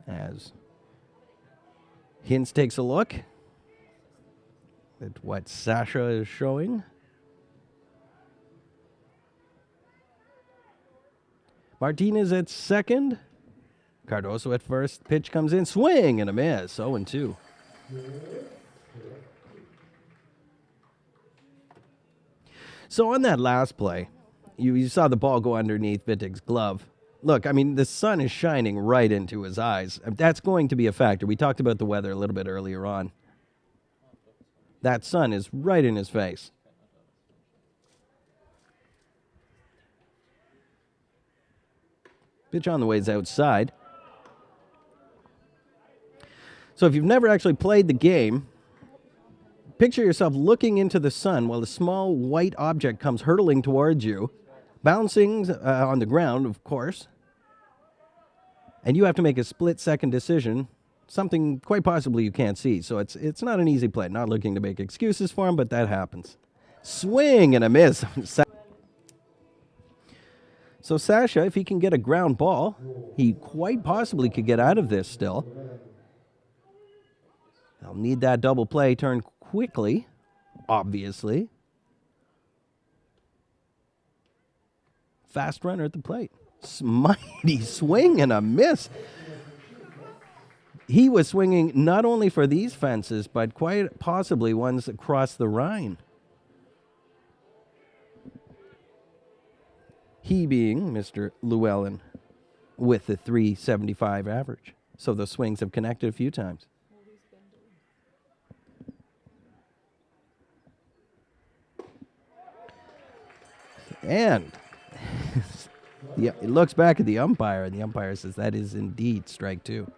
As Hintz takes a look at what Sasha is showing. Martinez at second. Cardoso at first. Pitch comes in. Swing and a miss. 0-2. So on that last play, you saw the ball go underneath Wittig's glove. Look, I mean, the sun is shining right into his eyes. That's going to be a factor. We talked about the weather a little bit earlier on. That sun is right in his face. Pitch on the way is outside. So if you've never actually played the game, picture yourself looking into the sun while a small white object comes hurtling towards you, bouncing on the ground, of course, and you have to make a split-second decision, something quite possibly you can't see. So it's not an easy play. Not looking to make excuses for him, but that happens. Swing and a miss. So Sasha, if he can get a ground ball, he quite possibly could get out of this still. They'll need that double play turn quickly, obviously. Fast runner at the plate. Mighty swing and a miss. He was swinging not only for these fences, but quite possibly ones across the Rhine. He being Mr. Llewellyn with the 375 average. So the swings have connected a few times. And it looks back at the umpire, and the umpire says that is indeed strike two.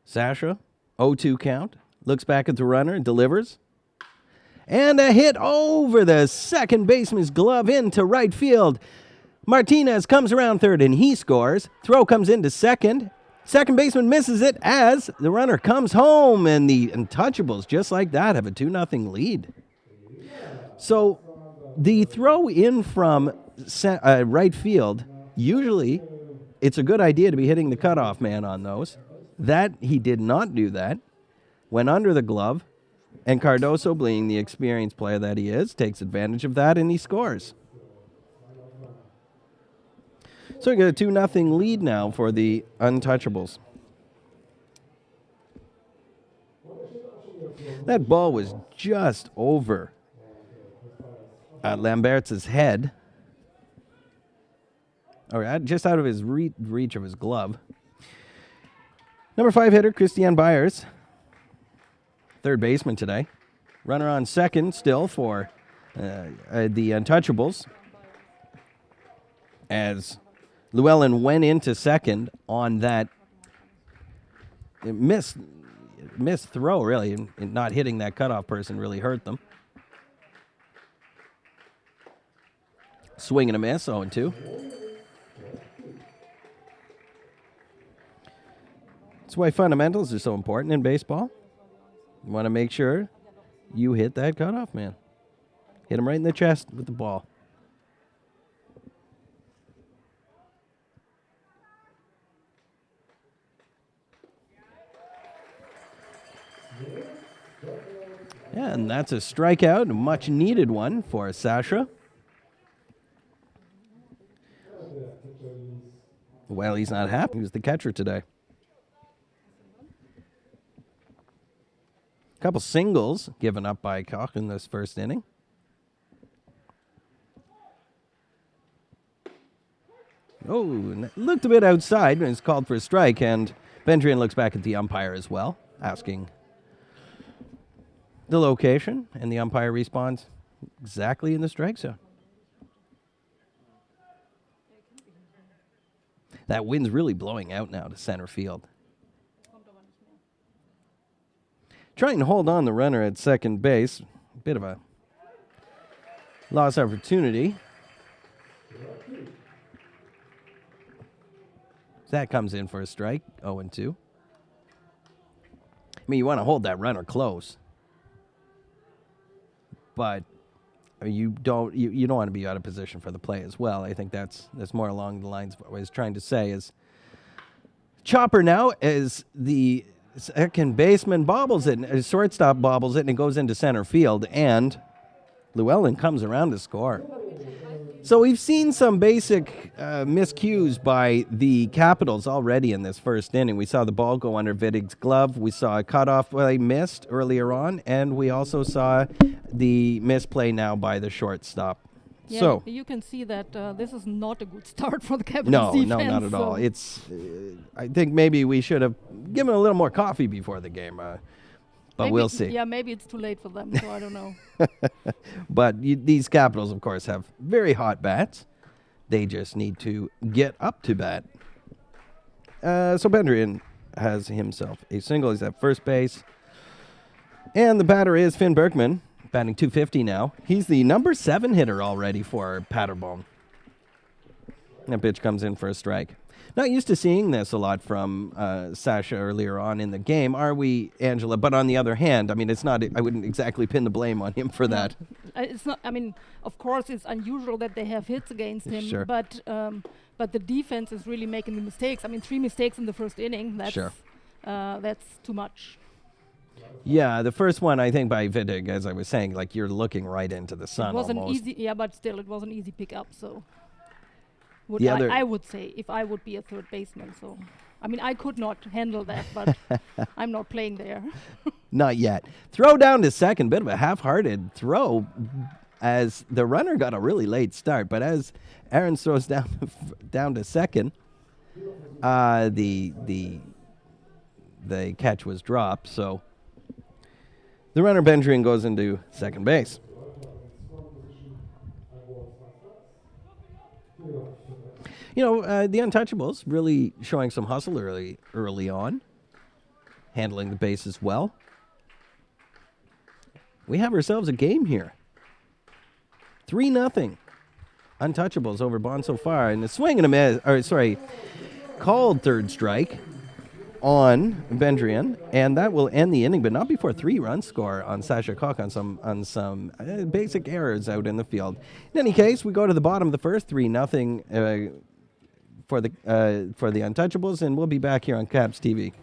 Sasha, 0-2 count, looks back at the runner and delivers. And a hit over the second baseman's glove into right field. Martinez comes around third and he scores. Throw comes into second. Second baseman misses it as the runner comes home, and the Untouchables, just like that, have a 2-0 lead. So the throw in from right field, usually it's a good idea to be hitting the cutoff man on those. That he did not do that. Went under the glove, and Cardoso, being the experienced player that he is, takes advantage of that and he scores. So we got a 2-0 lead now for the Untouchables. That ball was just over Lambert's head, or just out of his reach of his glove. Number 5 hitter, Christian Byers, third baseman today. Runner on second still for the Untouchables, as Llewellyn went into second on that missed throw, really, and not hitting that cutoff person really hurt them. Swing and a miss, 0-2. That's why fundamentals are so important in baseball. You want to make sure you hit that cutoff man. Hit him right in the chest with the ball. Yeah, and that's a strikeout, a much needed one for Sasha. Well, he's not happy. He was the catcher today. A couple singles given up by Koch in this first inning. Oh, and it looked a bit outside when it's called for a strike, and Bendrian looks back at the umpire as well, asking the location, and the umpire responds exactly in the strike zone. That wind's really blowing out now to center field. Trying to hold on the runner at second base. A bit of a lost opportunity. That comes in for a strike, 0-2. I mean, you want to hold that runner close. but you don't want to be out of position for the play as well. I think that's more along the lines of what I was trying to say. Is Chopper now as the second baseman bobbles it, shortstop bobbles it, and it goes into center field, and Llewellyn comes around to score. So we've seen some basic miscues by the Capitals already in this first inning. We saw the ball go under Wittig's glove. We saw a cutoff play missed earlier on, and we also saw the misplay now by the shortstop. Yeah, so you can see that this is not a good start for the Capitals defense. No, not at all. It's. I think maybe we should have given a little more coffee before the game. But we'll see. Yeah, maybe it's too late for them, so I don't know. But these Capitals, of course, have very hot bats. They just need to get up to bat. So Bendrian has himself a single. He's at first base. And the batter is Finn Berkman, batting .250 now. He's the number 7 hitter already for Paderborn. That pitch comes in for a strike. Not used to seeing this a lot from Sasha earlier on in the game, are we, Angela? But on the other hand, I mean, it's not. I wouldn't exactly pin the blame on him for that. It's not. I mean, of course, it's unusual that they have hits against him. Sure. But the defense is really making the mistakes. I mean, 3 mistakes in the first inning. That's sure. That's too much. Yeah, the first one, I think, by Wittig, as I was saying, like you're looking right into the sun. It was almost. an easy. Yeah, but still, it was an easy pickup. So. I would say if I would be a third baseman. So, I mean, I could not handle that, but I'm not playing there. Not yet. Throw down to second, bit of a half-hearted throw as the runner got a really late start. But as Aaron throws down to second, the catch was dropped. So the runner Bendrian goes into second base. You know, the Untouchables really showing some hustle early on, handling the bases well. We have ourselves a game here. 3-0. Untouchables over Bonn so far. And the swing and a miss, called third strike on Bendrian, and that will end the inning, but not before 3 runs score on Sasha Koch on some basic errors out in the field. In any case, we go to the bottom of the first, 3-0 for the Untouchables, and we'll be back here on Caps TV.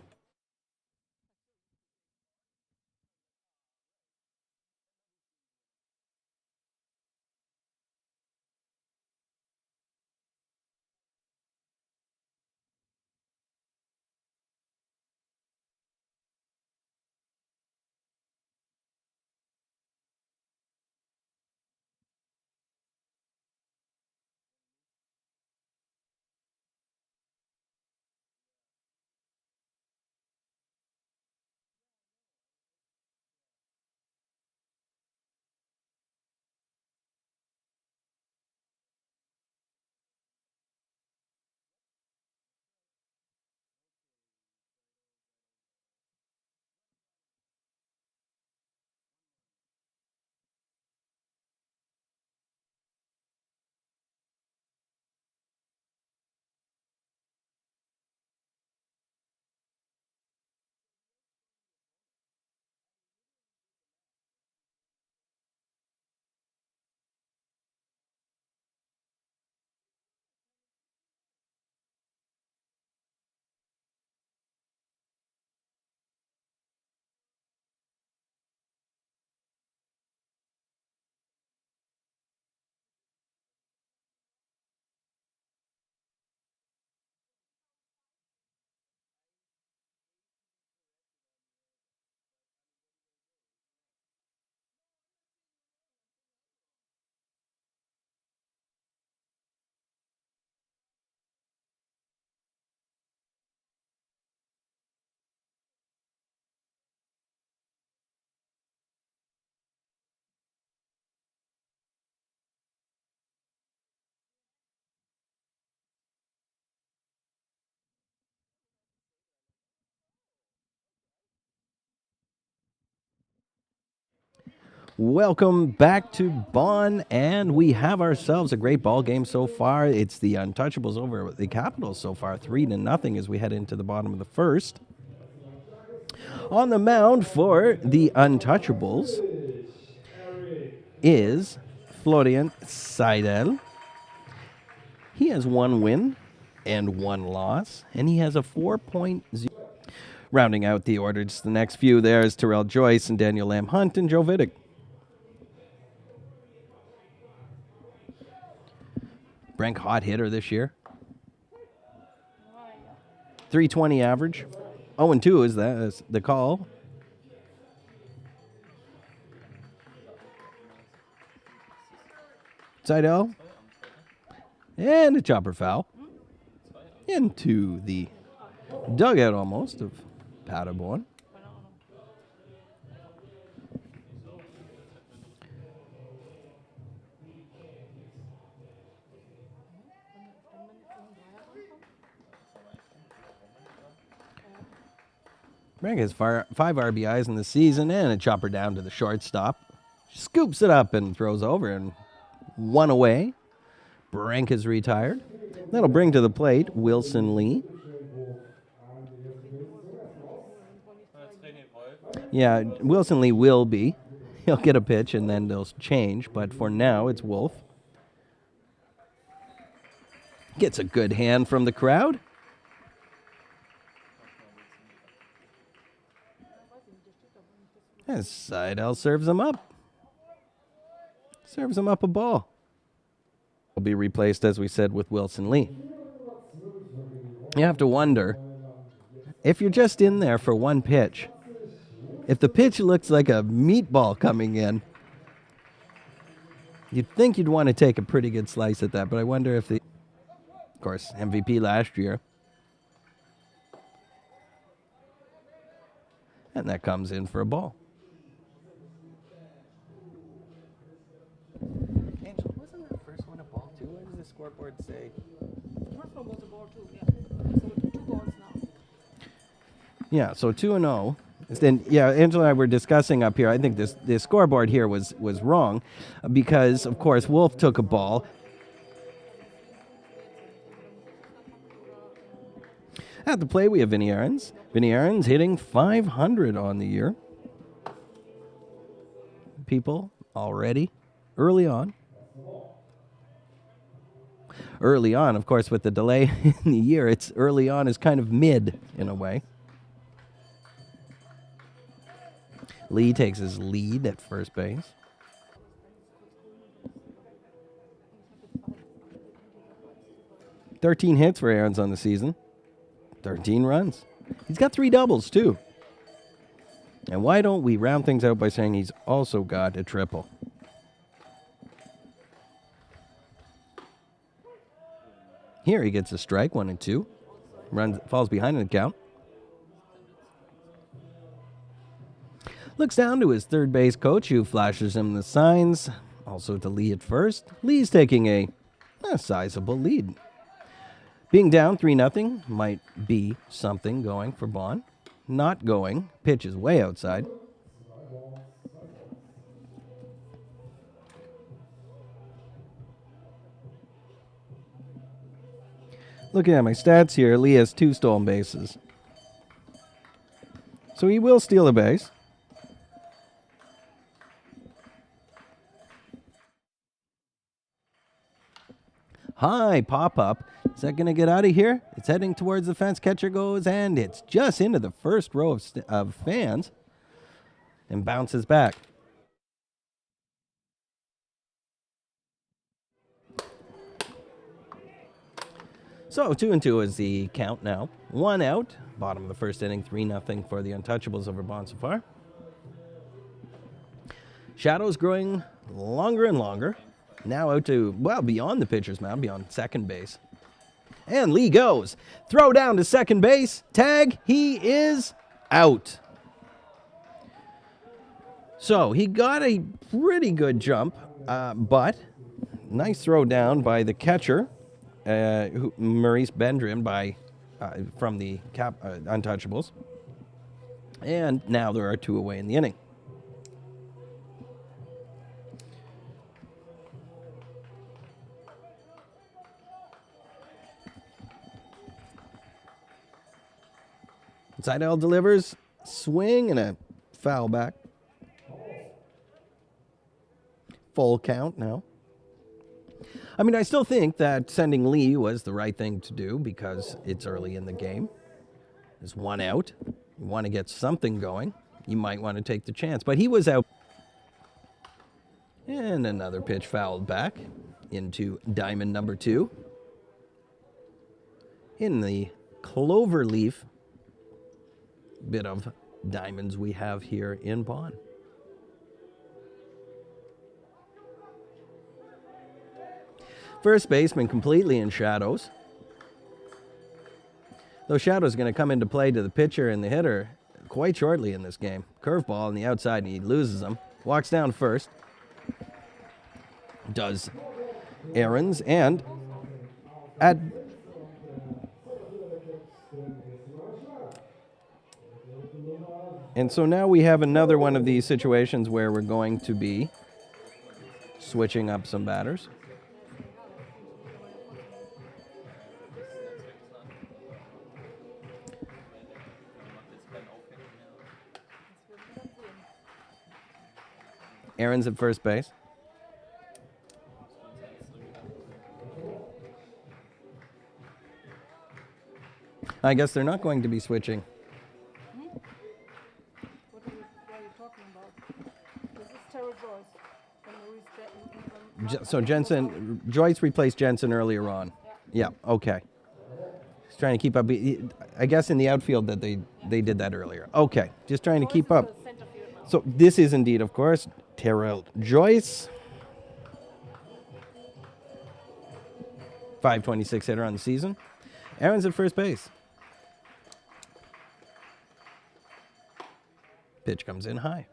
Welcome back to Bonn, and we have ourselves a great ball game so far. It's the Untouchables over the Capitals so far, 3-0 as we head into the bottom of the first. On the mound for the Untouchables is Florian Seidel. He has 1 win and 1 loss, and he has a 4.0. Rounding out the order, just the next few there is Terrell Joyce and Daniel Lamb Hunt and Joe Vidic. Brink, hot hitter this year. 320 average. 0-2 is the call. Seidel. And a chopper foul. Into the dugout almost of Paderborn. Brink has 5 RBIs in the season and a chopper down to the shortstop. Scoops it up and throws over and 1 away. Brink is retired. That'll bring to the plate Wilson Lee. Yeah, Wilson Lee will be. He'll get a pitch and then they'll change, but for now it's Wolf. Gets a good hand from the crowd. As Seidel serves him up. Serves him up a ball. Will be replaced, as we said, with Wilson Lee. You have to wonder, if you're just in there for 1 pitch, if the pitch looks like a meatball coming in, you'd think you'd want to take a pretty good slice at that, but I wonder if of course, MVP last year. And that comes in for a ball. Angel, wasn't that first one a ball too? What does the scoreboard say? The first one was a ball too, yeah. So 2 balls now. Yeah, so 2-0. And yeah, Angela and I were discussing up here. I think the scoreboard here was wrong because, of course, Wolf took a ball. At the play, we have Vinny Aarons. Vinny Aarons hitting .500 on the year. People already early on. Early on, of course, with the delay in the year, it's early on is kind of mid in a way. Lee takes his lead at first base. .13 hits for Aarons on the season. 13 runs. He's got 3 doubles, too. And why don't we round things out by saying he's also got a triple? Here he gets a strike, 1-2. Falls behind in the count. Looks down to his third base coach, who flashes him the signs. Also to Lee at first. Lee's taking a sizable lead. Being down 3-0 might be something going for Bonn. Not going. Pitch is way outside. Looking at my stats here, Lee has 2 stolen bases. So he will steal a base. High pop-up. Is that going to get out of here? It's heading towards the fence. Catcher goes, and it's just into the first row of fans and bounces back. So 2-2 is the count now. 1 out. Bottom of the first inning, 3-0 for the Untouchables over Bonn so far. Shadows growing longer and longer. Now out to, beyond the pitcher's mound, beyond second base. And Lee goes. Throw down to second base. Tag. He is out. So he got a pretty good jump, but nice throw down by the catcher, Maurice Bendrin, from the Untouchables. And now there are 2 away in the inning. Seidel delivers, swing, and a foul back. Full count now. I mean, I still think that sending Lee was the right thing to do because it's early in the game. There's one out. You want to get something going. You might want to take the chance. But he was out. And another pitch fouled back into diamond number 2. In the cloverleaf bit of diamonds we have here in Bonn. First baseman completely in shadows. Those shadows are going to come into play to the pitcher and the hitter quite shortly in this game. Curveball on the outside, and he loses them. Walks down first. Does errands, and so now we have another one of these situations where we're going to be switching up some batters. Aaron's at first base. I guess they're not going to be switching. What are you talking about? This is Terry Joyce. So Joyce replaced Jensen earlier on. Yeah, okay. He's trying to keep up. I guess in the outfield that they did that earlier. Okay, just trying to keep up. So this is indeed, of course, Terrell Joyce. 526 hitter on the season. Aaron's at first base. Pitch comes in high.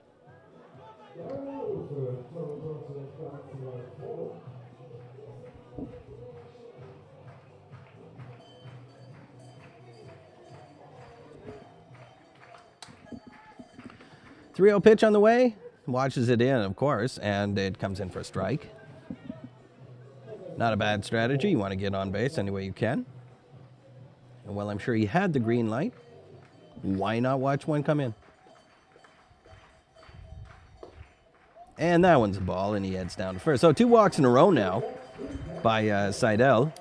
Three-0 pitch on the way. Watches it in, of course, and it comes in for a strike. Not a bad strategy. You want to get on base any way you can. And while I'm sure he had the green light, why not watch one come in? And that one's a ball, and he heads down to first. So 2 walks in a row now by Seidel.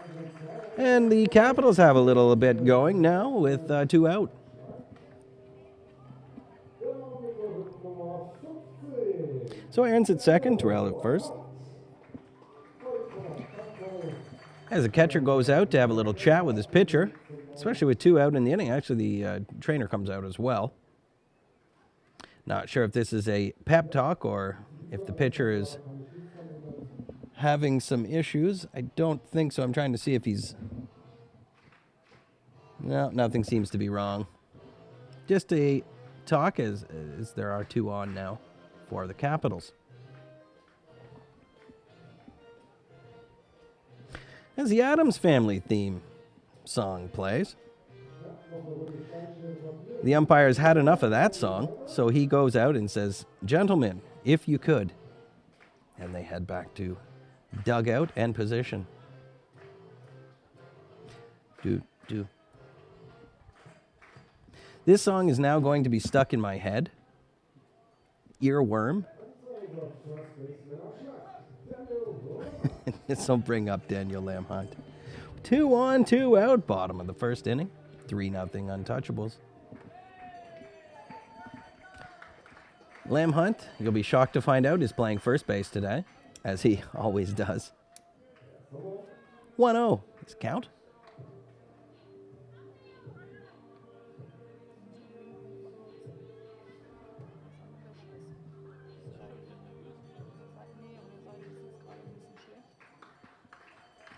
And the Capitals have a little bit going now with 2 out. So Aaron's at second, Terrell at first. As the catcher goes out to have a little chat with his pitcher, especially with 2 out in the inning. Actually, the trainer comes out as well. Not sure if this is a pep talk or if the pitcher is having some issues. I don't think so. I'm trying to see if he's... No, nothing seems to be wrong. Just a talk as there are 2 on now for the Capitals. As the Addams Family theme song plays, the umpire's had enough of that song, so he goes out and says, "Gentlemen, if you could." And they head back to dugout and position. This song is now going to be stuck in my head. Earworm. This will bring up Daniel Lamhunt. 2 on, 2 out, bottom of the first inning. 3-0 Untouchables. Lamhunt, you'll be shocked to find out, is playing first base today, as he always does. 1-0. Does it count?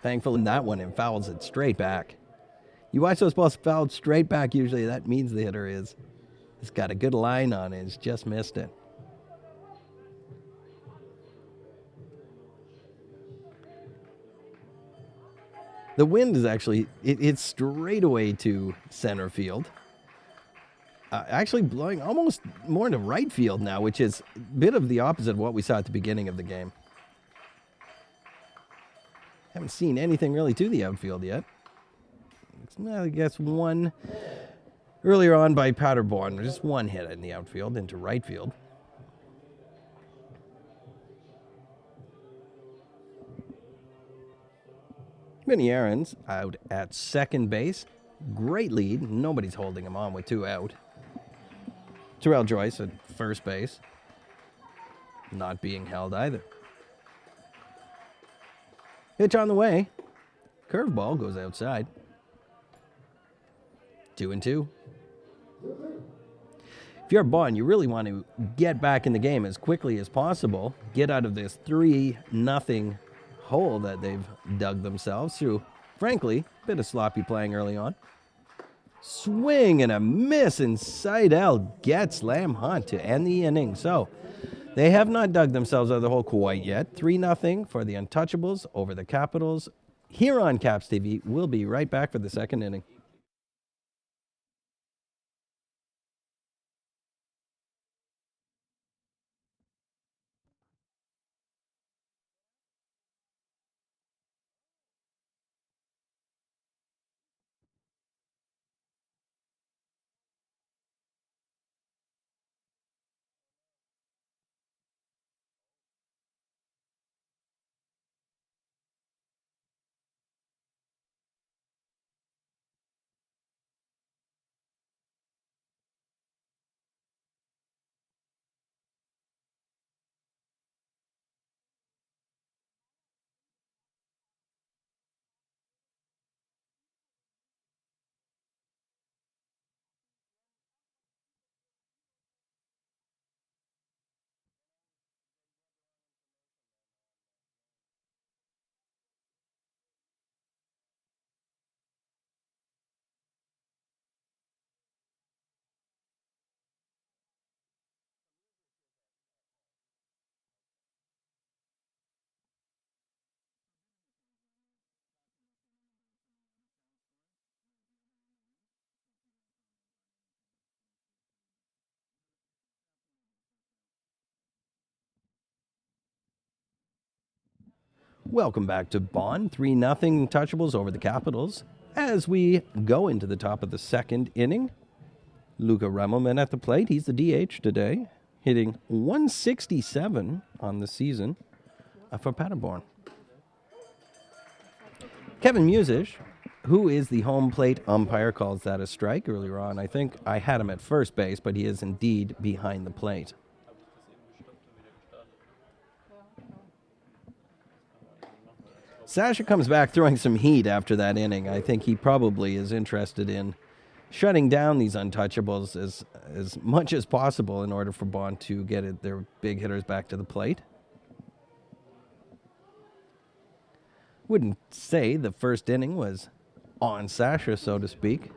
Thankful in that one, and fouls it straight back. You watch those balls fouled straight back, usually that means the hitter is. He's got a good line on it, he's just missed it. The wind is actually, it's straight away to center field. Actually blowing almost more into right field now, which is a bit of the opposite of what we saw at the beginning of the game. Haven't seen anything really to the outfield yet. I guess one earlier on by Paderborn. Just one hit in the outfield into right field. Vinny Aaron's out at second base. Great lead. Nobody's holding him on with 2 out. Terrell Joyce at first base. Not being held either. Pitch on the way. Curveball goes outside. 2-2. If you're Bonn, you really want to get back in the game as quickly as possible. Get out of this 3-0 hole that they've dug themselves through. Frankly, a bit of sloppy playing early on. Swing and a miss inside out. Gets Lamb Hunt to end the inning. So they have not dug themselves out of the hole quite yet. 3-0 for the Untouchables over the Capitals. Here on Caps TV, we'll be right back for the second inning. Welcome back to Bonn. 3-0 Untouchables over the Capitals. As we go into the top of the second inning, Luca Remmelman at the plate. He's the DH today, hitting 167 on the season for Paderborn. Kevin Musish, who is the home plate umpire, calls that a strike earlier on. I think I had him at first base, but he is indeed behind the plate. Sasha comes back throwing some heat after that inning. I think he probably is interested in shutting down these Untouchables as much as possible in order for Bonn to get their big hitters back to the plate. Wouldn't say the first inning was on Sasha, so to speak.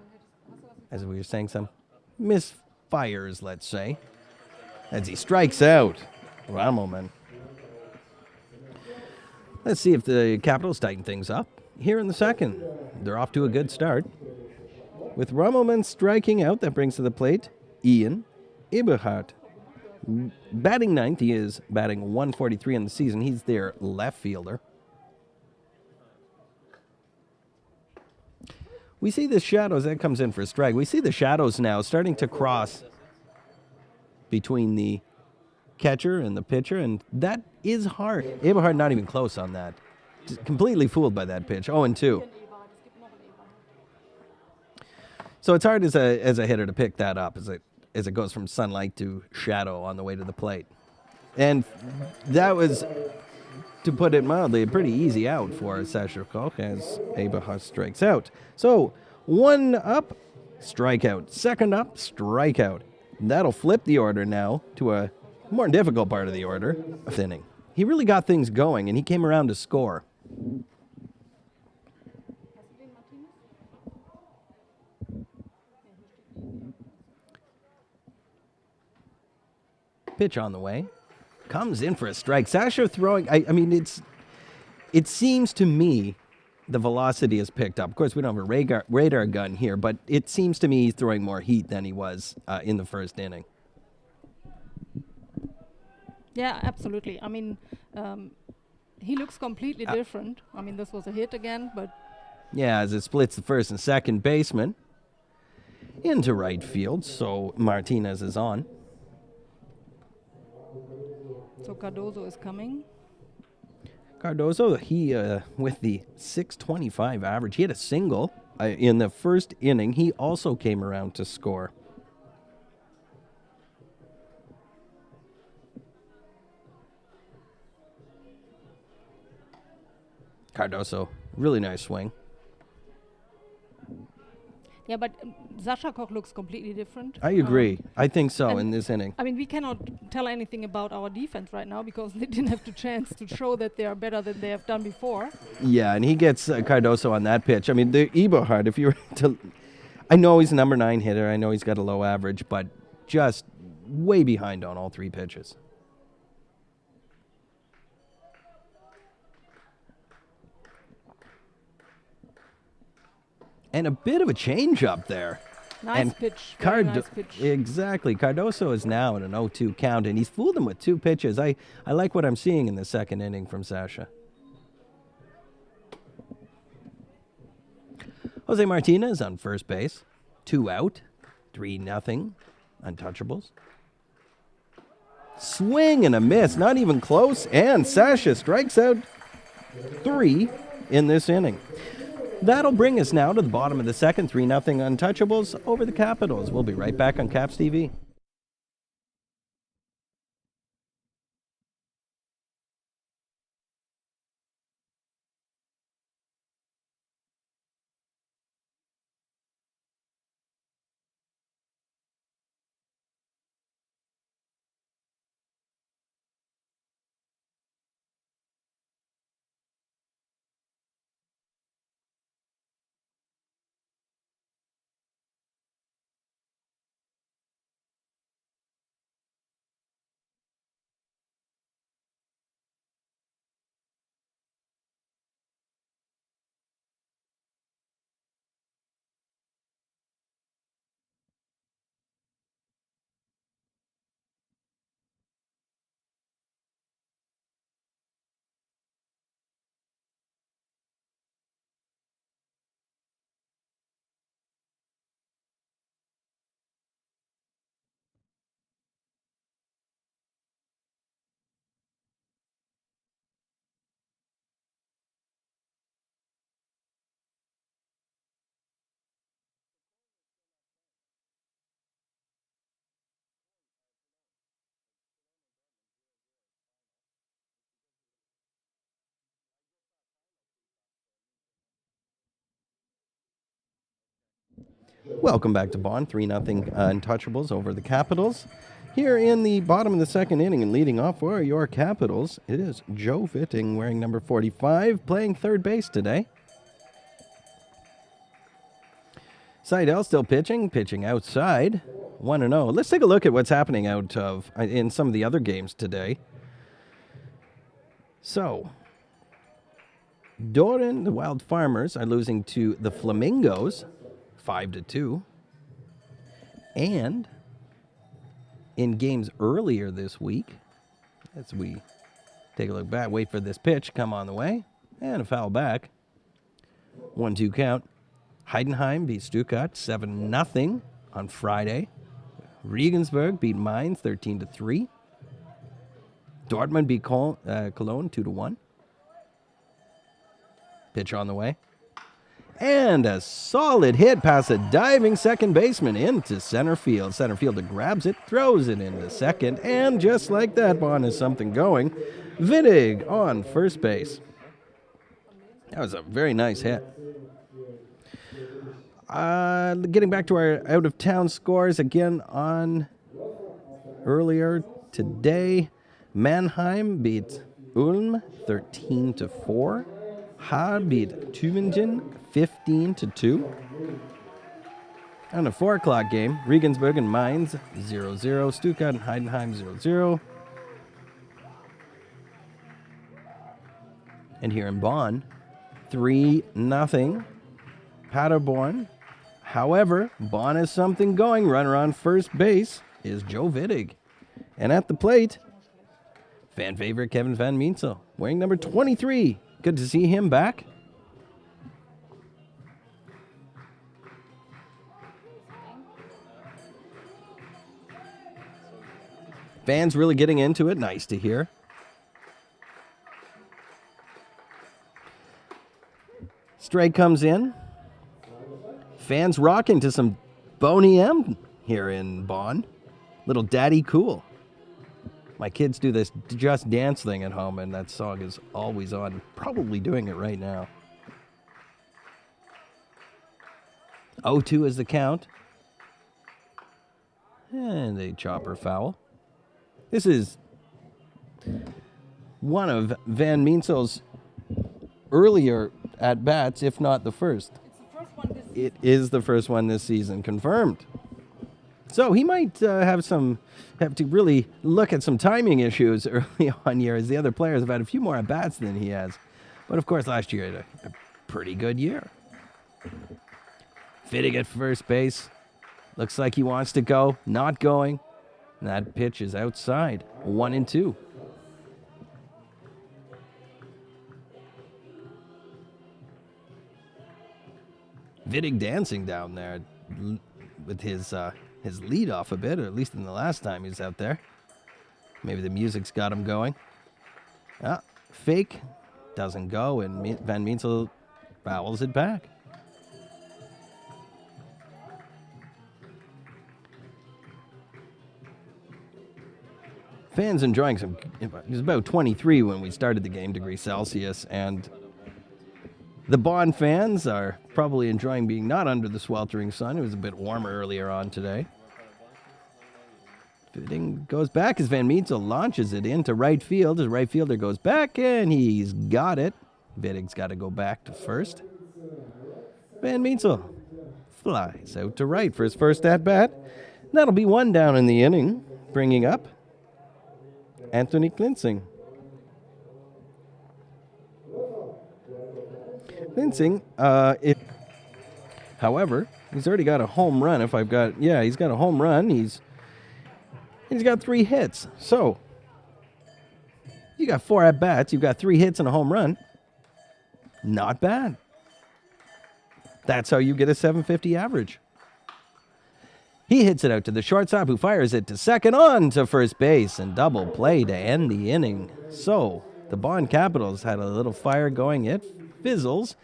As we were saying, some misfires, let's say, as he strikes out Rammelman. Let's see if the Capitals tighten things up here in the second. They're off to a good start. With Rammelman striking out, that brings to the plate Ian Eberhardt. Batting ninth, he is batting 143 in the season. He's their left fielder. We see the shadows. That comes in for a strike. We see the shadows now starting to cross between the catcher and the pitcher, and that is hard. Eberhard not even close on that. Just completely fooled by that pitch. 0-2. So it's hard as a hitter to pick that up as it goes from sunlight to shadow on the way to the plate. And that was, to put it mildly, a pretty easy out for Sasha Koch as Eberhard strikes out. So 1 up, strikeout. 2nd up, strikeout. That'll flip the order now to a more difficult part of the order, inning. He really got things going, and he came around to score. Pitch on the way. Comes in for a strike. Sasha throwing, I mean, it seems to me the velocity has picked up. Of course, we don't have a radar gun here, but it seems to me he's throwing more heat than he was in the first inning. Yeah, absolutely. I mean, he looks completely different. I mean, this was a hit again, but... Yeah, as it splits the first and second baseman into right field, so Martinez is on. So Cardozo is coming. Cardoso, he with the 625 average. He had a single in the first inning. He also came around to score. Cardoso, really nice swing. Yeah, but Sascha Koch looks completely different. I agree. I think so in this inning. I mean, we cannot tell anything about our defense right now because they didn't have the chance to show that they are better than they have done before. Yeah, and he gets Cardoso on that pitch. I mean, the Eberhard, if you were to... I know he's a number 9 hitter. I know he's got a low average, but just way behind on all 3 pitches. And a bit of a change up there. Nice pitch. Nice pitch. Exactly. Cardoso is now at an 0-2 count, and he's fooled him with 2 pitches. I like what I'm seeing in the second inning from Sascha. Jose Martinez on first base. 2 out. 3-0. Untouchables. Swing and a miss. Not even close. And Sascha strikes out 3 in this inning. That'll bring us now to the bottom of the second. 3-0 Untouchables over the Capitals. We'll be right back on Caps TV. Welcome back to Bonn. 3-0 Untouchables over the Capitals. Here in the bottom of the second inning and leading off for your Capitals, it is Joe Vitting wearing number 45, playing third base today. Seidel still pitching outside, 1-0. Let's take a look at what's happening in some of the other games today. So, Doran, the Wild Farmers, are losing to the Flamingos, 5-2. And in games earlier this week, as we take a look back, wait for this pitch, come on the way, and a foul back. 1-2 count. Heidenheim beat Stuttgart 7-0 on Friday. Regensburg beat Mainz 13-3. Dortmund beat Cologne 2-1. Pitch on the way. And a solid hit past a diving second baseman into center field. Center fielder grabs it, throws it into second, and just like that, Bonn has something going. Vittig on first base. That was a very nice hit. Getting back to our out-of-town scores again on earlier today. Mannheim beat Ulm 13-4. Haar beat Tübingen 15-2. On a 4 o'clock game, Regensburg and Mainz 0-0. Stuttgart and Heidenheim 0-0. And here in Bonn, 3-0. Paderborn. However, Bonn has something going. Runner on first base is Joe Vittig. And at the plate, fan favorite Kevin Van Meensel, wearing number 23. Good to see him back. Fans really getting into it. Nice to hear. Strike comes in. Fans rocking to some Boney M here in Bonn. Little Daddy Cool. My kids do this Just Dance thing at home, and that song is always on. Probably doing it right now. 0-2 is the count. And a chopper foul. This is one of Van Meensel's earlier at-bats, if not the first. It is the first one this season, confirmed. So he might have to really look at some timing issues early on here, as the other players have had a few more at-bats than he has. But of course, last year he had a pretty good year. Fitting at first base. Looks like he wants to go, not going. And that pitch is outside, 1-2. Vittig dancing down there with his lead off a bit, or at least in the last time he was out there. Maybe the music's got him going. Fake doesn't go, and Van Meensel fouls it back. Fans enjoying some. It was about 23 when we started the game, degrees Celsius, and the Bonn fans are probably enjoying being not under the sweltering sun. It was a bit warmer earlier on today. Fitting goes back as Van Meensel launches it into right field. His right fielder goes back, and he's got it. Vittig's got to go back to first. Van Meensel flies out to right for his first at-bat. That'll be one down in the inning, bringing up Anthony Klinsing. However, he's already got a home run. He's got a home run. He's got 3 hits. So, you got 4 at-bats. You've got 3 hits and a home run. Not bad. That's how you get a 750 average. He hits it out to the shortstop, who fires it to second, on to first base, and double play to end the inning. So, the Bonn Capitals had a little fire going. It fizzles.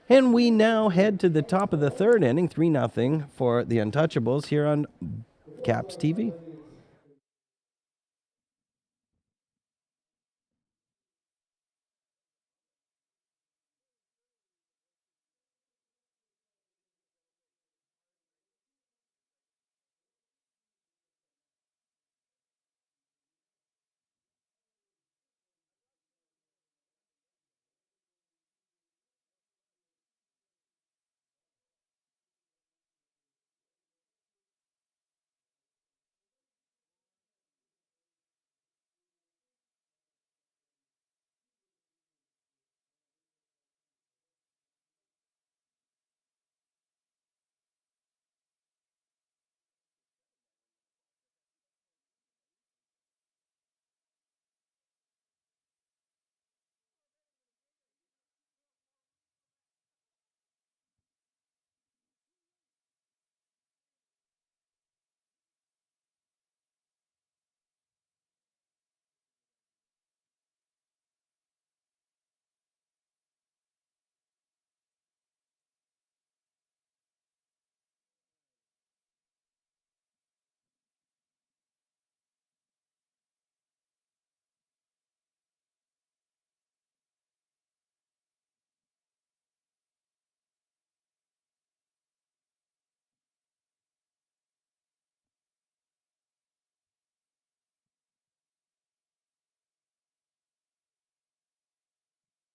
And we now head to the top of the third inning, 3-0 for the Untouchables here on Caps TV.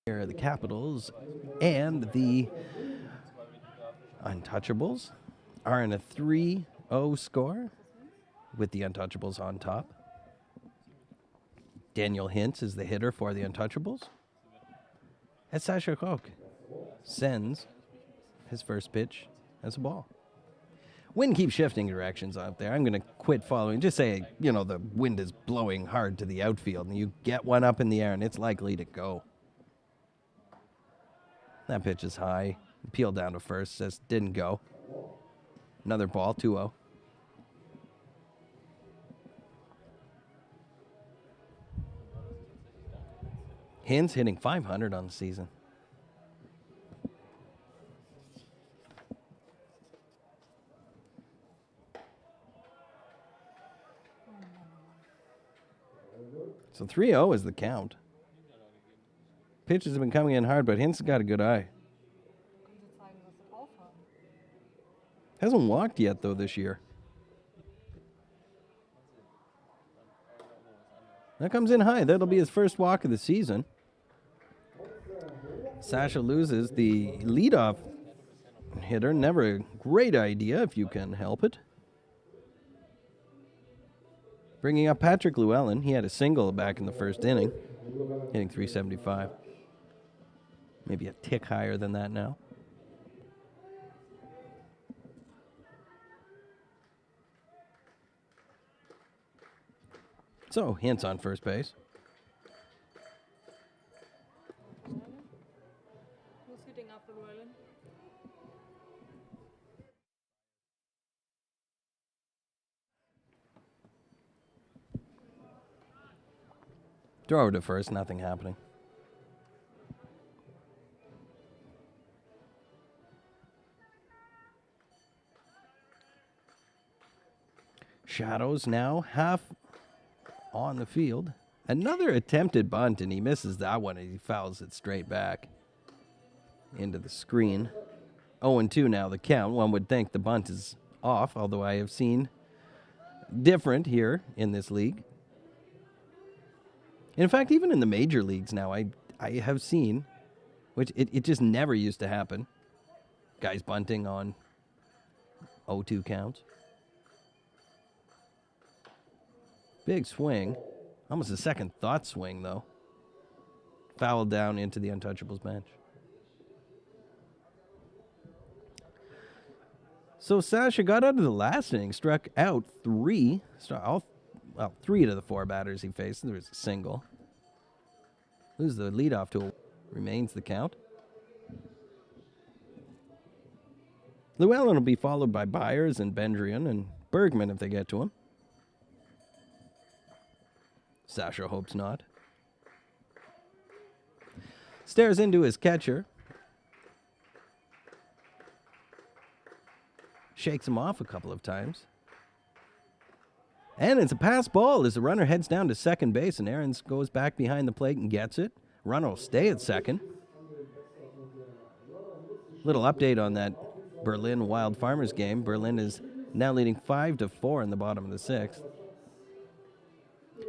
Here are the Capitals and the Untouchables are in a 3-0 score with the Untouchables on top. Daniel Hintz is the hitter for the Untouchables. As Sasha Koch sends his first pitch as a ball. Wind keeps shifting directions out there. I'm going to quit following. Just say, the wind is blowing hard to the outfield, and you get one up in the air, and it's likely to go. That pitch is high. Peeled down to first. Says didn't go. Another ball, 2-0. Hintz hitting .500 on the season. So 3-0 is the count. Pitches have been coming in hard, but Hintz has got a good eye. Hasn't walked yet, though, this year. That comes in high. That'll be his first walk of the season. Sasha loses the leadoff hitter. Never a great idea if you can help it. Bringing up Patrick Llewellyn. He had a single back in the first inning, hitting .375. Maybe a tick higher than that now. So, Hintz on first base. Who's hitting after Llewellyn? Throw over to first, nothing happening. Shadows now half on the field. Another attempted bunt, and he misses that one, and he fouls it straight back into the screen. 0-2 now the count. One would think the bunt is off, although I have seen different here in this league. In fact, even in the major leagues now, I have seen, which it just never used to happen, guys bunting on 0-2 counts. Big swing. Almost a second thought swing, though. Fouled down into the Untouchables bench. So Sasha got out of the last inning, struck out three out of the four batters he faced. There was a single. Loses the leadoff to remains the count. Llewellyn will be followed by Byers and Bendrian and Bergman if they get to him. Sasha hopes not. Stares into his catcher. Shakes him off a couple of times. And it's a pass ball as the runner heads down to second base, and Aarons goes back behind the plate and gets it. Runner will stay at second. Little update on that Berlin Wild Farmers game. Berlin is now leading 5-4 in the bottom of the sixth.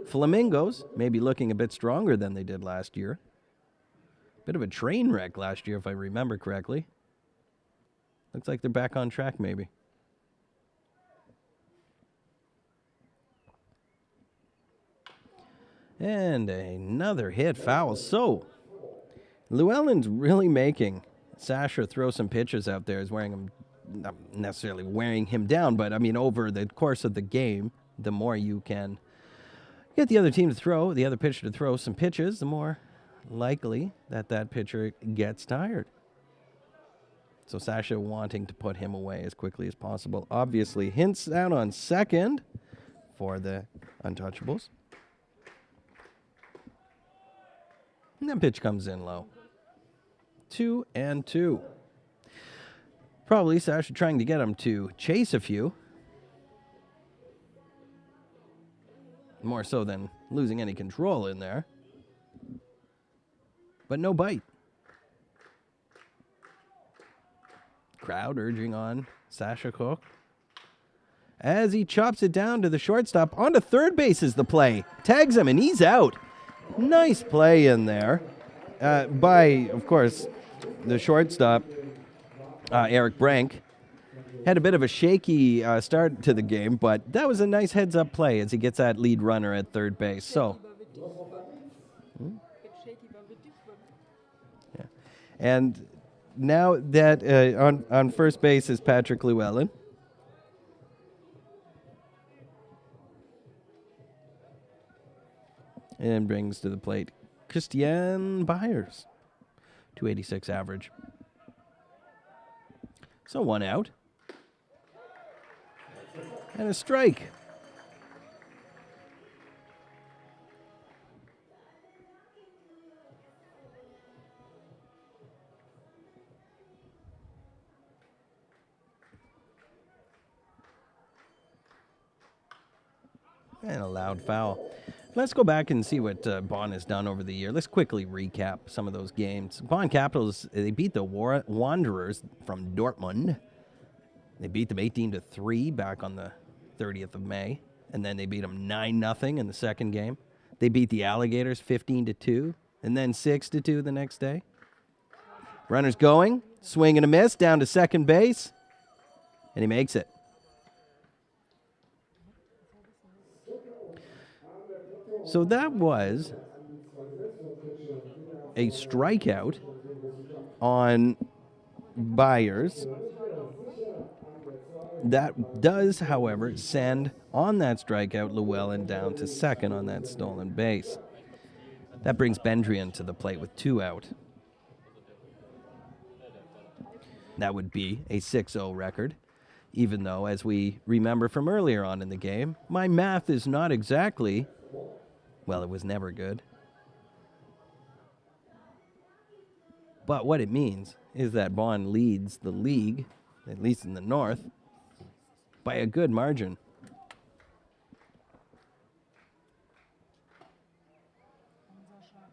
Flamingos may be looking a bit stronger than they did last year. Bit of a train wreck last year, if I remember correctly. Looks like they're back on track, maybe. And another hit foul. So, Llewellyn's really making Sasha throw some pitches out there. Is wearing him, not necessarily wearing him down, but I mean, over the course of the game, the more you can get the other team to throw, the other pitcher to throw some pitches, the more likely that pitcher gets tired. So Sasha wanting to put him away as quickly as possible. Obviously, Hintz out on second for the Untouchables. And that pitch comes in low. 2-2. Probably Sasha trying to get him to chase a few. More so than losing any control in there. But no bite. Crowd urging on Sasha Cook. As he chops it down to the shortstop. On to third base is the play. Tags him and he's out. Nice play in there by, of course, the shortstop, Eric Brank. Had a bit of a shaky start to the game, but that was a nice heads-up play as he gets that lead runner at third base. So, yeah. And now that on first base is Patrick Llewellyn. And brings to the plate Christian Byers, 286 average. So one out. And a strike. And a loud foul. Let's go back and see what Bonn has done over the year. Let's quickly recap some of those games. Bonn Capitals, they beat the Wanderers from Dortmund. They beat them 18-3 back on the 30th of May. And then they beat them 9-0 in the second game. They beat the Alligators 15-2 and then 6-2 the next day. Runners going, swing and a miss, down to second base. And he makes it. So that was a strikeout on Byers. That does, however, send on that strikeout Llewellyn down to second on that stolen base. That brings Bendrian to the plate with 2 out. That would be a 6-0 record, even though, as we remember from earlier on in the game, my math is not exactly... Well, it was never good. But what it means is that Bonn leads the league, at least in the north, by a good margin.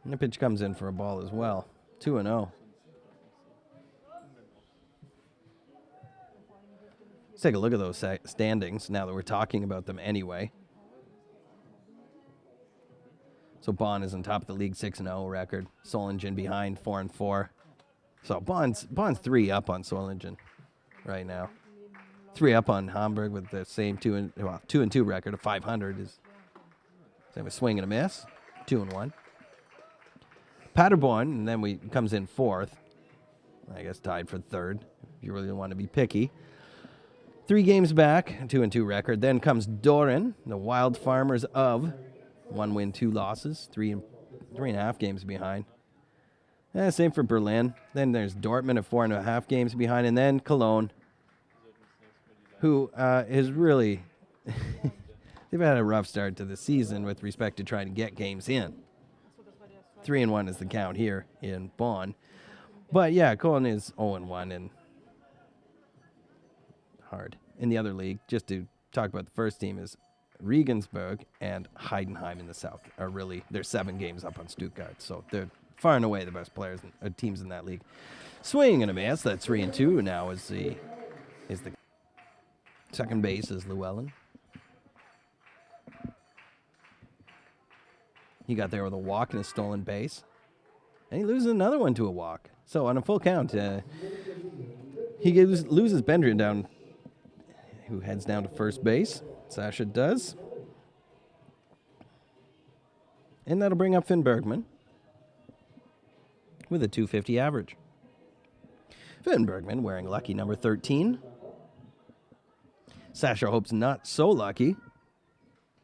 And the pitch comes in for a ball as well. 2-0. Let's take a look at those standings now that we're talking about them anyway. So Bonn is on top of the league, 6-0 record. Solingen behind, 4-4. So Bonn's 3 up on Solingen right now. 3 up on Hamburg with the same 2-2 record of 500. Is same a swing and a miss, 2-1. Paderborn, and then comes in 4th. I guess tied for 3rd, if you really want to be picky. 3 games back, 2-2 record. Then comes Doran, the Wild Farmers of 1 win, 2 losses, 3.5 games behind. Same for Berlin. Then there's Dortmund at 4.5 games behind, and then Cologne, who is really they've had a rough start to the season with respect to trying to get games in. 3-1 is the count here in Bonn, but yeah, Cologne is 0-1 and hard in the other league. Just to talk about the first team is Regensburg and Heidenheim in the south are really, they're 7 games up on Stuttgart, so they're far and away the best players and teams in that league. Swing and a miss. That's 3-2 now is the second base is Llewellyn. He got there with a walk and a stolen base, and he loses another one to a walk. So on a full count, he loses Bendrian down, who heads down to first base. Sasha does. And that'll bring up Finn Bergman with a .250 average. Finn Bergman wearing lucky number 13. Sasha hopes not so lucky.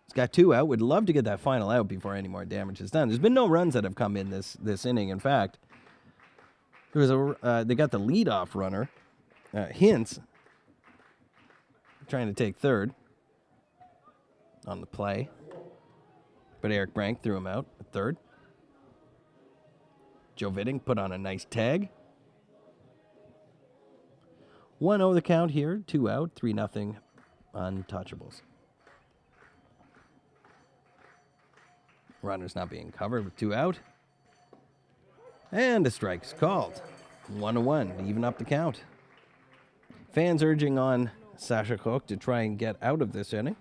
He's got 2 out. Would love to get that final out before any more damage is done. There's been no runs that have come in this inning. In fact, there was they got the leadoff runner, Hintz, trying to take third on the play, but Eric Brank threw him out at third. Joe Vitting put on a nice tag. 1-0 the count here, 2 out, 3-0 untouchables. Runners not being covered with 2 out. And a strike's called. 1-1 to even up the count. Fans urging on Sasha Cook to try and get out of this inning.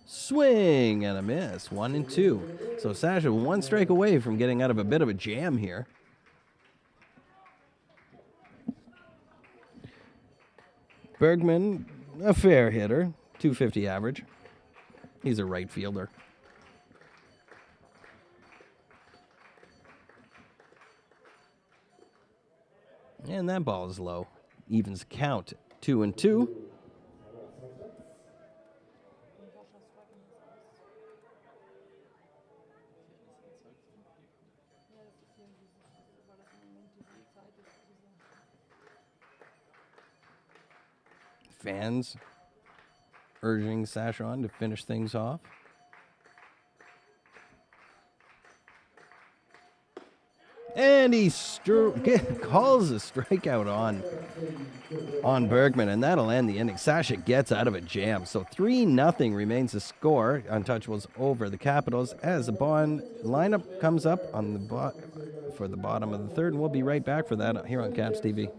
Swing and a miss, 1-2. So Sasha 1 strike away from getting out of a bit of a jam here. Bergman, a fair hitter, .250 average. He's a right fielder. And that ball is low. Evens count, 2-2. Fans urging Sasha on to finish things off. And And he calls a strikeout on Bergman, and that'll end the inning. Sasha gets out of a jam. So 3-0 remains the score. Untouchables over the Capitals as the Bonn lineup comes up on for the bottom of the third, and we'll be right back for that here on Caps TV.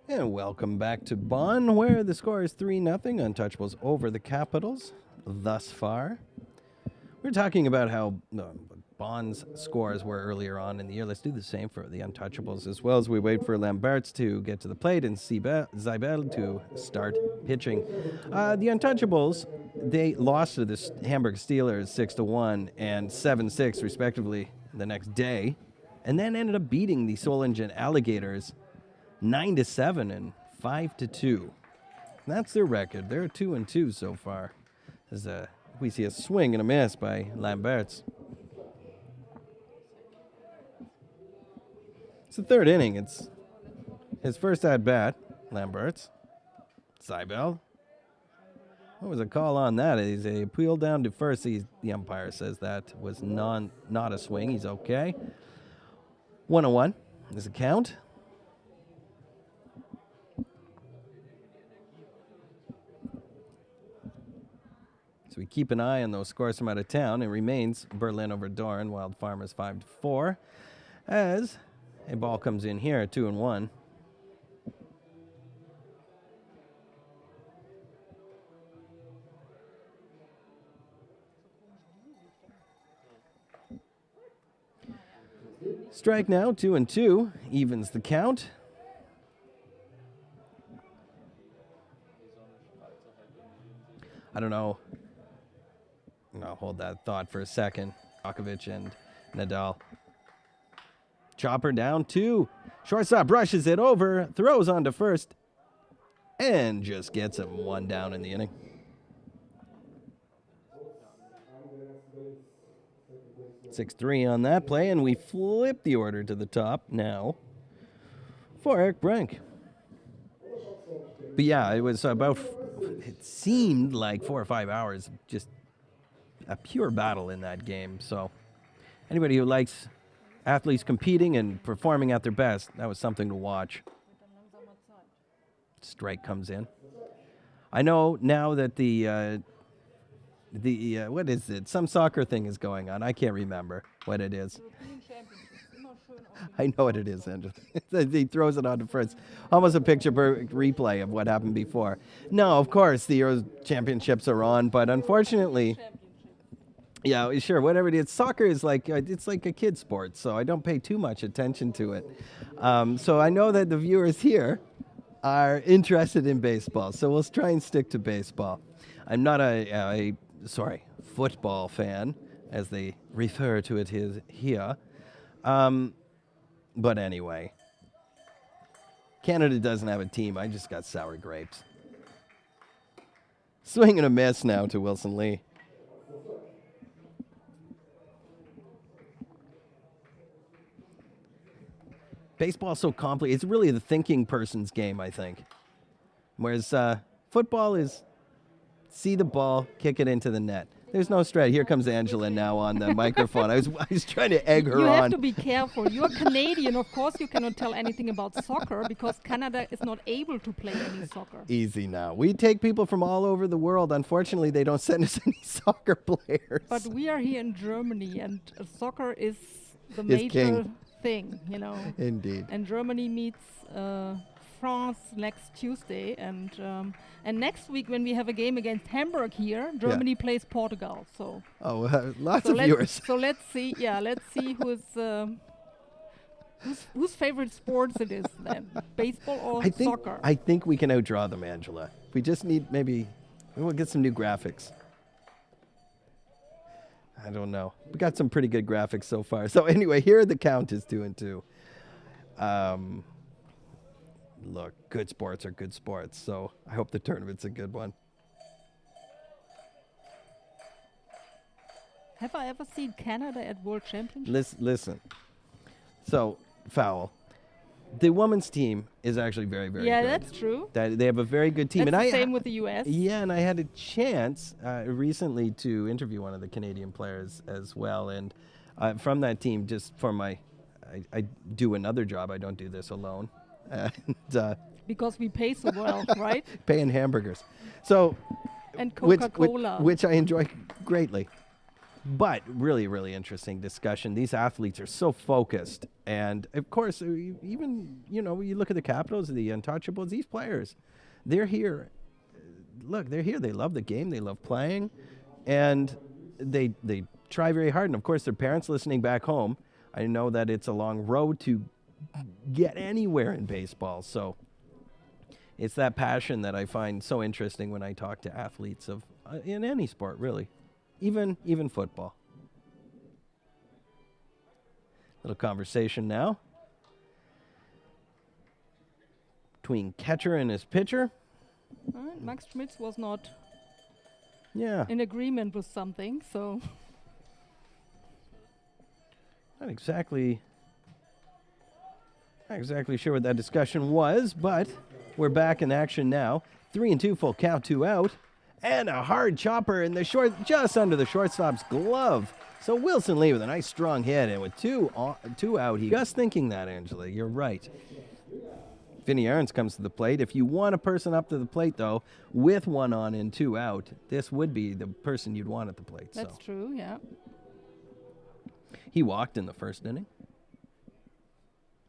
And welcome back to Bonn, where the score is 3-0. Untouchables over the Capitals thus far. We're talking about how Bonn's scores were earlier on in the year. Let's do the same for the Untouchables as well as we wait for Lamberts to get to the plate and Zybel to start pitching. The Untouchables, they lost to the Hamburg Steelers 6-1 and 7-6 respectively the next day, and then ended up beating the Solingen Alligators 9-7 and 5-2. That's their record. They're 2-2 so far. As we see a swing and a miss by Lamberts. It's the third inning. It's his first at bat. Lamberts. Zybel. What was a call on that? He's a appeal down to first. The umpire says that was not a swing. He's okay. 1-1 is the count. So we keep an eye on those scores from out of town. It remains Berlin over Dorn, Wild Farmers 5-4. As a ball comes in here, 2-1. Strike now, 2-2, evens the count. I don't know. I'll hold that thought for a second. Djokovic and Nadal. Chopper down 2. Shortstop brushes it over, throws onto first, and just gets him 1 down in the inning. Six-3 on that play, and we flip the order to the top now for Eric Brink. But yeah, it was it seemed like 4 or 5 hours, just a pure battle in that game. So anybody who likes athletes competing and performing at their best, that was something to watch. Strike comes in. I know now that the what is it? Some soccer thing is going on. I can't remember what it is. I know what it is, Andrew. He throws it on to first. Almost a picture replay of what happened before. No, of course, the Euro Championships are on, but unfortunately, yeah, sure, whatever it is. Soccer is like, it's like a kid sport, so I don't pay too much attention to it. So I know that the viewers here are interested in baseball, so we'll try and stick to baseball. I'm not a football fan, as they refer to it here. But anyway, Canada doesn't have a team. I just got sour grapes. Swing and a miss now to Wilson Lee. Baseball's so complicated. It's really the thinking person's game, I think. Whereas football is see the ball, kick it into the net. There's no straight. Here comes Angela now on the microphone. I was trying to egg her on. You have to be careful. You're Canadian. Of course, you cannot tell anything about soccer because Canada is not able to play any soccer. Easy now. We take people from all over the world. Unfortunately, they don't send us any soccer players. But we are here in Germany, and soccer is the major thing, you know. Indeed. And Germany meets France next Tuesday, and next week when we have a game against Hamburg here, Germany plays Portugal. So lots of viewers. So let's see whose favorite sports it is then, baseball or soccer. I think we can outdraw them, Angela. We just need we'll get some new graphics. I don't know. We got some pretty good graphics so far. So anyway, here the count is 2-2. Look, good sports are good sports, so I hope the tournament's a good one. Have I ever seen Canada at World Championships? Listen. So, foul. The women's team is actually very, very good. Yeah, that's true. They have a very good team. That's the same with the U.S. Yeah, and I had a chance recently to interview one of the Canadian players as well. And from that team, just for I do another job. I don't do this alone. Because we pay so well, right? Paying hamburgers. So, and Coca-Cola. Which I enjoy greatly. But really, really interesting discussion. These athletes are so focused. And, of course, even, you look at the Capitals, the Untouchables, these players, they're here. Look, they're here. They love the game. They love playing. And they try very hard. And, of course, their parents listening back home, I know that it's a long road to get anywhere in baseball. So it's that passion that I find so interesting when I talk to athletes of in any sport, really. Even football. Little conversation now between catcher and his pitcher. Max Schmitz was not in agreement with something, so not exactly sure what that discussion was, but we're back in action now. 3-2, full count, 2 out. And a hard chopper in the short, just under the shortstop's glove. So Wilson Lee with a nice strong hit, and with two out, he just thinking that, Angela. You're right. Vinny Aarons comes to the plate. If you want a person up to the plate, though, with 1 on and 2 out, this would be the person you'd want at the plate. That's true, yeah. He walked in the first inning.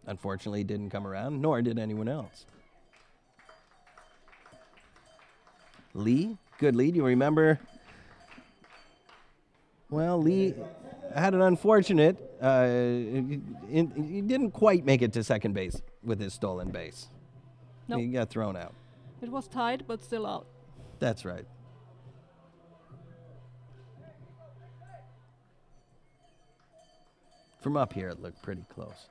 Unfortunately, he didn't come around, nor did anyone else. Lee, good lead. You remember? Well, Lee had an unfortunate. He didn't quite make it to second base with his stolen base. Nope. He got thrown out. It was tied, but still out. That's right. From up here, it looked pretty close.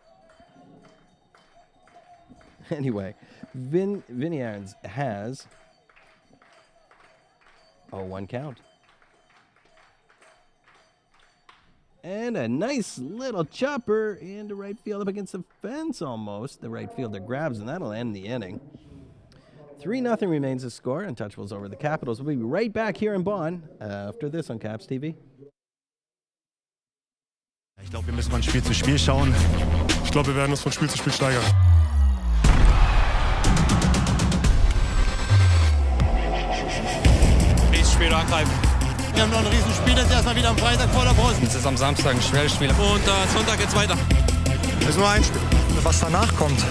Anyway, Vinny Aarons has 1 count. And a nice little chopper into right field up against the fence almost. The right fielder grabs, and that'll end the inning. 3-0 remains the score. Untouchables over the Capitals. We'll be right back here in Bonn after this on Caps TV. Ich glaube, wir müssen von Spiel zu Spiel schauen. Ich glaube, wir werden uns von Spiel zu Spiel steigern. Spiel angreifen. Wir haben noch ein Riesenspiel, das ist erstmal wieder am Freitag vor der Brust. Es ist am Samstag ein schweres Spiel. Und Sonntag geht's weiter. Es ist nur ein Spiel. Was danach kommt,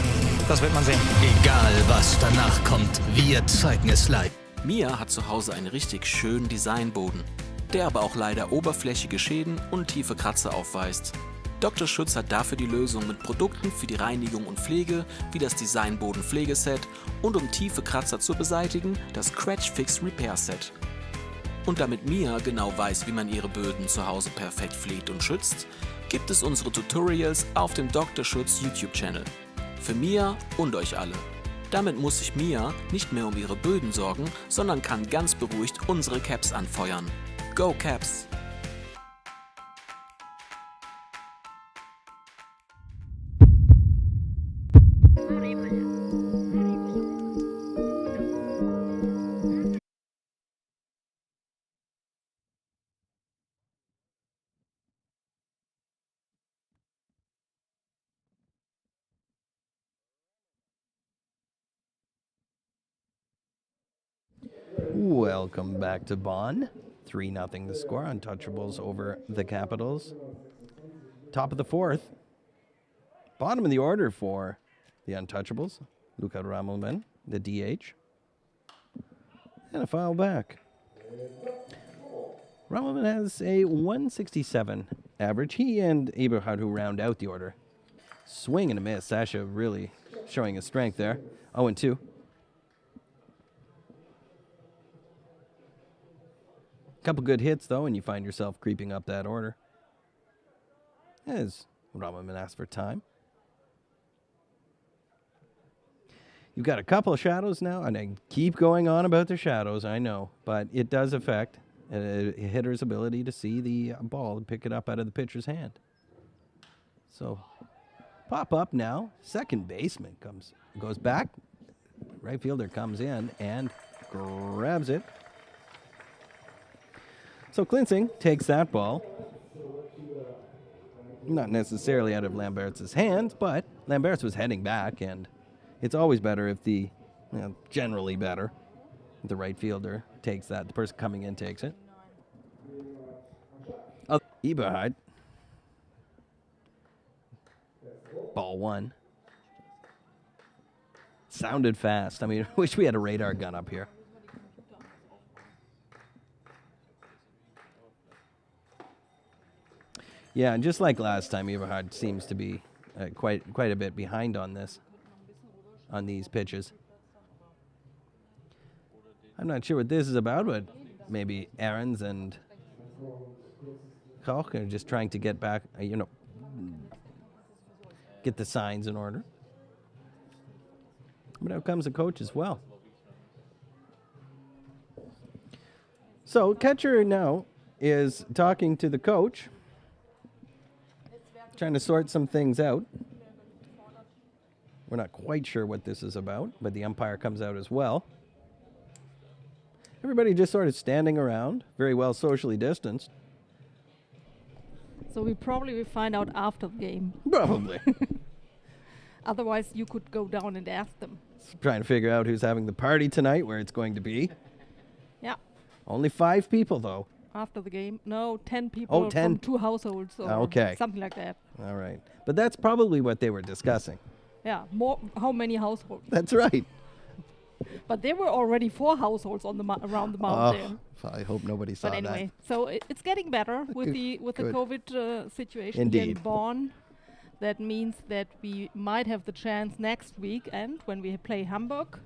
das wird man sehen. Egal, was danach kommt, wir zeigen es live. Mia hat zu Hause einen richtig schönen Designboden, der aber auch leider oberflächige Schäden und tiefe Kratzer aufweist. Dr. Schutz hat dafür die Lösung mit Produkten für die Reinigung und Pflege, wie das Designboden-Pflegeset und um tiefe Kratzer zu beseitigen, das Scratch Fix Repair Set. Und damit Mia genau weiß, wie man ihre Böden zu Hause perfekt pflegt und schützt, gibt es unsere Tutorials auf dem Dr. Schutz YouTube-Channel. Für Mia und euch alle. Damit muss sich Mia nicht mehr um ihre Böden sorgen, sondern kann ganz beruhigt unsere Caps anfeuern. Go Caps! Welcome back to Bonn. 3-0 the score. Untouchables over the Capitals. Top of the fourth. Bottom of the order for the Untouchables. Luka Ramelman, the DH. And a foul back. Ramelman has a 167 average. He and Eberhard, who round out the order. Swing and a miss. Sasha really showing his strength there. 0-2. Couple good hits, though, and you find yourself creeping up that order. As Ramelman asks for time. You've got a couple of shadows now, and I keep going on about the shadows, I know, but it does affect a hitter's ability to see the ball and pick it up out of the pitcher's hand. So, pop up now. Second baseman goes back. Right fielder comes in and grabs it. So Klinsing takes that ball. Not necessarily out of Lambert's hands, but Lambert's was heading back, and it's always better if generally better, if the right fielder takes that. The person coming in takes it. Eberhard. Ball one. Sounded fast. I mean, I wish we had a radar gun up here. Yeah, and just like last time, Eberhard seems to be quite a bit behind on these pitches. I'm not sure what this is about, but maybe Ahrens and Koch are just trying to get back, get the signs in order. But out comes the coach as well. So catcher now is talking to the coach, trying to sort some things out. We're not quite sure what this is about, but the umpire comes out as well. Everybody just sort of standing around, very well socially distanced. So we probably will find out after the game. Probably. Otherwise, you could go down and ask them. Trying to figure out who's having the party tonight, where it's going to be. Yeah. Only 5 people, though. After the game? No, 10 people from 2 households or something like that. All right. But that's probably what they were discussing. Yeah, how many households? That's right. But there were already 4 households on the around the mountain. I hope nobody saw that. But anyway, so it's getting better with the COVID situation here in Bonn. That means that we might have the chance next week, and when we play Hamburg,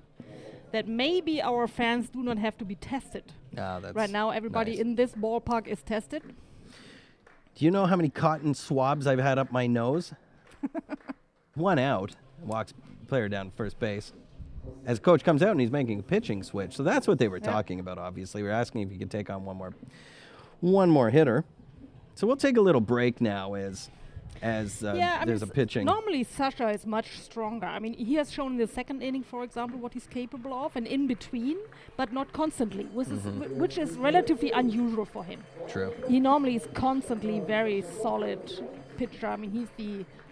that maybe our fans do not have to be tested. That's right now, everybody in this ballpark is tested. Do you know how many cotton swabs I've had up my nose? One out, walks player down first base. As coach comes out and he's making a pitching switch. So that's what they were talking about, obviously. We're asking if you could take on one more hitter. So we'll take a little break now as there's a pitching. Normally, Sasha is much stronger. I mean, he has shown in the second inning, for example, what he's capable of, and in between, but not constantly, which is relatively unusual for him. True. He normally is constantly very solid pitcher. I mean, he's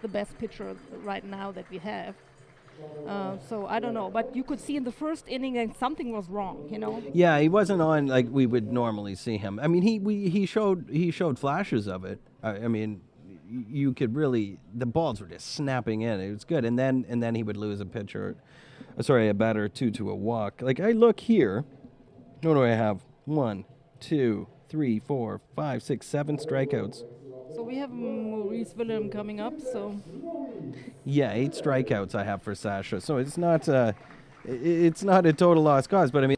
the best pitcher right now that we have. So I don't know, but you could see in the first inning that something was wrong, Yeah, he wasn't on like we would normally see him. I mean, he showed flashes of it. I mean, you could really, the balls were just snapping in. It was good, and then he would lose a batter 2 to a walk. Like I look here, what do I have? 1, 2, 3, 4, 5, 6, 7 strikeouts. So we have Maurice Wilhelm coming up. So yeah, 8 strikeouts I have for Sasha. So it's not a total lost cause. But I mean,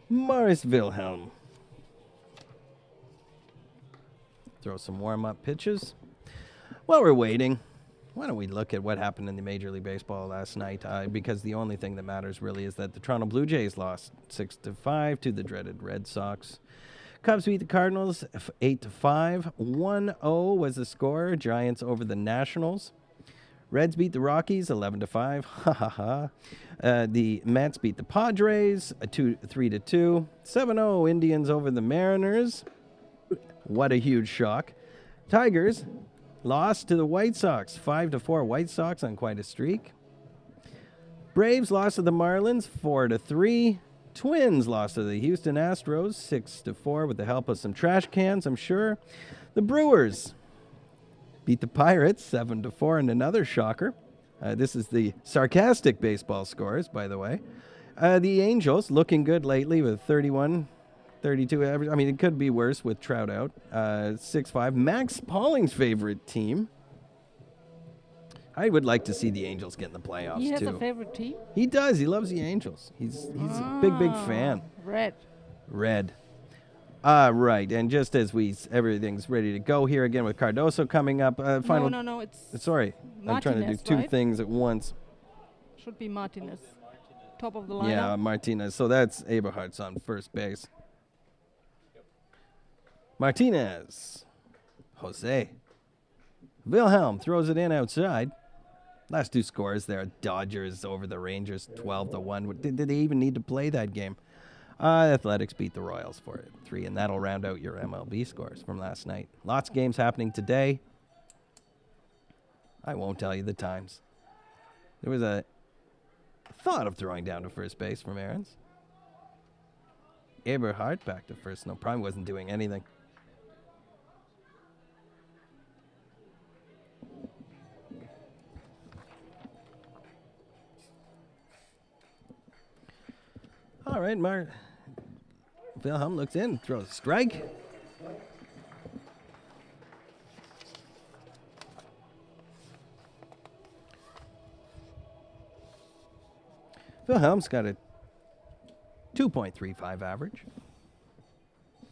Maurice Wilhelm. Throw some warm-up pitches. While we're waiting, Why don't we look at what happened in the Major League Baseball last night? Because the only thing that matters really is that the Toronto Blue Jays lost 6-5 to the dreaded Red Sox. Cubs beat the Cardinals 8-5. 1-0 was the score. Giants over the Nationals. Reds beat the Rockies 11-5. Ha ha ha. The Mets beat the Padres 3-2. 7-0 Indians over the Mariners. What a huge shock. Tigers lost to the White Sox 5-4. White Sox on quite a streak. Braves lost to the Marlins 4-3. Twins lost to the Houston Astros 6-4 with the help of some trash cans, I'm sure. The Brewers beat the Pirates 7-4 in another shocker. This is the sarcastic baseball scores, by the way. The Angels looking good lately with 31, 32 average. I mean, it could be worse with Trout out. 6-5. Max Pauling's favorite team. I would like to see the Angels get in the playoffs, He has too. a favorite team? He does. He loves the Angels. He's a big fan. Red. Right. And just as everything's ready to go here again with Cardoso coming up. No. It's Sorry. I'm trying to do two right? things at once. Should be Martinez. Top of the lineup. Yeah, Martinez. So that's Eberhardt's on first base. Martinez. Jose. Wilhelm throws it in outside. Last two scores there. Dodgers over the Rangers 12-1. Did they even need to play that game? Athletics beat the Royals for 3, and that'll round out your MLB scores from last night. Lots of games happening today. I won't tell you the times. There was a thought of throwing down to first base from Aarons. Eberhardt back to first. No, probably wasn't doing anything. All right, Wilhelm looks in, throws a strike. Wilhelm's got a 2.35 average.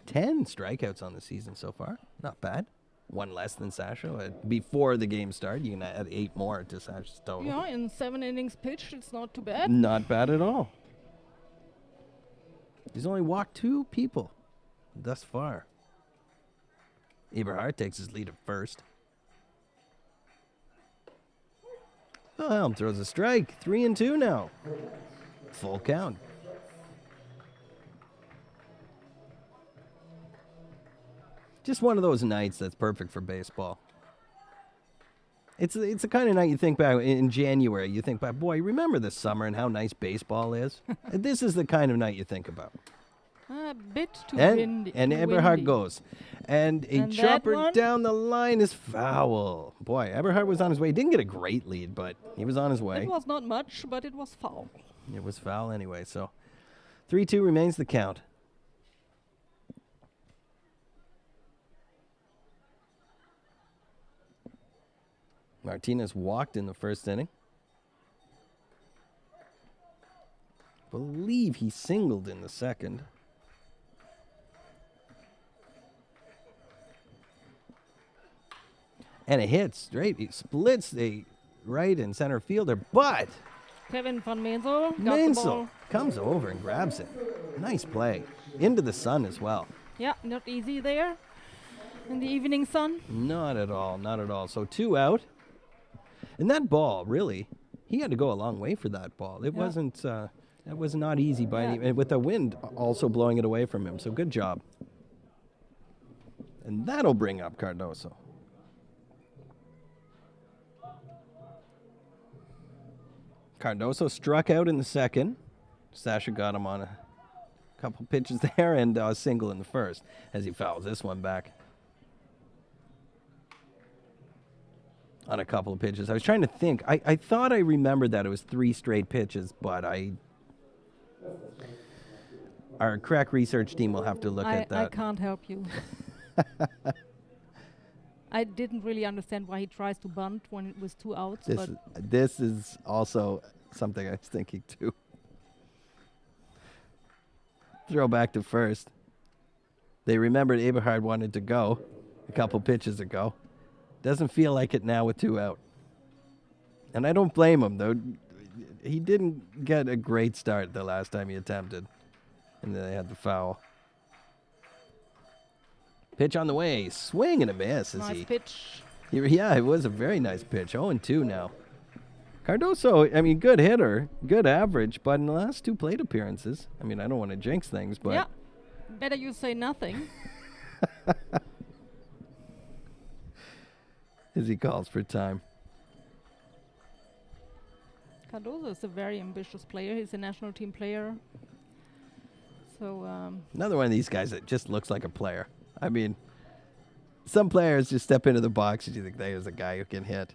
10 strikeouts on the season so far. Not bad. One less than Sasha. Before the game started, you can add 8 more to Sasha's total. Yeah, in 7 innings pitched, it's not too bad. Not bad at all. He's only walked 2 people thus far. Eberhardt takes his lead at first. Wilhelm throws a strike. 3-2 now. Full count. Just one of those nights that's perfect for baseball. It's the kind of night you think back in January. You think back, boy, remember the summer and how nice baseball is? This is the kind of night you think about. A bit too windy. And too Eberhardt windy. goes. And a And that chopper one? down the line is foul. Boy, Eberhardt was on his way. He didn't get a great lead, but he was on his way. It was not much, but it was foul. It was foul anyway, so 3-2 remains the count. Martinez walked in the first inning. Believe he singled in the second. And it hits straight. He splits the right and center fielder, but Kevin van Mensel got the Mansell ball. comes over and grabs it. Nice play. Into the sun as well. Yeah, not easy there in the evening sun. Not at all. Not at all. So 2 out. And that ball, really, he had to go a long way for that ball. It wasn't, that was not easy by any, and with the wind also blowing it away from him. So good job. And that'll bring up Cardoso. Cardoso struck out in the second. Sasha got him on a couple pitches there and a single in the first as he fouls this one back. On a couple of pitches. I was trying to think. I thought I remembered that it was 3 straight pitches, but our crack research team will have to look at that. I can't help you. I didn't really understand why he tries to bunt when it was 2 outs. This is also something I was thinking too. Throw back to first. They remembered Eberhard wanted to go a couple pitches ago. Doesn't feel like it now with 2 out. And I don't blame him, though. He didn't get a great start the last time he attempted. And then they had the foul. Pitch on the way. Swing and a miss. Nice pitch. Yeah, it was a very nice pitch. 0-2 now. Cardoso, I mean, good hitter, good average, but in the last 2 plate appearances, I mean, I don't want to jinx things, but... Yeah, better you say nothing. As he calls for time. Cardoso is a very ambitious player. He's a national team player. So another one of these guys that just looks like a player. I mean, some players just step into the box and you think there's a guy who can hit.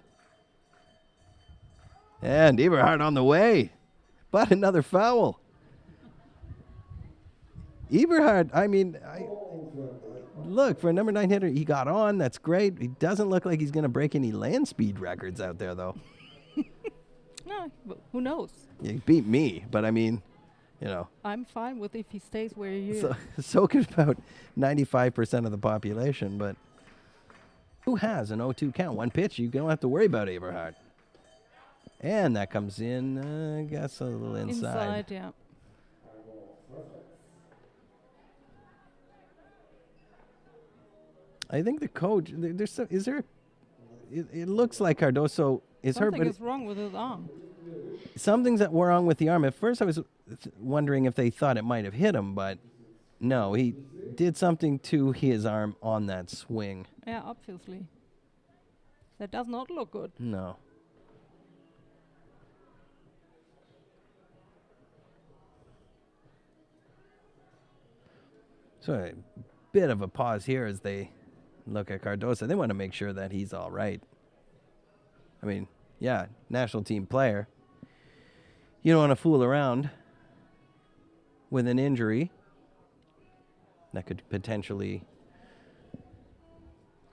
And Eberhard on the way. But another foul. Eberhard, I mean, look, for a number 9 hitter, he got on. That's great. He doesn't look like he's going to break any land speed records out there, though. no, but who knows? Yeah, he beat me, but I mean, you know. I'm fine with if he stays where he is. So could about 95% of the population, but who has an 0-2 count? One pitch, you don't have to worry about Eberhard. And that comes in, I guess, a little inside. Inside, yeah. I think the coach, it looks like Cardoso is hurt, Something but is wrong with his arm. something's wrong with the arm. At first I was wondering if they thought it might have hit him, but no, he did something to his arm on that swing. Yeah, obviously. That does not look good. No. So a bit of a pause here as they look at Cardoso. They want to make sure that he's all right. I mean, yeah, national team player. You don't want to fool around with an injury that could potentially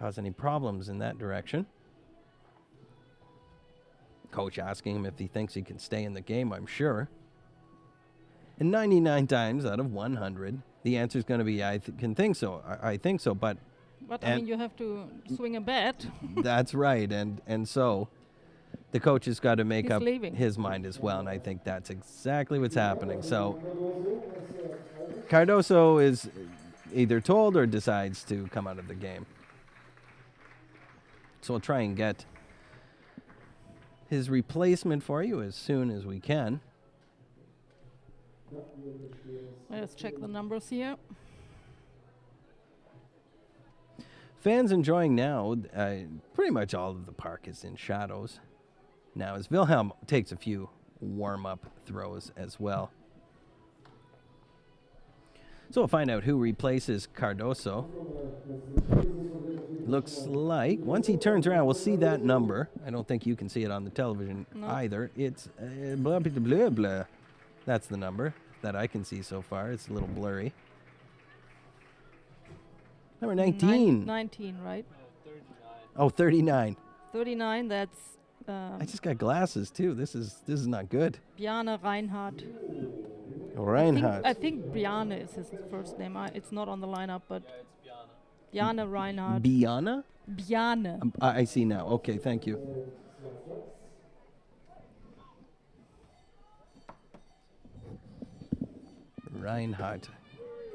cause any problems in that direction. Coach asking him if he thinks he can stay in the game, I'm sure. And 99 times out of 100, the answer is going to be, I can think so. I think so, but... But, I mean, you have to swing a bat. That's right, and so the coach has got to make He's up leaving. his mind as well, and I think that's exactly what's happening. So Cardoso is either told or decides to come out of the game. So we'll try and get his replacement for you as soon as we can. Let's check the numbers here. Fans enjoying now, pretty much all of the park is in shadows now as Wilhelm takes a few warm-up throws as well. So we'll find out who replaces Cardoso. Looks like, once he turns around, we'll see that number. I don't think you can see it on the television either. It's blah, blah, blah, blah. That's the number that I can see so far. It's a little blurry. Number 19. 19, right? Oh, 39. 39, that's... I just got glasses, too. This is not good. Bjarne Reinhardt. Reinhardt. I think Bjarne is his first name. It's not on the lineup, but... Bjarne Reinhardt. Biana? Bjarne. I see now. Okay, thank you. Reinhardt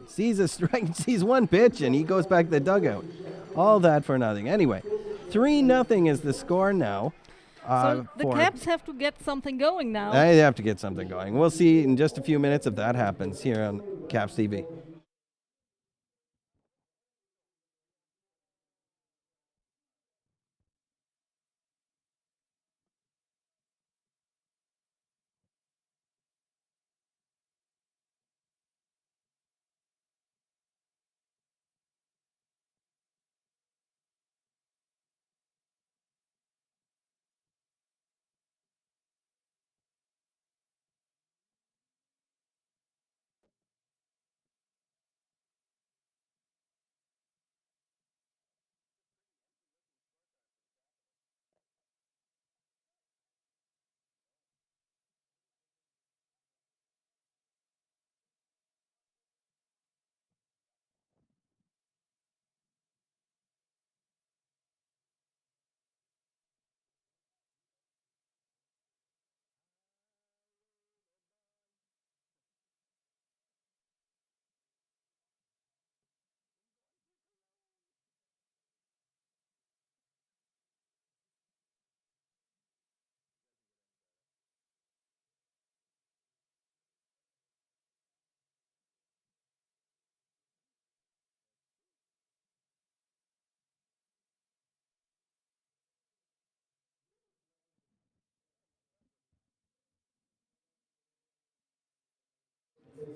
sees a strike, sees one pitch, and he goes back to the dugout. All that for nothing. Anyway, 3-0 is the score now. So the Caps have to get something going now. They have to get something going. We'll see in just a few minutes if that happens here on Caps TV.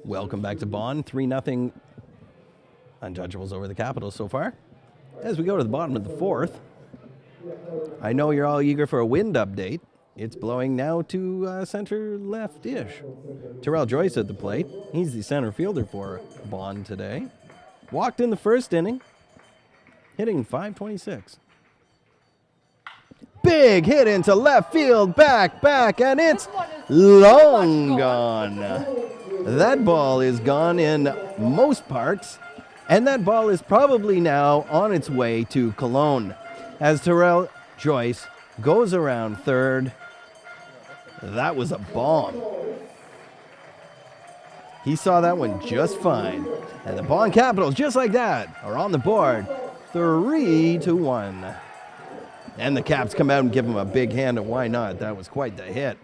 Welcome back to Bonn. 3-0 Untouchables over the Capitals so far. As we go to the bottom of the fourth, I know you're all eager for a wind update. It's blowing now to center left-ish. Terrell Joyce at the plate. He's the center fielder for Bonn today. Walked in the first inning, hitting .526. Big hit into left field, back, and it's long gone. That ball is gone in most parks, and that ball is probably now on its way to Cologne as Terrell Joyce goes around third. That was a bomb. He saw that one just fine. And the Bonn Capitals, just like that, are on the board 3-1. And the Caps come out and give him a big hand, and why not? That was quite the hit.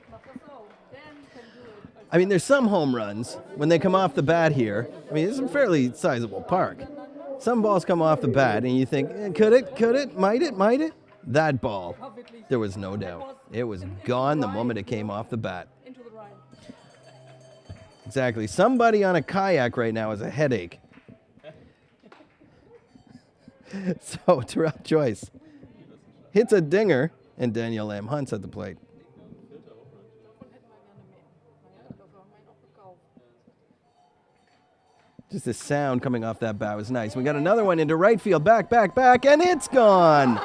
I mean, there's some home runs when they come off the bat here. I mean, it's a fairly sizable park. Some balls come off the bat, and you think, could it, might it? That ball, there was no doubt. It was gone the moment it came off the bat. Exactly. Somebody on a kayak right now has a headache. So, Terrell Joyce hits a dinger, and Daniel Lamb Hunt's at the plate. Just the sound coming off that bat was nice. We got another one into right field, back, and it's gone.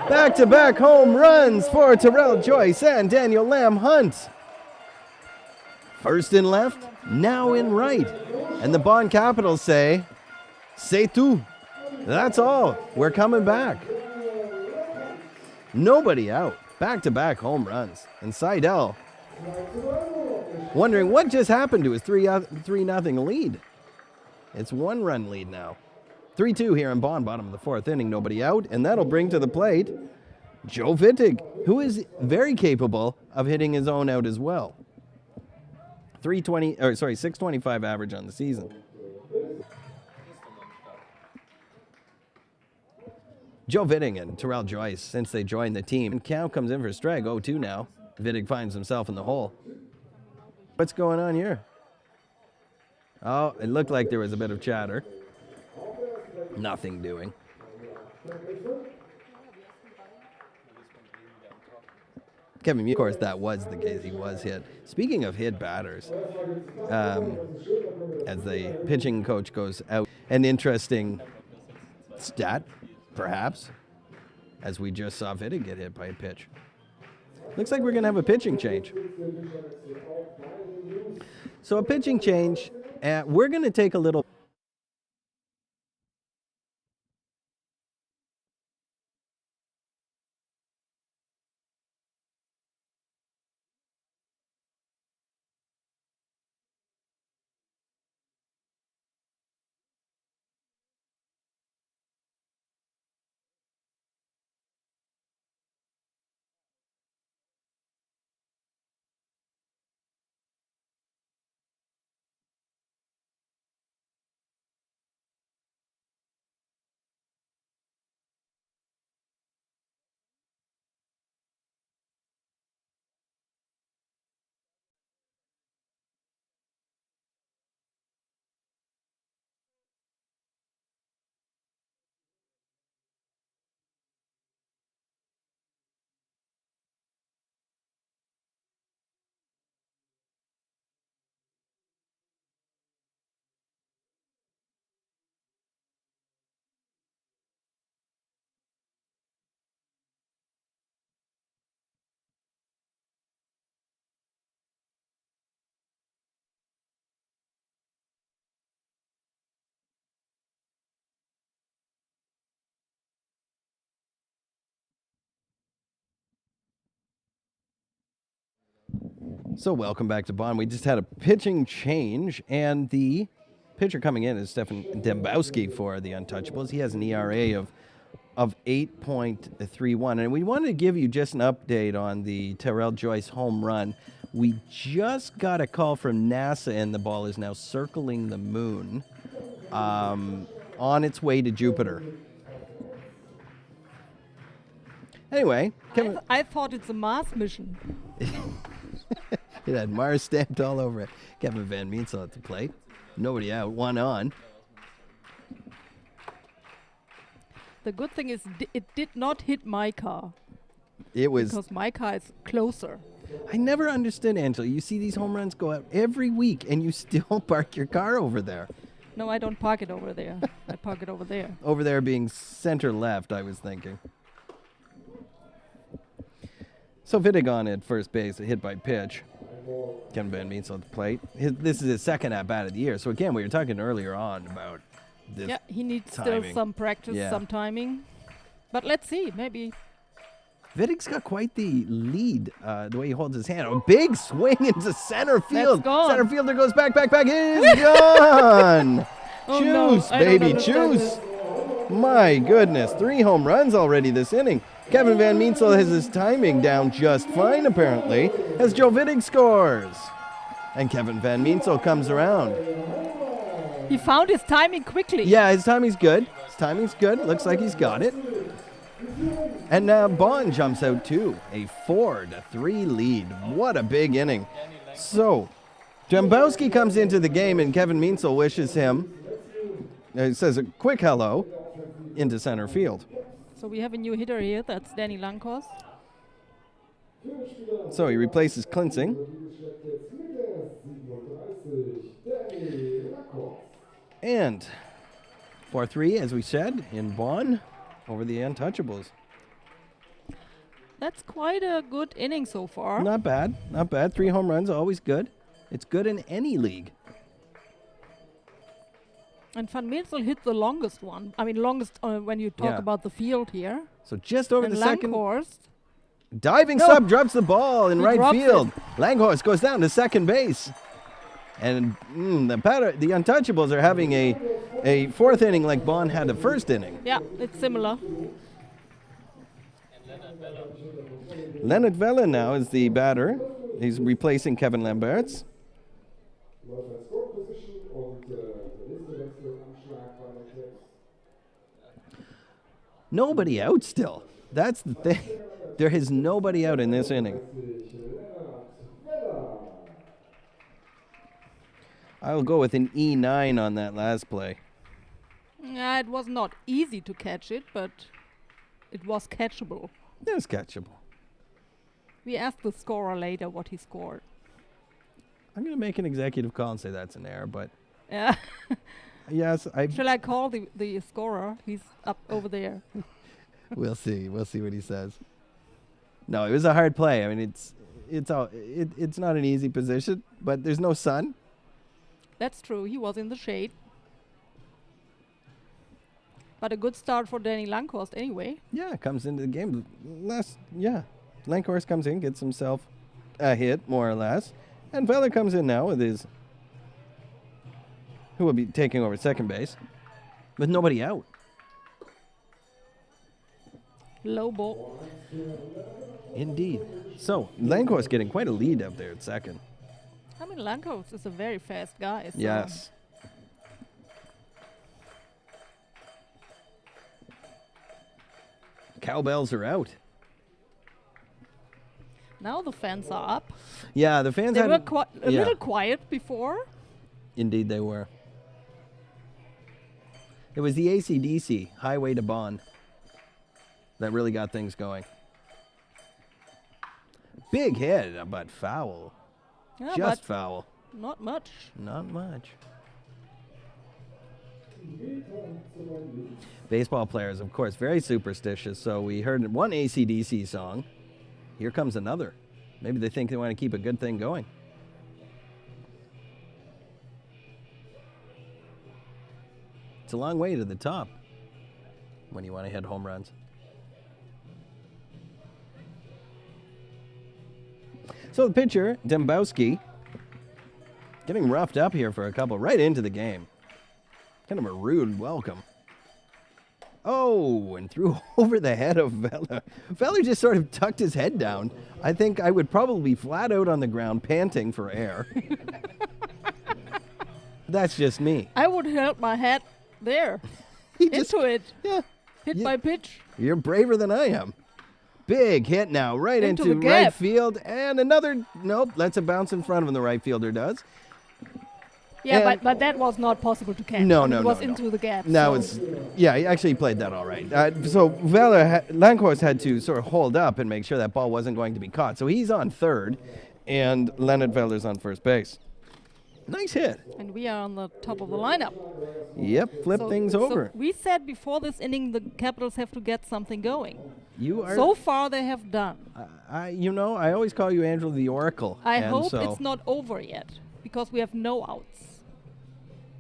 Back-to-back home runs for Terrell Joyce and Daniel Lamb Hunt. First in left, now in right. And the Bonn Capitals say, c'est tout. That's all. We're coming back. Nobody out. Back-to-back home runs. And Seidel wondering what just happened to his 3-0 lead. It's 1-run lead now. 3-2 here in Bonn, bottom of the fourth inning. Nobody out, and that'll bring to the plate Joe Wittig, who is very capable of hitting his own out as well. 625 average on the season. Joe Wittig and Terrell Joyce, since they joined the team. And count comes in for a strike, 0-2 now. Wittig finds himself in the hole. What's going on here? Oh, it looked like there was a bit of chatter. Nothing doing. Kevin, of course, that was the case. He was hit. Speaking of hit batters, as the pitching coach goes out, an interesting stat, perhaps, as we just saw Wittig get hit by a pitch. Looks like we're going to have a pitching change. So a pitching change, we're going to take a little... So welcome back to Bonn. We just had a pitching change, and the pitcher coming in is Stefan Dembowski for the Untouchables. He has an ERA of 8.31, and we wanted to give you just an update on the Terrell Joyce home run. We just got a call from NASA, and the ball is now circling the moon on its way to Jupiter. Anyway, I thought it's a Mars mission. It had Mars stamped all over it. Kevin Van Meensel at the plate. Nobody out, one on. The good thing is it did not hit my car. It was. Because my car is closer. I never understood, Angela. You see these home runs go out every week, and you still park your car over there. No, I don't park it over there. I park it over there. Over there being center left, I was thinking. So Vittigon at first base, a hit by pitch. Kevin Van Meensel at the plate. This is his second at-bat of the year. So again, we were talking earlier on about this. Yeah, he needs timing. still some practice, some timing. But let's see, maybe. Vittig's got quite the lead, the way he holds his hand. A big swing into center field. That's gone. Center fielder goes back. It is gone. Oh, Choose, no, I don't baby, understand choose. this. My goodness, 3 home runs already this inning. Kevin Van Meensel has his timing down just fine, apparently, as Joe Vittig scores. And Kevin Van Meensel comes around. He found his timing quickly. Yeah, his timing's good. Looks like he's got it. And now Bonn jumps out too. A 4-3 lead. What a big inning. So, Dembowski comes into the game and Kevin Meensel wishes him, he says a quick hello, into center field. So we have a new hitter here. That's Danny Lankhorst. So he replaces Klinsing. And 4-3, as we said, in Bonn over the Untouchables. That's quite a good inning so far. Not bad. 3 home runs, always good. It's good in any league. And Van Meensel hit the longest one. I mean, longest when you talk about the field here. So just over and the second. Lankhorst. Diving sub drops the ball in right drops field. it. Langhorst goes down to second base. And the Untouchables are having a fourth inning like Bonn had the first inning. Yeah, it's similar. Leonard Vella now is the batter. He's replacing Kevin Lamberts. Nobody out still. That's the thing. There is nobody out in this inning. I'll go with an E9 on that last play. Yeah, it was not easy to catch it, but it was catchable. It was catchable. We asked the scorer later what he scored. I'm going to make an executive call and say that's an error, but Yeah. yes, Shall I call the scorer? He's up over there. We'll see. We'll see what he says. No, it was a hard play. I mean, it's not an easy position, but there's no sun. That's true. He was in the shade. But a good start for Danny Lankhorst anyway. Yeah, comes into the game. Lankhorst comes in, gets himself a hit, more or less. And Vella comes in now with his, who will be taking over second base, with nobody out. Low ball. Indeed. So, Lankhorst getting quite a lead up there at second. I mean, Lankhorst is a very fast guy. So Yes. Cowbells are out. Now the fans are up. Yeah, the fans They had were a little quiet before. Indeed, they were. It was the AC/DC, Highway to Bonn, that really got things going. Big hit, but foul. Yeah, Just but foul. not much. Not much. Baseball players, of course, very superstitious. So we heard one AC/DC song. Here comes another. Maybe they think they want to keep a good thing going. It's a long way to the top when you want to hit home runs. So the pitcher, Dembowski, getting roughed up here for a couple right into the game. Kind of a rude welcome. Oh, and threw over the head of Vella. Vella just sort of tucked his head down. I think I would probably be flat out on the ground panting for air. That's just me. I would held my head there. He just, into it. Yeah. Hit by pitch. You're braver than I am. big hit now, right Into into the right gap. field. And another, nope, lets it bounce in front of him, the right fielder does. Yeah, And- but that was not possible to catch. No, I mean, no, it was no, no. into the gap. No, so he actually played that all right. So Lankhorst had to sort of hold up and make sure that ball wasn't going to be caught. So he's on third, and Leonard Weller's on first base. Nice hit. And we are on the top of the lineup. Yep, flip things over. So we said before this inning the Capitals have to get something going. You are. So far they have done. I always call you Angela the Oracle. I and hope so it's not over yet because we have no outs.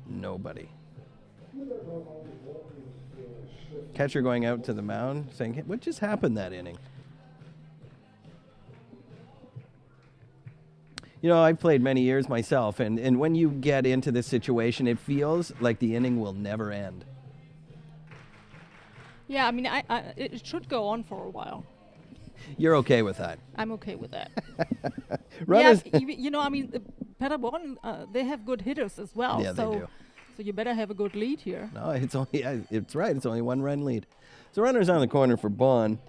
Nobody. Catcher going out to the mound saying, "Hey, what just happened that inning?" You know, I've played many years myself, and when you get into this situation, it feels like the inning will never end. Yeah, I mean, it should go on for a while. You're okay with that? I'm okay with that. Runners. Yeah, you know, I mean, Paderborn, they have good hitters as well. Yeah, they do. So you better have a good lead here. No, it's right. It's only 1-run lead. So runners on the corner for Bonn.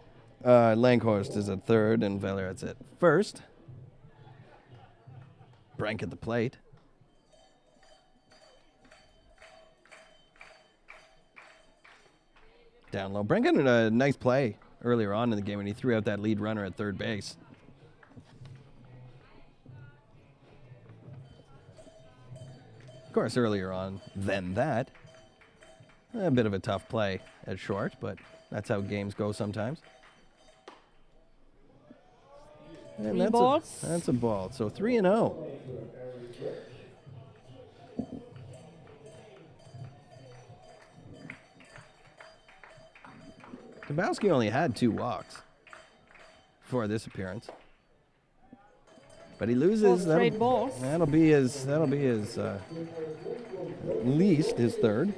Lankhorst is at third, and Velleret's at first. Brank at the plate. Down low. Brank had a nice play earlier on in the game when he threw out that lead runner at third base. Of course, earlier on than that, a bit of a tough play at short, but that's how games go sometimes. And Three balls. That's a ball. So 3-0. Dabowski only had 2 walks for this appearance, but he loses. 4 straight balls. That'll be his least his third.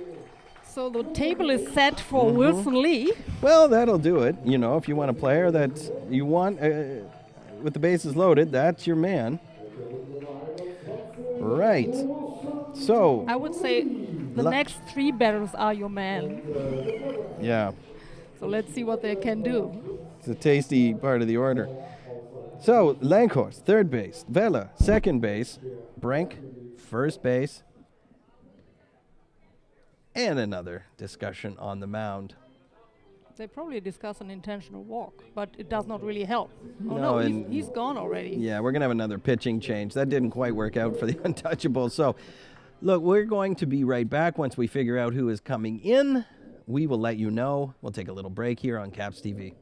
So the table is set for Wilson Lee. Well, that'll do it. You know, if you want a player that you want with the bases loaded, that's your man. Right. So. I would say the next 3 batters are your man. Yeah. So let's see what they can do. It's a tasty part of the order. So, Lankhorst, third base. Vela, second base. Brank, first base. And another discussion on the mound. They probably discuss an intentional walk, but it does not really help. Oh No, no, he's gone already. Yeah, we're going to have another pitching change. That didn't quite work out for the Untouchables. So, look, we're going to be right back once we figure out who is coming in. We will let you know. We'll take a little break here on Caps TV.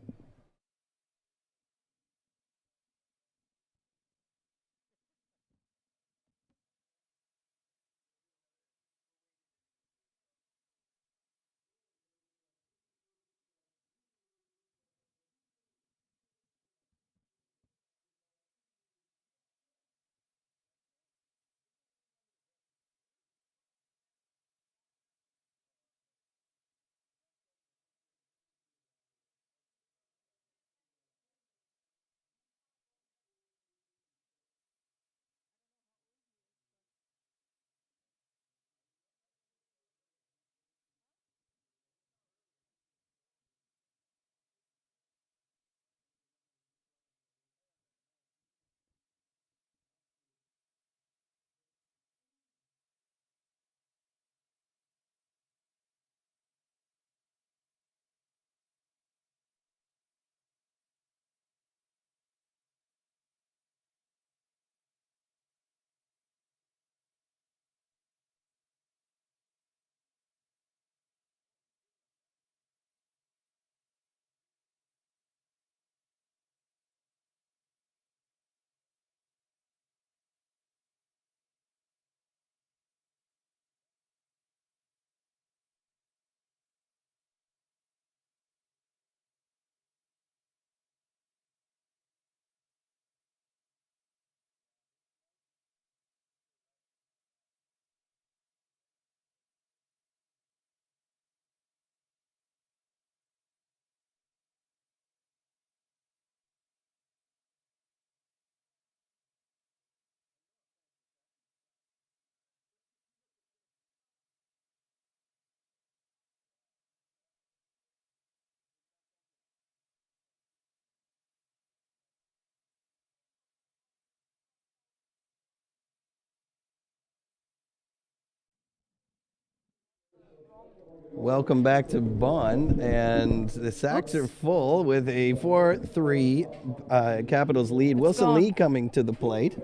Welcome back to Bonn, and the sacks are full with a 4-3 Capitals lead. Wilson Lee coming to the plate.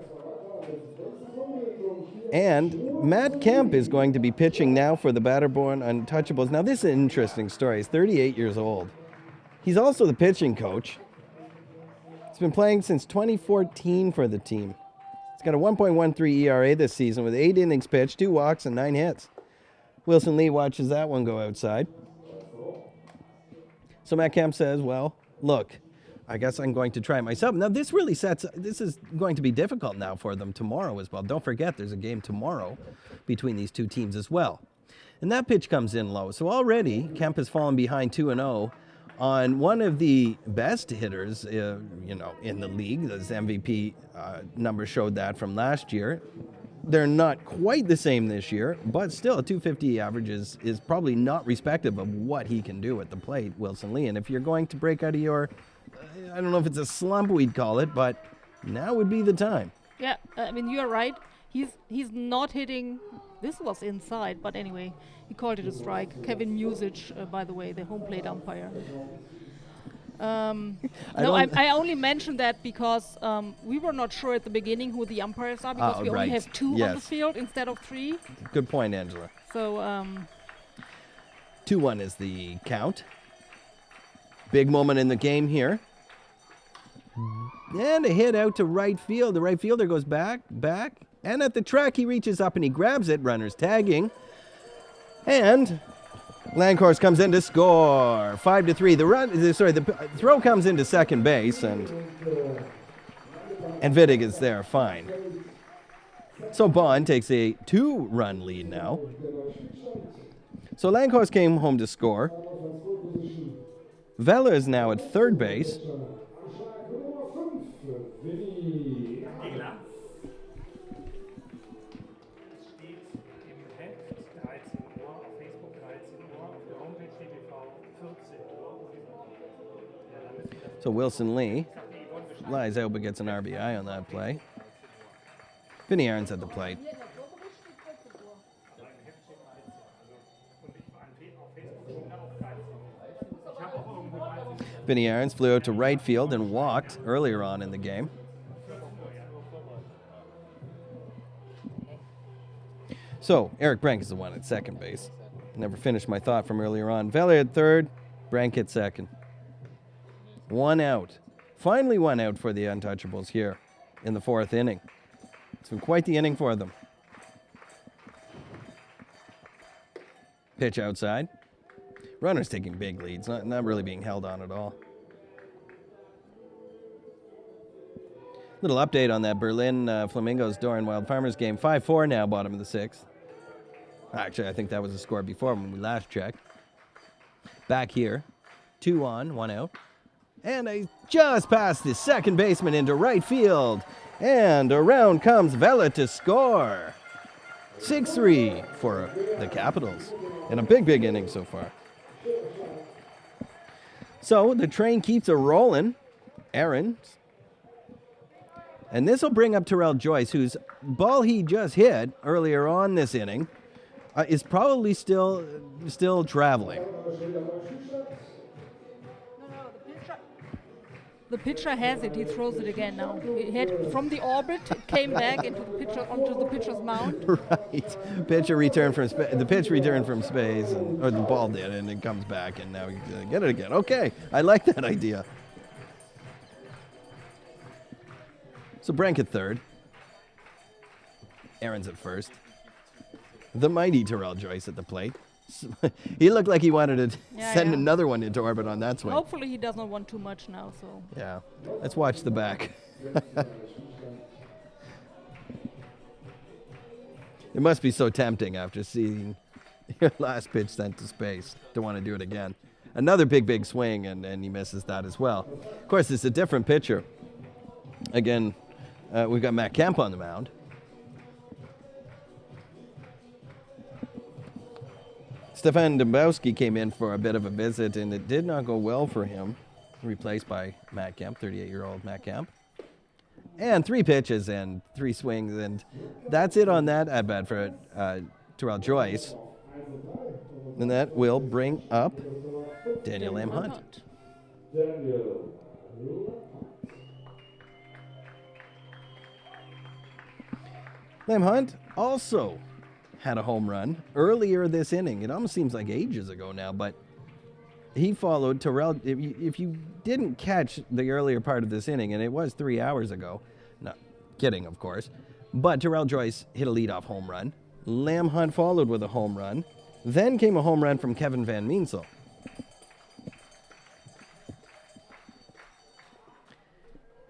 And Matt Kemp is going to be pitching now for the Paderborn Untouchables. Now, this is an interesting story. He's 38 years old. He's also the pitching coach. He's been playing since 2014 for the team. He's got a 1.13 ERA this season with 8 innings pitched, 2 walks, and 9 hits. Wilson Lee watches that one go outside. So Matt Kemp says, well, look, I guess I'm going to try it myself. Now, this is going to be difficult now for them tomorrow as well. Don't forget, there's a game tomorrow between these two teams as well. And that pitch comes in low. So already, Kemp has fallen behind 2-0 on one of the best hitters, in the league. Those MVP numbers showed that from last year. They're not quite the same this year, but still a 250 average is probably not respective of what he can do at the plate, Wilson Lee. And if you're going to break out of your, I don't know if it's a slump we'd call it, but now would be the time. Yeah, I mean, you're right. He's not hitting. This was inside, but anyway, he called it a strike. Kevin Music, by the way, the home plate umpire. I only mentioned that because we were not sure at the beginning who the umpires are, because we only have 2 on the field instead of 3. Good point, Angela. So 2-1 is the count. Big moment in the game here. And a hit out to right field. The right fielder goes back, and at the track he reaches up and he grabs it. Runners tagging. And Lankhorst comes in to score. 5-3. The throw comes into second base, and Wittig is there. Fine. So Bonn takes a 2-run lead now. So Lankhorst came home to score. Vella is now at third base. So Wilson Lee lies out but gets an RBI on that play. Vinny Aaron's at the plate. Vinny Aaron's flew out to right field and walked earlier on in the game. So Eric Brank is the one at second base. Never finished my thought from earlier on. Vella at third, Brank at second. 1 out. Finally 1 out for the Untouchables here in the 4th inning. It's been quite the inning for them. Pitch outside. Runners taking big leads, not really being held on at all. Little update on that Berlin Flamingos Doran Wild Farmers game. 5-4 now, bottom of the 6th. Actually, I think that was the score before when we last checked. Back here, 2 on, 1 out. And I just passed the second baseman into right field. And around comes Vella to score. 6-3 for the Capitals. In a big inning so far. So the train keeps a rolling. Aaron. And this will bring up Terrell Joyce, whose ball he just hit earlier on this inning is probably still traveling. the pitcher has it. He throws it again now. He hit from the orbit, came back into the pitcher onto the pitcher's mound. Right. Pitcher returned from the pitch returned from space, or the ball did, and it comes back, and now you get it again. Okay, I like that idea. So Brank at third. Aaron's at first. The mighty Terrell Joyce at the plate. He looked like he wanted to send another one into orbit on that swing. Hopefully he doesn't want too much now. So yeah, let's watch the back. It must be so tempting after seeing your last pitch sent to space to want to do it again. Another big swing, and he misses that as well. Of course, it's a different pitcher. Again, we've got Matt Kemp on the mound. Stefan Dembowski came in for a bit of a visit, and it did not go well for him. Replaced by Matt Kemp, 38-year-old Matt Kemp. And 3 pitches and 3 swings, and that's it on that at-bat for Terrell Joyce. And that will bring up Daniel Lamb Hunt. Lamb Hunt also had a home run earlier this inning. It almost seems like ages ago now, but he followed Terrell. If you didn't catch the earlier part of this inning, and it was 3 hours ago, not kidding, of course, but Terrell Joyce hit a leadoff home run. Lamb Hunt followed with a home run. Then came a home run from Kevin Van Meensel.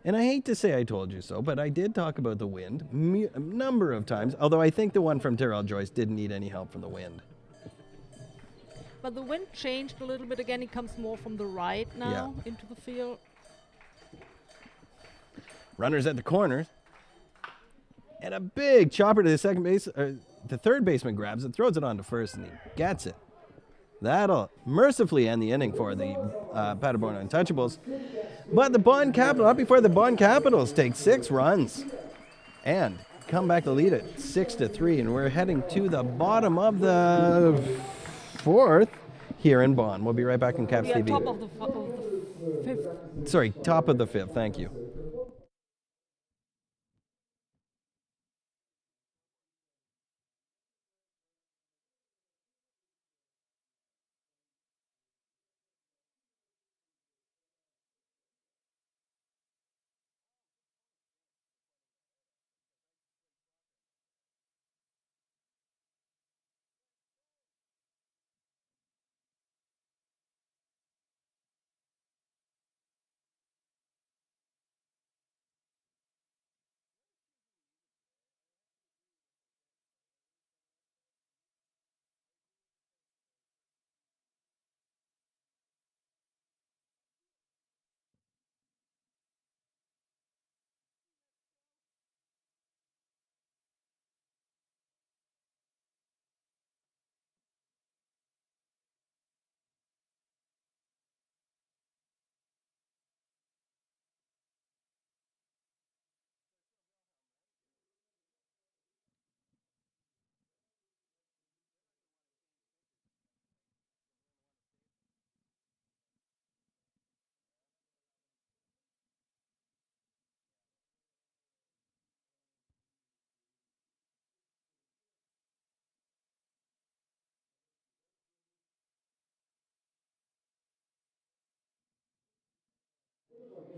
And I hate to say I told you so, but I did talk about the wind a number of times, although I think the one from Terrell Joyce didn't need any help from the wind. But the wind changed a little bit again. It comes more from the right now into the field. Runners at the corners. And a big chopper to the second base. The third baseman grabs it, throws it on to first, and he gets it. That'll mercifully end the inning for the Paderborn Untouchables. But the Bonn Capitals, not before the Bonn Capitals take 6 runs and come back to lead it 6-3. And we're heading to the bottom of the 4th here in Bonn. We'll be right back in Caps TV. Top of the 5th. Sorry, top of the 5th. Thank you.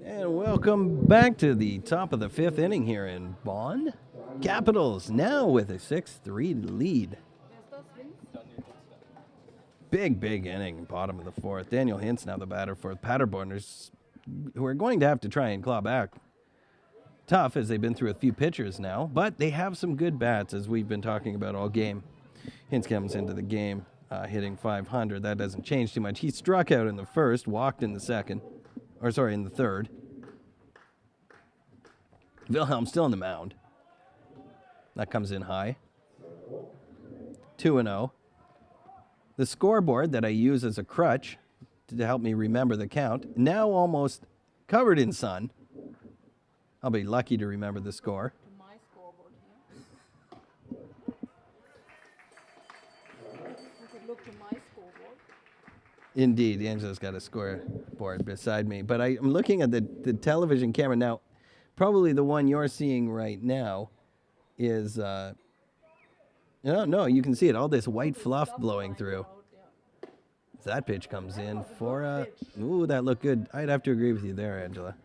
And welcome back to the top of the 5th inning here in Bonn. Capitals now with a 6-3 lead. Big inning, bottom of the 4th. Daniel Hintz now the batter for the Paderborners, who are going to have to try and claw back. Tough, as they've been through a few pitchers now, but they have some good bats, as we've been talking about all game. Hintz comes into the game hitting .500. That doesn't change too much. He struck out in the first, walked in the second. In the third. Wilhelm still on the mound. That comes in high. 2-0. The scoreboard that I use as a crutch to help me remember the count, now almost covered in sun. I'll be lucky to remember the score. My scoreboard here. You could look to my scoreboard. Indeed, Angela's got a scoreboard beside me. But I'm looking at the television camera now. Probably the one you're seeing right now is, no, you can see it. All this white fluff blowing through. As that pitch comes in for ooh, that looked good. I'd have to agree with you there, Angela.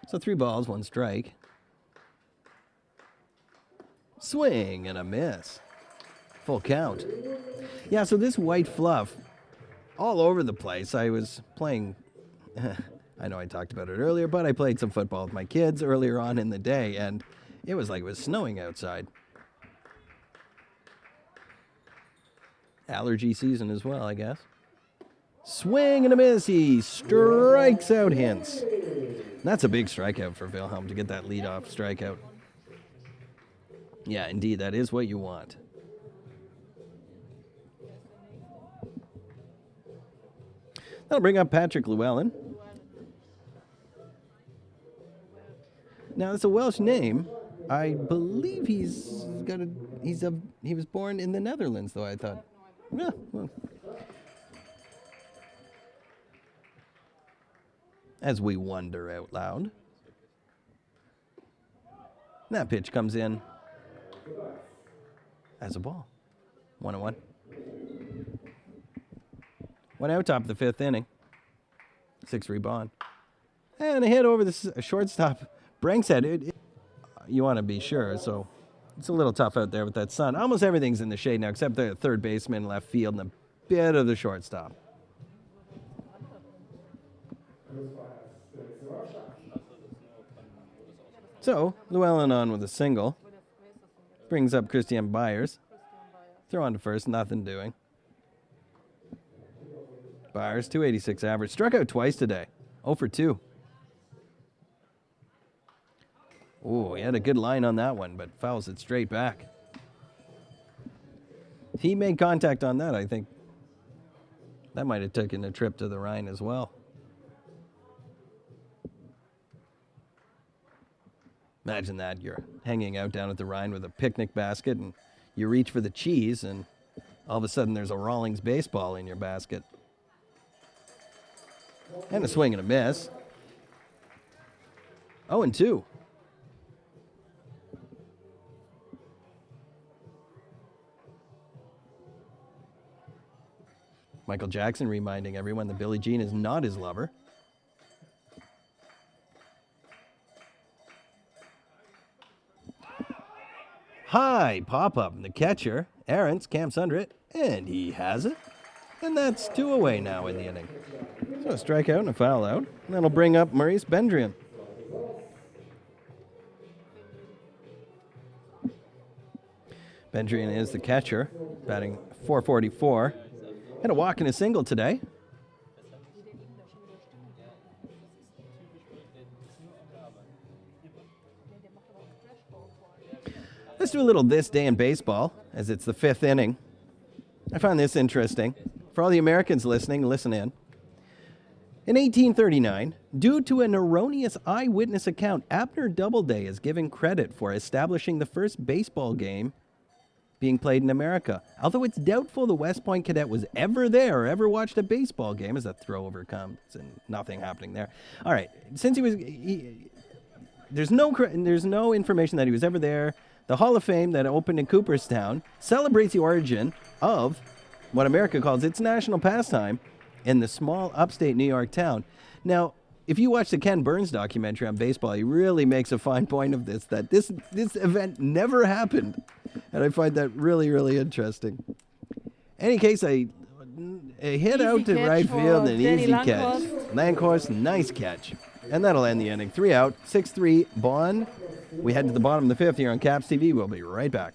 So 3 balls, 1 strike. Swing and a miss. Full count. Yeah, so this white fluff all over the place. I was playing, I know I talked about it earlier, but I played some football with my kids earlier on in the day, and it was like it was snowing outside. Allergy season as well, I guess. Swing and a miss. He strikes out Hintz. That's a big strikeout for Wilhelm to get that leadoff strikeout. Yeah, indeed, that is what you want. That'll bring up Patrick Llewellyn. Now, it's a Welsh name. I believe he was born in the Netherlands, though, I thought. Yeah, well. As we wonder out loud. That pitch comes in as a ball. 1-1. One out, top of the fifth inning. 6-3 Bonn. And a hit over the shortstop. Brankshead. You want to be sure, so it's a little tough out there with that sun. Almost everything's in the shade now, except the third baseman, left field, and a bit of the shortstop. So, Llewellyn on with a single. Brings up Christian Byers. Throw on to first, nothing doing. Byers, 286 average. Struck out twice today. 0 for 2. Ooh, he had a good line on that one, but fouls it straight back. If he made contact on that, I think that might have taken a trip to the Rhine as well. Imagine that. You're hanging out down at the Rhine with a picnic basket, and you reach for the cheese, and all of a sudden there's a Rawlings baseball in your basket. And a swing and a miss. 0-2. Michael Jackson reminding everyone that Billie Jean is not his lover. High pop-up, the catcher, Aarons, camps under it, and he has it. And that's 2 away now in the inning. So a strikeout and a foul out. And that'll bring up Maurice Bendrian. Bendrian is the catcher, batting .444. Had a walk and a single today. Let's do a little This Day in Baseball, as it's the 5th inning. I find this interesting. For all the Americans listening, listen in. In 1839, due to an erroneous eyewitness account, Abner Doubleday is given credit for establishing the first baseball game being played in America. Although it's doubtful the West Point cadet was ever there or ever watched a baseball game, as a throw overcomes and nothing happening there. All right, since there's no information that he was ever there. The Hall of Fame that opened in Cooperstown celebrates the origin of what America calls its national pastime in the small upstate New York town. Now, if you watch the Ken Burns documentary on baseball, he really makes a fine point of this, that this event never happened. And I find that really, really interesting. Any case, a hit Easy out to catch right for field, an Danny easy Lankhorst. catch. Lankhorst, nice catch. And that'll end the inning. 3 out, 6-3 Bonn. We head to the bottom of the 5th here on Caps TV. We'll be right back.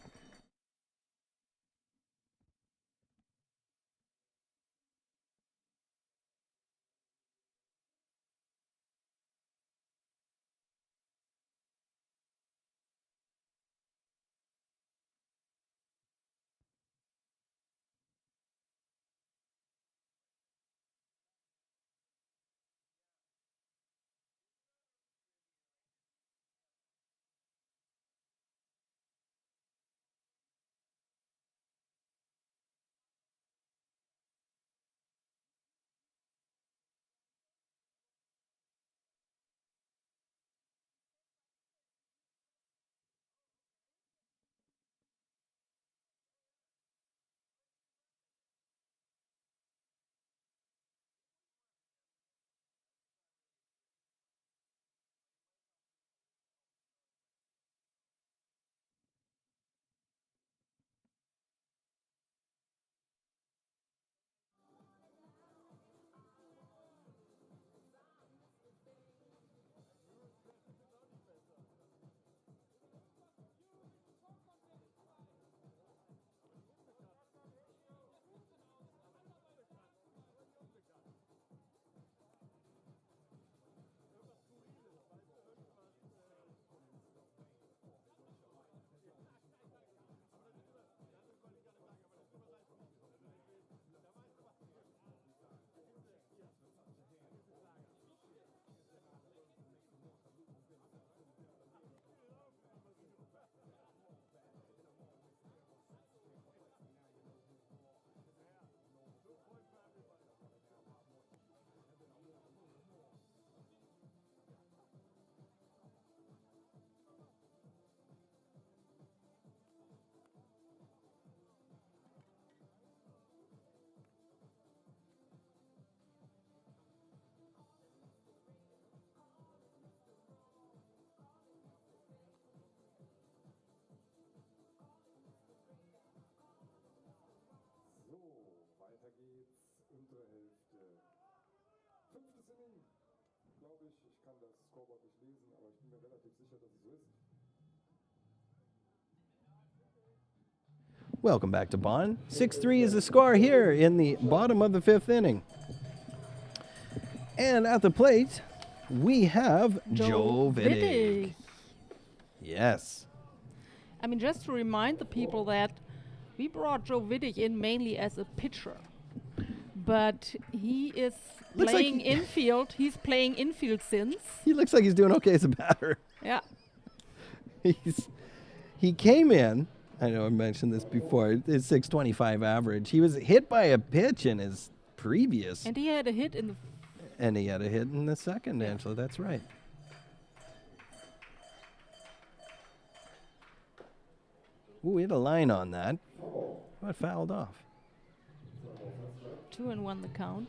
Welcome back to Bonn. 6-3 is the score here in the bottom of the 5th inning. And at the plate, we have Joe Vittig. Yes. I mean, just to remind the people that we brought Joe Vittig in mainly as a pitcher. But he is playing infield. He's playing infield since. He looks like he's doing okay as a batter. Yeah. He came in. I know I mentioned this before. His 625 average. He was hit by a pitch in his previous. And he had a hit in the. And he had a hit in the second, Angela. That's right. Ooh, we had a line on that. What fouled off? 2-1 the count.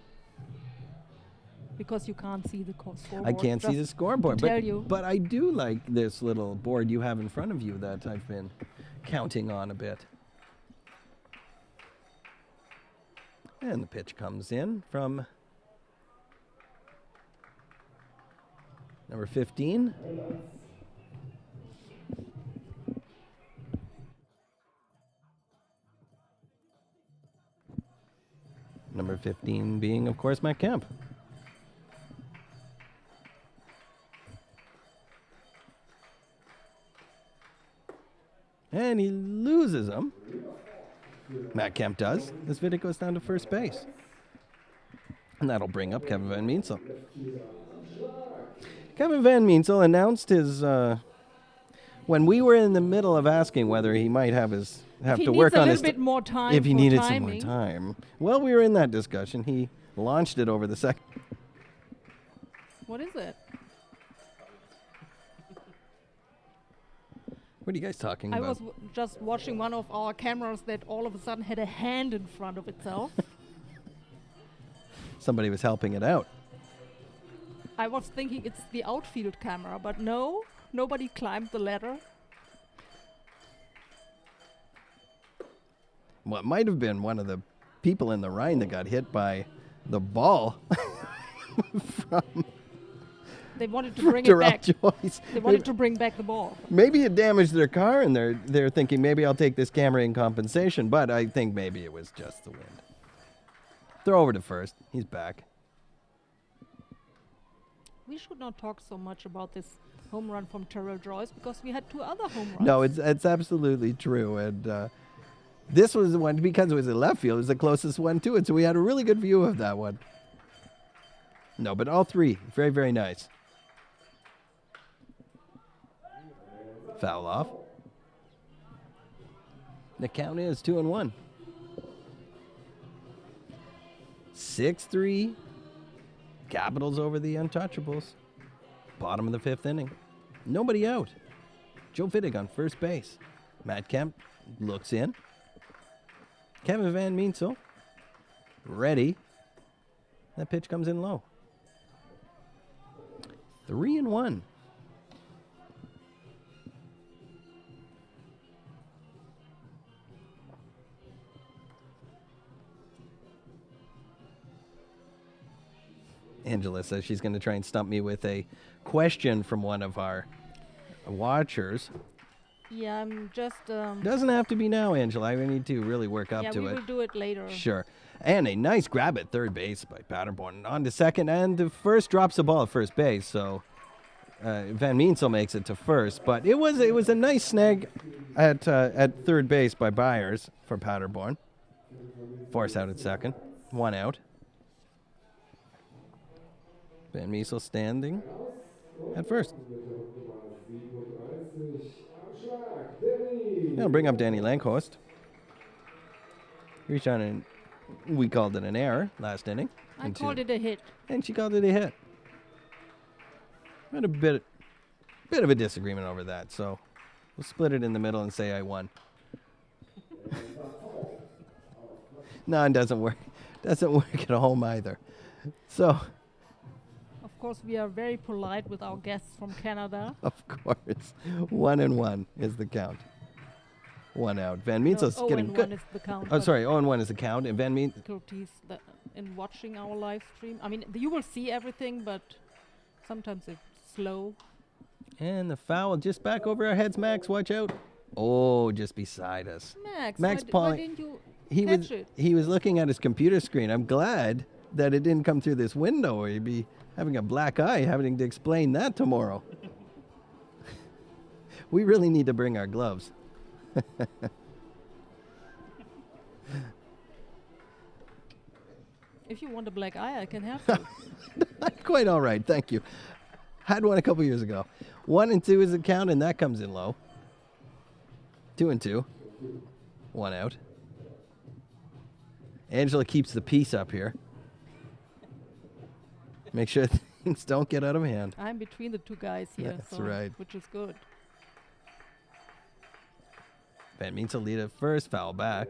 Because you can't see the scoreboard. I can't see the scoreboard. But I do like this little board you have in front of you that I've been counting on a bit. And the pitch comes in from number 15. Number 15 being, of course, Matt Kemp. And he loses him. Matt Kemp does. This Vittig goes down to first base. And that'll bring up Kevin Van Meensel. Kevin Van Meensel announced his, when we were in the middle of asking whether he might have to work on his, bit more time if he for needed timing. some more time. Well, we were in that discussion. He launched it over the second. What is it? What are you guys talking I about? was just watching one of our cameras that all of a sudden had a hand in front of itself. Somebody was helping it out. I was thinking it's the outfield camera, but no, nobody climbed the ladder. Well, it might have been one of the people in the Rhine that got hit by the ball from They wanted to bring it back. Joyce. They wanted to bring back the ball. Maybe it damaged their car, and they're thinking maybe I'll take this camera in compensation. But I think maybe it was just the wind. Throw over to first. He's back. We should not talk so much about this home run from Terrell Joyce because we had 2 other home runs. No, it's absolutely true, and this was the one because it was in left field. It was the closest one to it, so we had a really good view of that one. No, but all 3, very, very nice. Foul off. The count is 2-1. 6-3. Capitals over the Untouchables. Bottom of the 5th inning. Nobody out. Joe Vittig on first base. Matt Kemp looks in. Kevin Van Meensel ready. That pitch comes in low. 3-1. Angela says she's going to try and stump me with a question from one of our watchers. Yeah, I'm just... Doesn't have to be now, Angela. I need to really work up to it. Yeah, we will do it later. Sure. And a nice grab at third base by Paderborn. On to second, and the first drops the ball at first base, so Van Meensel makes it to first. But it was a nice snag at third base by Byers for Paderborn. Force out at second. 1 out. Van Meensel standing at first. I'll bring up Danny Lankhorst. Reached on and we called it an error last inning. I called it a hit. And she called it a hit. We had a bit of a disagreement over that, so we'll split it in the middle and say I won. No, it doesn't work. Doesn't work at home either. So. Of course, we are very polite with our guests from Canada. Of course. 1-1 is the count. 1 out. Van Meentsel's getting good. 0-1 is the count. Oh, sorry. 0-1 is the count. And Van Meensel. in watching our live stream. I mean, you will see everything, but sometimes it's slow. And the foul just back over our heads, Max. Watch out. Oh, just beside us. Max, why didn't you catch it? He was looking at his computer screen. I'm glad that it didn't come through this window, or he'd be having a black eye having to explain that tomorrow. We really need to bring our gloves. If you want a black eye, I can help you. I'm quite all right, thank you. Had one a couple years ago. 1 and 2 is the count, and that comes in low. 2 and 2. 1 out. Angela keeps the peace up here. Make sure things don't get out of hand. I'm between the two guys here, That's right. Which is good. Van Meensel lead at first, foul back.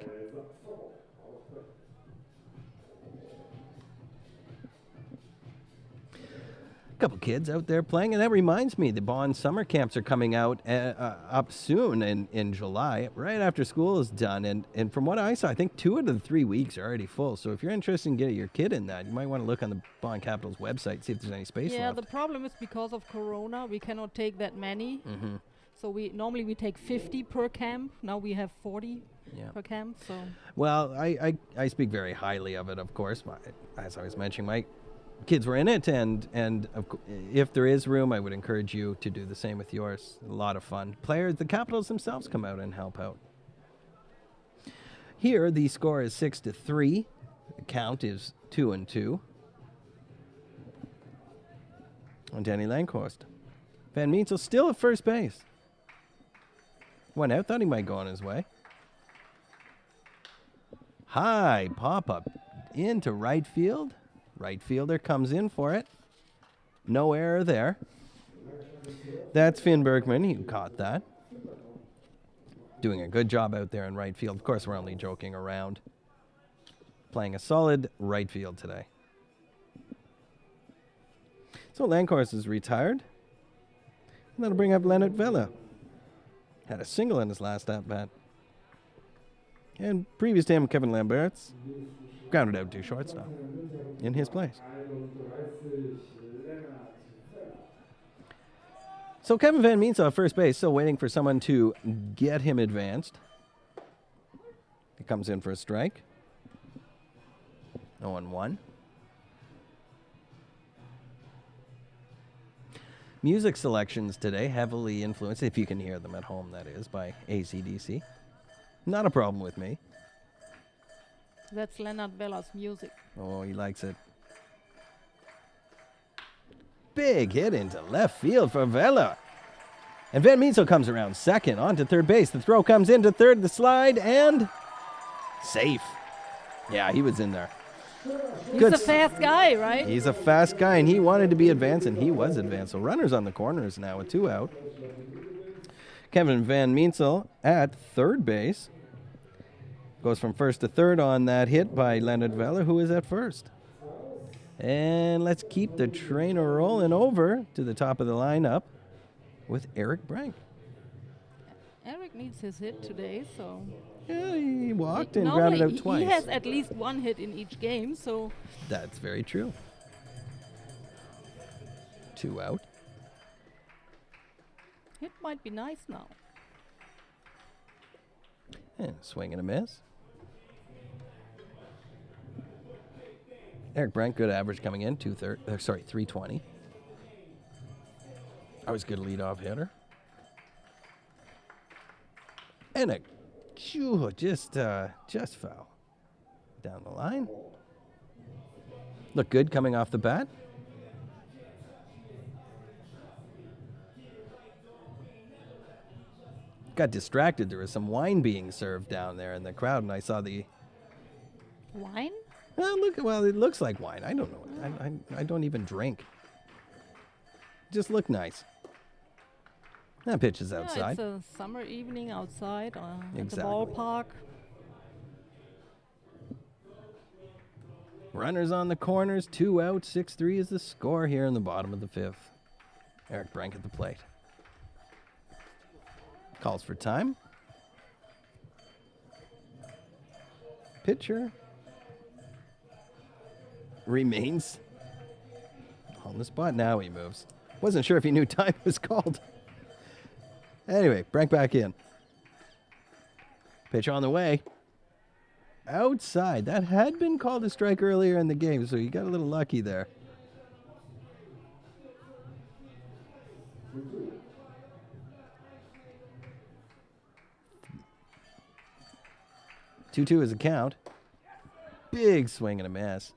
Couple kids out there playing, and that reminds me, the Bonn summer camps are coming out up soon in July, right after school is done. And from what I saw, I think 2 out of the 3 weeks are already full. So if you're interested in getting your kid in that, you might want to look on the Bonn Capital's website, see if there's any space left. Yeah, the problem is because of Corona, we cannot take that many. Mm-hmm. So we normally take 50 per camp. Now we have 40 per camp. So well, I speak very highly of it, of course. As I was mentioning, my kids were in it, and if there is room, I would encourage you to do the same with yours. A lot of fun. Players, the Capitals themselves come out and help out. Here, the score is 6-3. The count is 2 and 2. On Danny Langhorst. Van Meensel still at first base. Went out, thought he might go on his way. High pop-up into right field. Right fielder comes in for it. No error there. That's Finn Bergman. He caught that. Doing a good job out there in right field. Of course, we're only joking around. Playing a solid right field today. So Langhorst is retired. And that'll bring up Leonard Vella. Had a single in his last at-bat. And previous to him, Kevin Lambert's grounded out to shortstop in his place. So Kevin Van Meensel at first base, still waiting for someone to get him advanced. He comes in for a strike. 0-1. Music selections today heavily influenced, if you can hear them at home, that is, by AC/DC. Not a problem with me. that's Leonard Vella's music. Oh, he likes it. Big hit into left field for Vella. And Van Meensel comes around second, on to third base. The throw comes into third, the slide, and safe. Yeah, he was in there. He's a fast guy, right? He's a fast guy, and he wanted to be advanced, and he was advanced. So runners on the corners now with 2 out. Kevin Van Meensel at third base. Goes from first to third on that hit by Leonard Vella, who is at first. And let's keep the trainer rolling over to the top of the lineup with Eric Brank. Eric needs his hit today, so... Yeah, he walked and grounded out twice. He has at least 1 hit in each game, so... That's very true. 2 out. It might be nice now. And swing and a miss. Eric Brank, good average coming in, 320. Always good leadoff hitter. And a just foul down the line. Look good coming off the bat. Got distracted. There was some wine being served down there in the crowd, and I saw the Wine? Well, it looks like wine. I don't know. I don't even drink. Just look nice. That pitch is outside. Yeah, it's a summer evening outside at the Exactly. ballpark. Runners on the corners, 2 out, 6-3 is the score here in the bottom of the 5th. Eric Brank at the plate. Calls for time. Pitcher. remains on the spot. Now he moves. Wasn't sure if he knew time was called. Anyway, Brink back in. Pitch on the way. Outside. That had been called a strike earlier in the game, so you got a little lucky there. Two is a count. Big swing and a miss.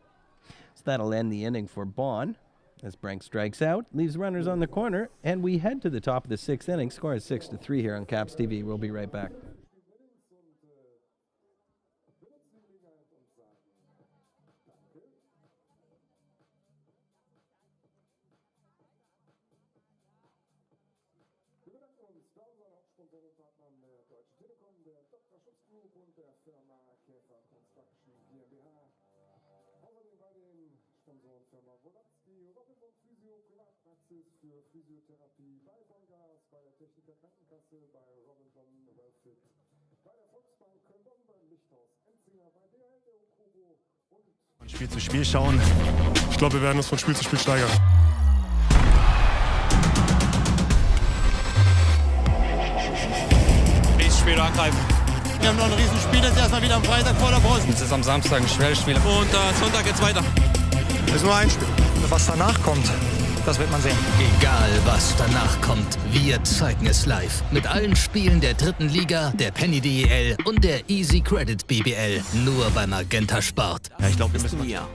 So that'll end the inning for Bonn. As Brink strikes out, leaves runners on the corner, and we head to the top of the 6th inning. Score is 6-3 here on Caps TV. We'll be right back. für Physiotherapie bei Bonn, bei der Techniker Krankenkasse, bei Robinson Wellfit, bei der Volksbank Köln-Bonn, beim Lichthaus Enzinger, bei DHL und Kobo und Von Spiel zu Spiel schauen. Ich glaube, wir werden uns von Spiel zu Spiel steigern. Nächstes Spiel angreifen. Wir haben noch ein Riesenspiel, das ist erstmal wieder am Freitag vor der Brust. Es ist am Samstag ein schweres Spiel. Und Sonntag geht's weiter. Das ist nur ein Spiel. Was danach kommt, das wird man sehen. Egal, was danach kommt, wir zeigen es live. Mit allen Spielen der 3. Liga, der Penny DEL und der Easy Credit BBL. Nur beim Magenta Sport. Ja, ich glaube, ist Mia.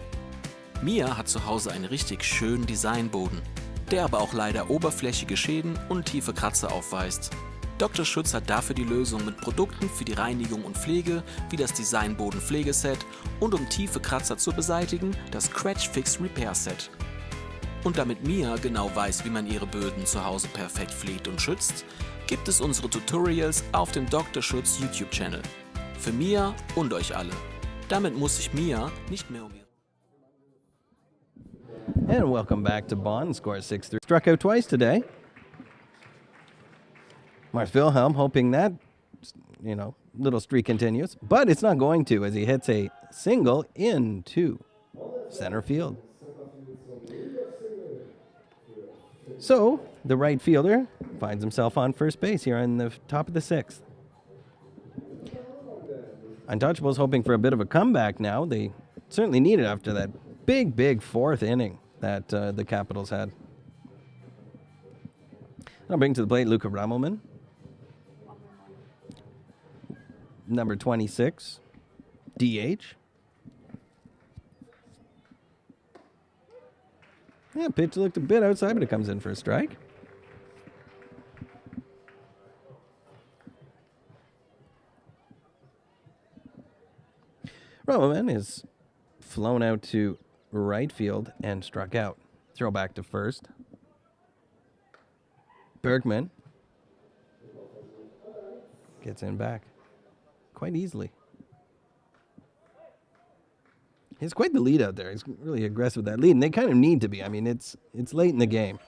Mia hat zu Hause einen richtig schönen Designboden, der aber auch leider oberflächige Schäden und tiefe Kratzer aufweist. Dr. Schütz hat dafür die Lösung mit Produkten für die Reinigung und Pflege, wie das Designboden Pflegeset und um tiefe Kratzer zu beseitigen, das Scratch Fix Repair Set. Und damit Mia genau weiß, wie man ihre Böden zu Hause perfekt pflegt und schützt, gibt es unsere Tutorials auf dem Dr. Schütz YouTube-Channel. Für Mia und euch alle. Damit muss sich Mia nicht mehr um ihre... And welcome back to Bonn. Score 6-3. Struck out twice today. Mars Wilhelm hoping that, little streak continues. But it's not going to as he hits a single into center field. So, the right fielder finds himself on first base here on the top of the 6th. Untouchables hoping for a bit of a comeback now. They certainly need it after that big 4th inning that the Capitals had. I'll bring to the plate Luca Rammelman. Number 26, DH. Yeah, pitch looked a bit outside, but it comes in for a strike. Rammelman is flown out to right field and struck out. Throw back to first. Bergman gets in back quite easily. He's quite the lead out there. He's really aggressive with that lead, and they kind of need to be. I mean, it's late in the game.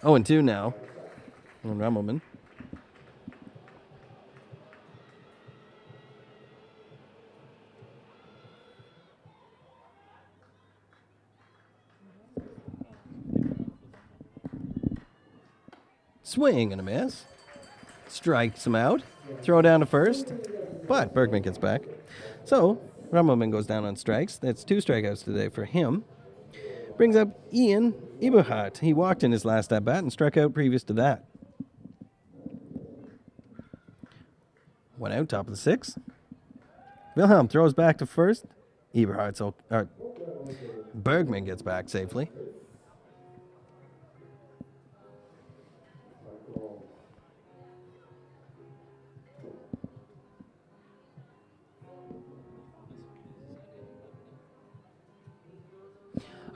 0-2 now on Rammelman. Swing and a miss. Strikes him out. Throw down to first. But Bergman gets back. So, Rammelman goes down on strikes. That's 2 strikeouts today for him. Brings up Ian Eberhardt. He walked in his last at-bat and struck out previous to that. 1 out, top of the 6th. Wilhelm throws back to first. Bergman gets back safely.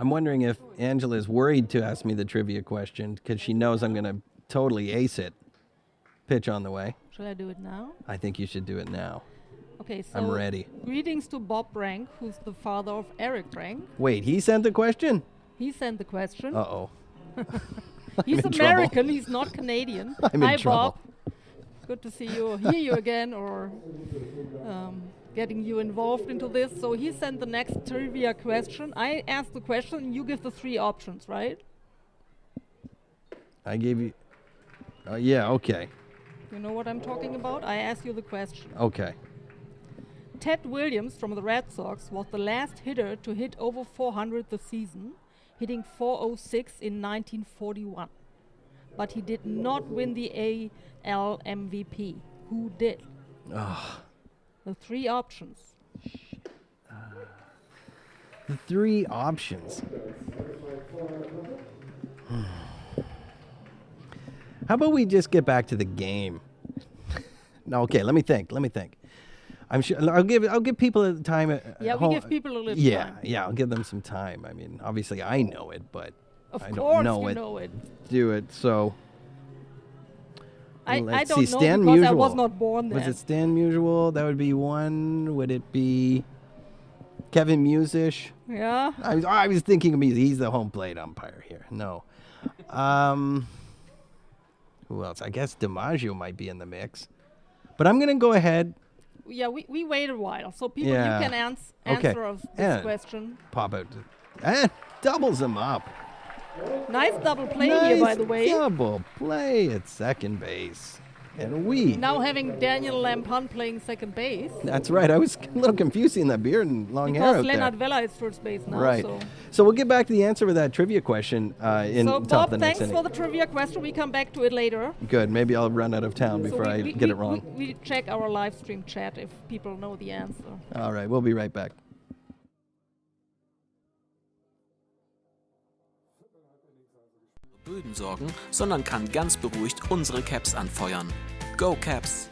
I'm wondering if Angela's worried to ask me the trivia question because she knows I'm going to totally ace it. Pitch on the way. Shall I do it now? I think you should do it now. Okay, so I'm ready. Greetings to Bob Brank, who's the father of Eric Brank. Wait, he sent the question? He sent the question. Uh-oh. He's in American, trouble. he's not Canadian. I'm in Hi, trouble. Bob. Good to see you, hear you again, or getting you involved into this. So he sent the next trivia question. I asked the question, and you give the 3 options, right? I gave you. Yeah, okay. You know what I'm talking about? I asked you the question. Okay. Ted Williams from the Red Sox was the last hitter to hit over 400 this season, hitting 406 in 1941. But he did not win the AL MVP. Who did? The 3 options. The 3 options. How about we just get back to the game? No, okay. Let me think. I'm sure I'll give people a time. Yeah, we give people a little time. Yeah, I'll give them some time. I mean, obviously I know it, but Of I course don't know you it. know it. Do it. So I let's don't see, know Stan because I Musial. was not born then. Was it Stan Musial? That would be one. Would it be Kevin Musish? Yeah. I was thinking of he's the home plate umpire here. No. Who else? I guess DiMaggio might be in the mix. But I'm going to go ahead. Yeah, we wait a while. So people, Yeah. you can answer of this And question. pop out. And doubles him up. Nice double play here, by the way. Double play at second base. And we. Now having Daniel Lampunt playing second base. That's right. I was a little confused seeing that beard and long hair Because out Leonard there. Vela is first base now. Right. So we'll get back to the answer with that trivia question in So top Bob, of the next thanks inning. for the trivia question. We come back to it later. Good. Maybe I'll run out of town So before I we get it wrong. We check our live stream chat if people know the answer. All right. We'll be right back. Böden sorgen, sondern kann ganz beruhigt unsere Caps anfeuern. Go Caps!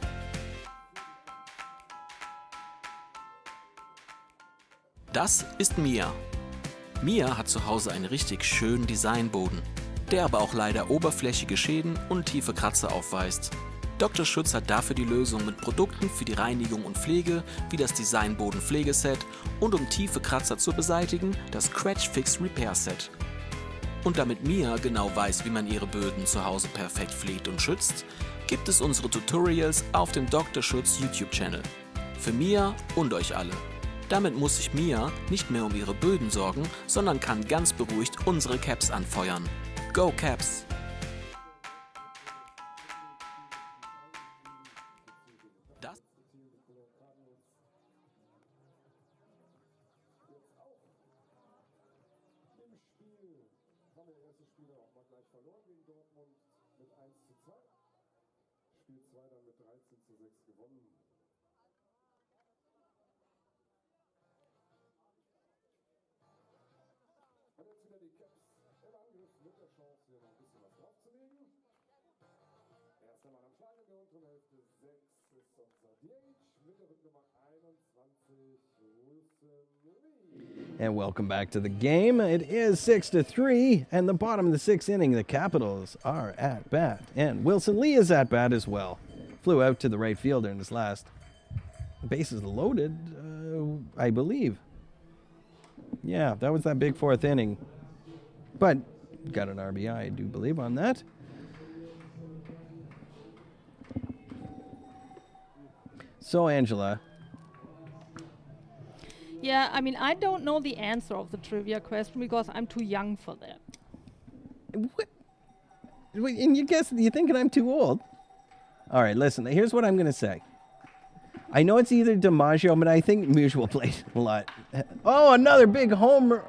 Das ist Mia. Mia hat zu Hause einen richtig schönen Designboden, der aber auch leider oberflächige Schäden und tiefe Kratzer aufweist. Dr. Schütz hat dafür die Lösung mit Produkten für die Reinigung und Pflege, wie das Designboden Pflegeset und um tiefe Kratzer zu beseitigen, das Scratch Fix Repair Set. Und damit Mia genau weiß, wie man ihre Böden zu Hause perfekt pflegt und schützt, gibt es unsere Tutorials auf dem Dr. Schütz YouTube-Channel. Für Mia und euch alle. Damit muss sich Mia nicht mehr um ihre Böden sorgen, sondern kann ganz beruhigt unsere Caps anfeuern. Go Caps! Das Haben wir erste Spiele auch mal gleich verloren gegen Dortmund mit 1:2. Spiel 2 dann mit 13:6 gewonnen. Und jetzt wieder die Caps im Angriff mit der Chance, hier noch ein bisschen was draufzulegen. Erster Mann am Schlag in der unteren Hälfte. 6 ist unser DH mit der Rücknummer 21, Wilson Lee. And welcome back to the game. It is 6-3, and the bottom of the 6th inning, the Capitals are at bat, and Wilson Lee is at bat as well. Flew out to the right fielder in his last. The base is loaded, I believe. Yeah, that was that big 4th inning, but got an RBI, I do believe, on that. So, Angela. Yeah, I mean, I don't know the answer of the trivia question because I'm too young for that. What? Wait, and you're thinking I'm too old? All right, listen, here's what I'm going to say. I know it's either DiMaggio, but I think Musial played a lot. Oh, another big homer.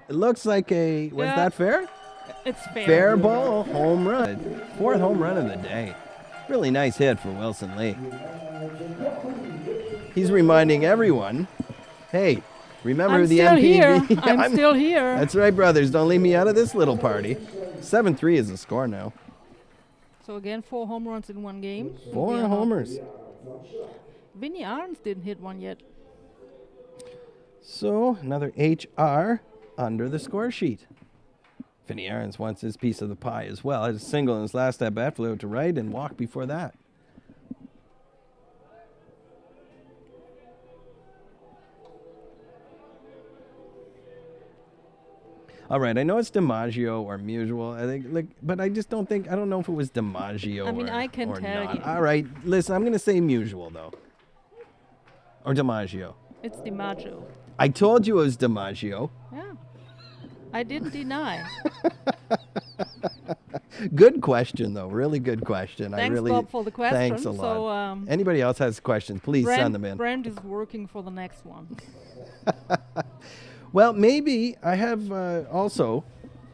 It looks like was Yeah. that fair? It's fair. Fair ball, home run. 4th home run of the day. Really nice hit for Wilson Lee. He's reminding everyone, hey, remember I'm the still MPV? here. Yeah, I'm still here. That's right, brothers. Don't leave me out of this little party. 7-3 is the score now. So again, 4 home runs in one game. 4 Yeah. homers. Vinny Arns didn't hit one yet. So another HR under the score sheet. Vinny Aarons wants his piece of the pie as well. Had a single in his last at bat, flew out to right and walked before that. All right, I know it's DiMaggio or Musial. I think, but I just don't think. I don't know if it was DiMaggio. I mean, or, I can or tell not. you. All right, listen, I'm going to say Musial though. or DiMaggio? It's DiMaggio. I told you it was DiMaggio. Yeah. I didn't deny. Good question, though. Really good question. Thanks, Bob, for the question. Thanks a lot. So, anybody else has questions, please send them in. Brent is working for the next one. Well, maybe I have also...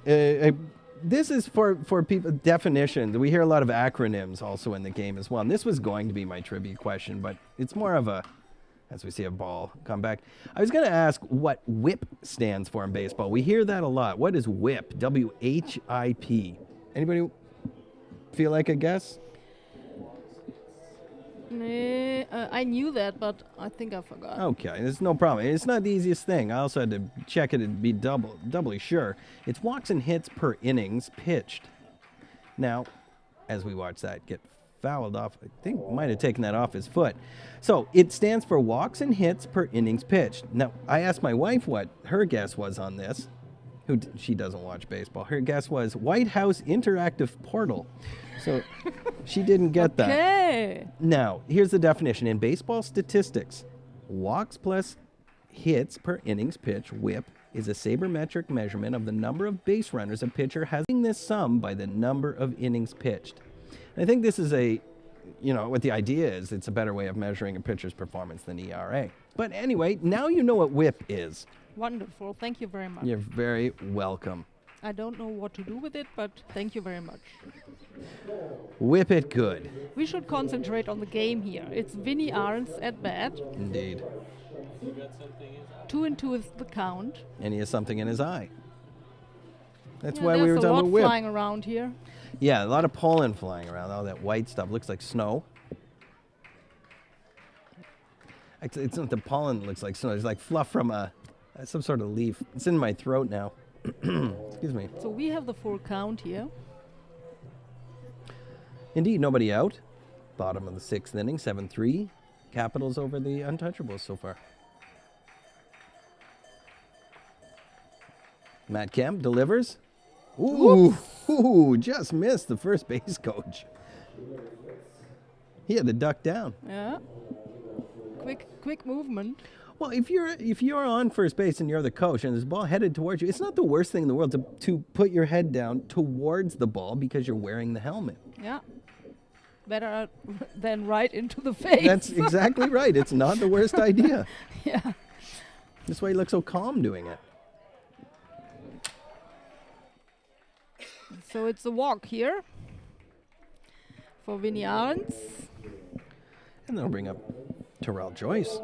this is for people, definitions. We hear a lot of acronyms also in the game as well. And this was going to be my trivia question, but it's more of a... As we see a ball come back. I was going to ask what WHIP stands for in baseball. We hear that a lot. What is WHIP? W-H-I-P. Anybody feel like a guess? I knew that, but I think I forgot. Okay, there's no problem. It's not the easiest thing. I also had to check it and be doubly sure. It's walks and hits per innings pitched. Now, as we watch that get fouled off, I think might have taken that off his foot. So it stands for walks and hits per innings pitched. Now, I asked my wife what her guess was on this. She doesn't watch baseball. Her guess was White House Interactive Portal. So she didn't get that. Okay. Now, here's the definition. In baseball statistics, walks plus hits per innings pitched, WHIP, is a sabermetric measurement of the number of base runners a pitcher has. This sum by the number of innings pitched. And I think this is what the idea is. It's a better way of measuring a pitcher's performance than ERA. But anyway, now you know what WHIP is. Wonderful. Thank you very much. You're very welcome. I don't know what to do with it, but thank you very much. Whip it good. We should concentrate on the game here. It's Vinny Arns at bat. Indeed. 2-2 is the count. And he has something in his eye. That's Yeah, why we were talking about there's a lot whip. flying around here. Yeah, a lot of pollen flying around. All that white stuff looks like snow. It's not the pollen that looks like snow. It's like fluff from some sort of leaf. It's in my throat now. Excuse me. So we have the full count here. Indeed, nobody out. Bottom of the sixth inning, 7-3. Capitals over the Untouchables so far. Matt Kemp delivers. Ooh, just missed the first base coach. He had to duck down. Yeah. Quick movement. Well, if you're on first base and you're the coach and there's a ball headed towards you, it's not the worst thing in the world to put your head down towards the ball because you're wearing the helmet. Yeah. Better than right into the face. That's exactly right. It's not the worst idea. Yeah. That's why you look so calm doing it. So it's a walk here for Vinny Arns. And they'll bring up Terrell Joyce.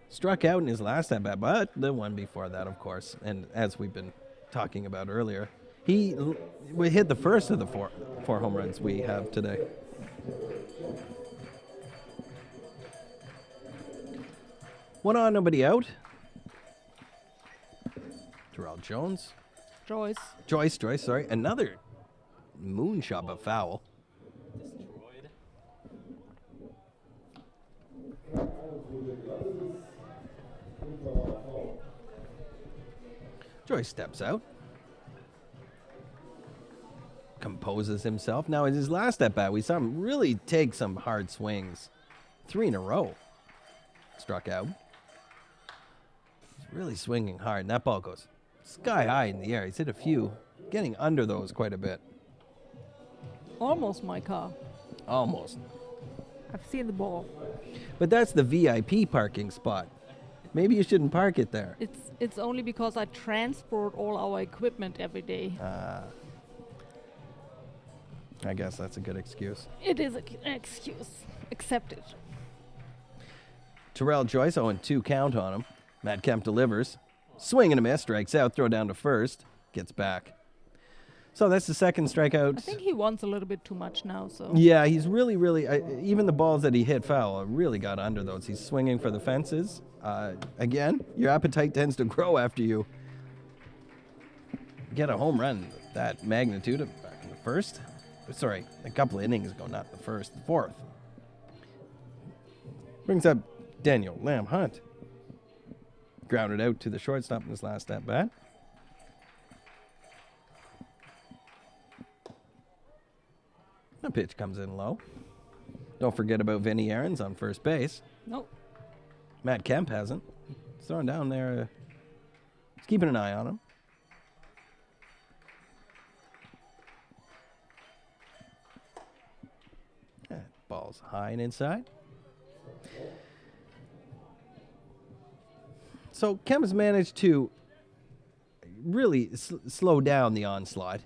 Struck out in his last at-bat, but the one before that, of course. And as we've been talking about earlier, we hit the first of the four home runs we have today. One on, nobody out. Terrell Jones. Joyce, sorry. Another moonshot of foul. Joyce steps out. Composes himself. Now, in his last at-bat, we saw him really take some hard swings. 3 in a row. Struck out. He's really swinging hard, and that ball goes sky high in the air. He's hit a few, getting under those quite a bit. Almost my car. Almost. I've seen the ball. But that's the VIP parking spot. Maybe you shouldn't park it there. It's only because I transport all our equipment every day. I guess that's a good excuse. It is an excuse. Accept it. Terrell Joyce, 0-2 count on him. Matt Kemp delivers. Swing and a miss, strikes out, throw down to first, gets back. So that's the second strikeout. I think he wants a little bit too much now. So yeah, he's really, even the balls that he hit foul really got under those. He's swinging for the fences. Again, your appetite tends to grow after you get a home run that magnitude back in the first. Sorry, a couple of innings ago, not the first, the fourth. Brings up Daniel Lamb Hunt. Grounded out to the shortstop in his last at-bat. The pitch comes in low. Don't forget about Vinny Aaron's on first base. Nope. Matt Kemp hasn't. He's throwing down there. He's keeping an eye on him. Yeah, ball's high and inside. So Kemp's managed to really slow down the onslaught,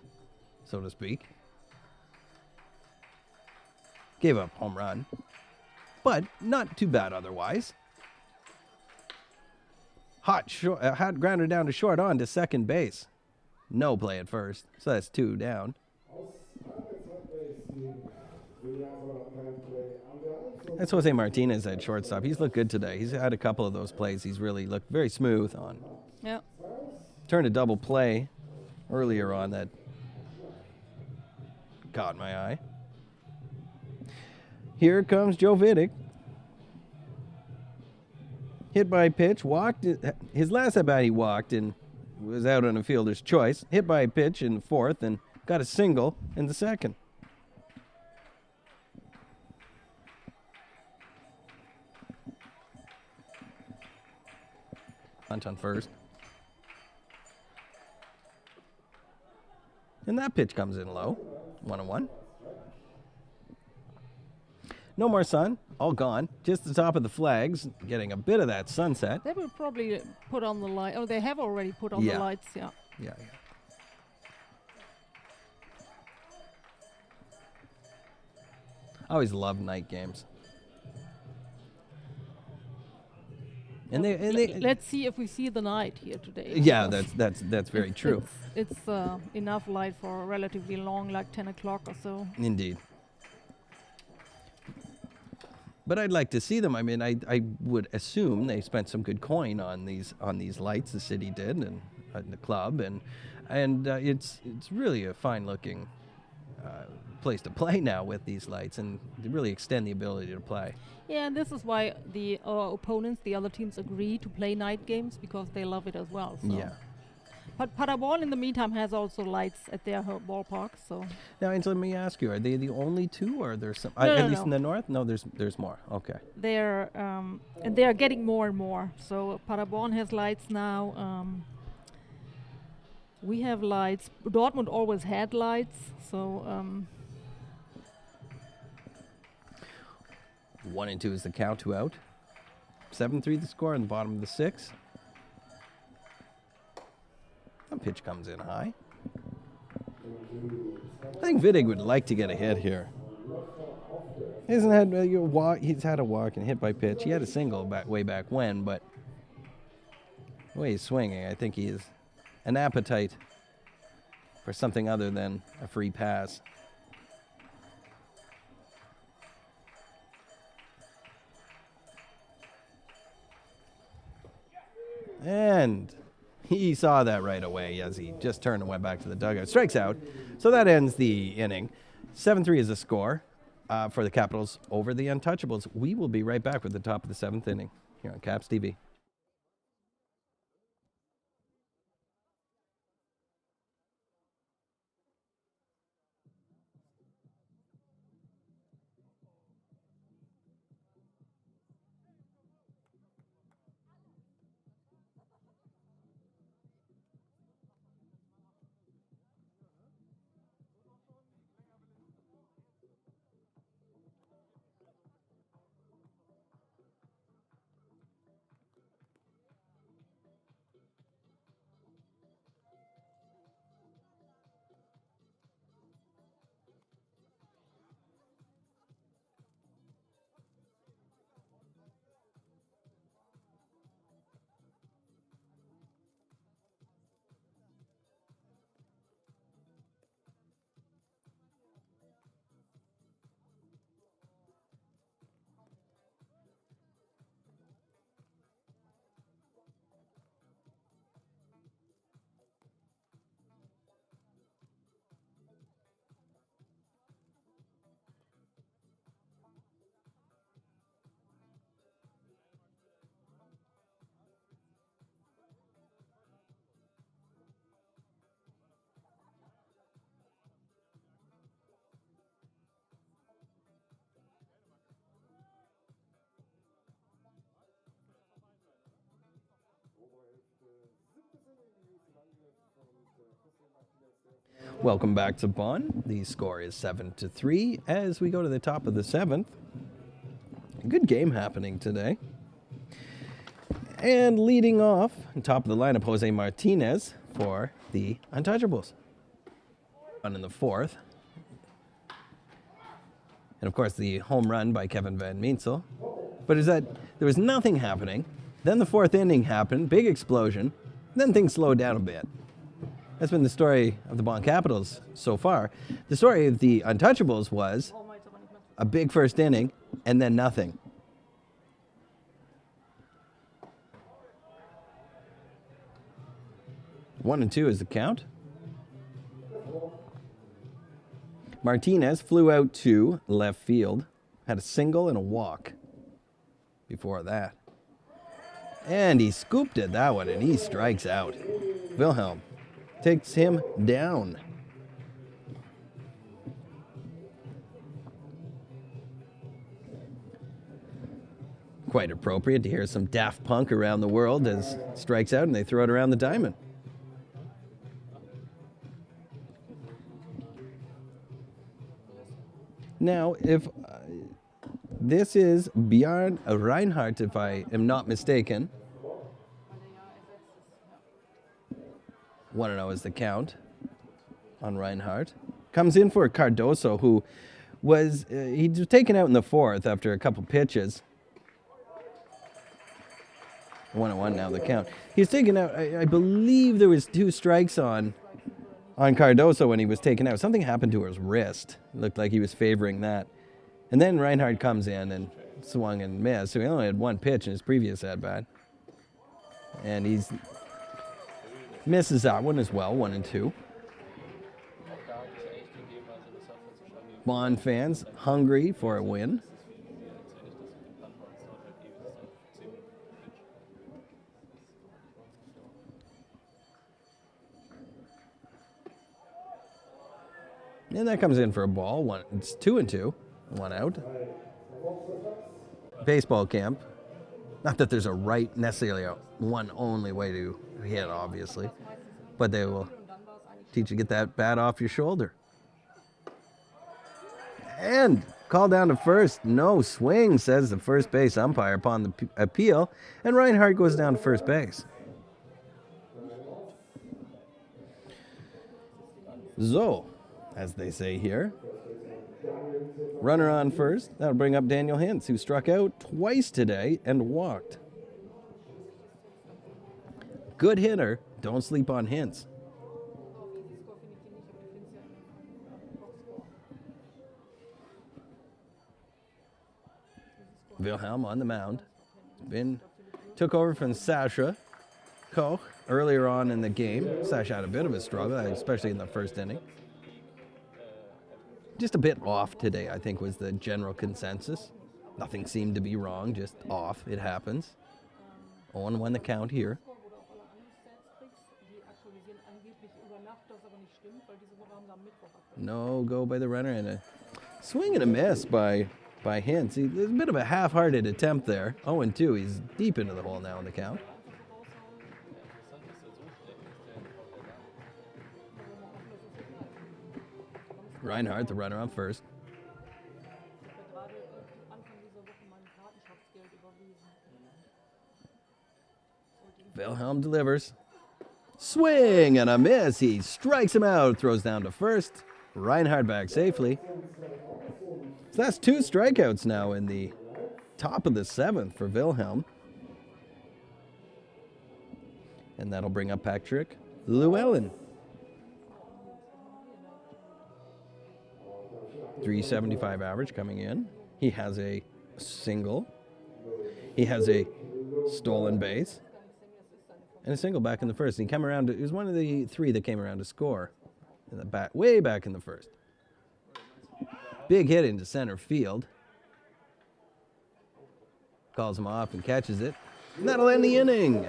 so to speak. Gave up home run, but not too bad otherwise. Hot grounder down to short on to second base. No play at first, so that's 2 down. That's Jose Martinez at shortstop. He's looked good today. He's had a couple of those plays he's really looked very smooth on. Yeah. Turned a double play earlier on that caught my eye. Here comes Joe Vidic. Hit by pitch, walked. His last at bat he walked and was out on a fielder's choice. Hit by a pitch in the fourth and got a single in the second. Hunt on first. And that pitch comes in low. 1-1. No more sun. All gone. Just the top of the flags. Getting a bit of that sunset. They will probably put on the light. Oh, they have already put on the lights, yeah. Yeah. I always love night games. And let's see if we see the night here today. Yeah, that's very true. It's enough light for relatively long, like 10 o'clock or so. Indeed. But I'd like to see them. I mean, I would assume they spent some good coin on these lights. The city did, and the club, and it's really a fine looking place to play now with these lights, and they really extend the ability to play. Yeah, and this is why the opponents, the other teams, agree to play night games because they love it as well. So. Yeah. But Paderborn, in the meantime, has also lights at their ballpark. So now, Angela, let me ask you: are they the only two, or are there some? No, at least in the north? No, there's more. Okay. They're and they are getting more and more. So Paderborn has lights now. We have lights. Dortmund always had lights. So. 1-2 is the count. 2 out. 7-3 the score in the bottom of the 6th. That pitch comes in high. I think Vidig would like to get a hit here. He hasn't had he's had a walk and hit by pitch. He had a single way back when, but the way he's swinging, I think he has an appetite for something other than a free pass. And he saw that right away as he just turned and went back to the dugout. Strikes out. So that ends the inning. 7-3 is the score for the Capitals over the Untouchables. We will be right back with the top of the 7th inning here on Caps TV. Welcome back to Bonn. The score is 7-3 as we go to the top of the 7th. A good game happening today. And leading off, on top of the lineup, Jose Martinez for the Untouchables. On in the 4th. And of course, the home run by Kevin Van Meensel. But is that there was nothing happening. Then the 4th inning happened, big explosion. Then things slowed down a bit. That's been the story of the Bonn Capitals so far. The story of the Untouchables was a big first inning and then nothing. One and two is the count. Martinez flew out to left field, had a single and a walk before that. And he scooped it, that one, and he strikes out. Wilhelm takes him down. Quite appropriate to hear some Daft Punk around the world as strikes out and they throw it around the diamond. Now, if this is Björn Reinhardt, if I am not mistaken. 1-0 is the count on Reinhardt. Comes in for Cardoso, who was he was taken out in the 4th after a couple pitches. 1-1 now the count. He was taken out. I believe there was 2 strikes on Cardoso when he was taken out. Something happened to his wrist. It looked like he was favoring that. And then Reinhardt comes in and swung and missed. So he only had 1 pitch in his previous at-bat. And he's misses that one as well, 1-2. Bonn fans hungry for a win. And that comes in for a ball. It's 2-2. 1 out. Baseball camp. Not that there's necessarily a one only way to hit, obviously. But they will teach you to get that bat off your shoulder. And call down to first. No swing, says the first base umpire upon the appeal. And Reinhardt goes down to first base. So, as they say here. Runner on first. That'll bring up Daniel Hintz, who struck out twice today and walked. Good hitter. Don't sleep on Hintz. Wilhelm on the mound. Took over from Sasha Koch earlier on in the game. Sasha had a bit of a struggle, especially in the first inning. Just a bit off today, I think, was the general consensus. Nothing seemed to be wrong, just off. It happens. 0-1 the count here. No go by the runner and a swing and a miss by Hintz. There's a bit of a half-hearted attempt there. 0-2. He's deep into the hole now in the count. Reinhardt, the runner on first. Wilhelm delivers. Swing and a miss. He strikes him out, throws down to first. Reinhardt back safely. So that's 2 strikeouts now in the top of the 7th for Wilhelm. And that'll bring up Patrick Llewellyn. 375 average coming in. He has a single. He has a stolen base. And a single back in the first. He came around. He was one of the 3 that came around to score. In the back, way back in the first. Big hit into center field. Calls him off and catches it. And that'll end the inning.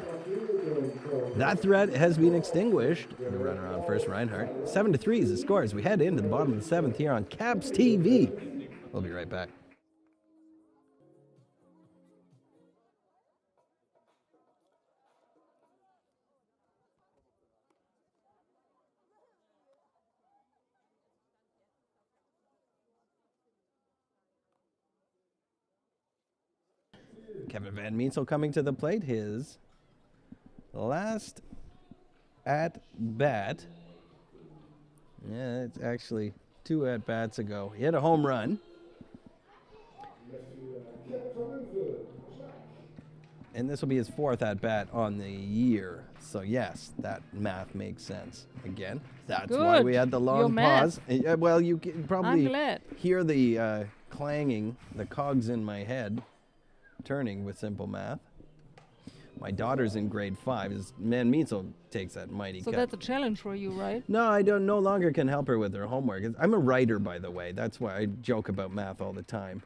That threat has been extinguished. The runner on first, Reinhardt. 7-3 is the score as we head into the bottom of the 7th here on Caps TV. We'll be right back. Kevin Van Meetsel coming to the plate. His last at bat. Yeah, it's actually 2 at bats ago. He hit a home run. And this will be his 4th at bat on the year. So yes, that math makes sense. Again, that's why we had the long pause. Well, you can probably hear the clanging, the cogs in my head turning with simple math. My daughter's in grade 5. Van Meetsel takes that mighty cut. So that's a challenge for you, right? No, I no longer can help her with her homework. I'm a writer, by the way. That's why I joke about math all the time.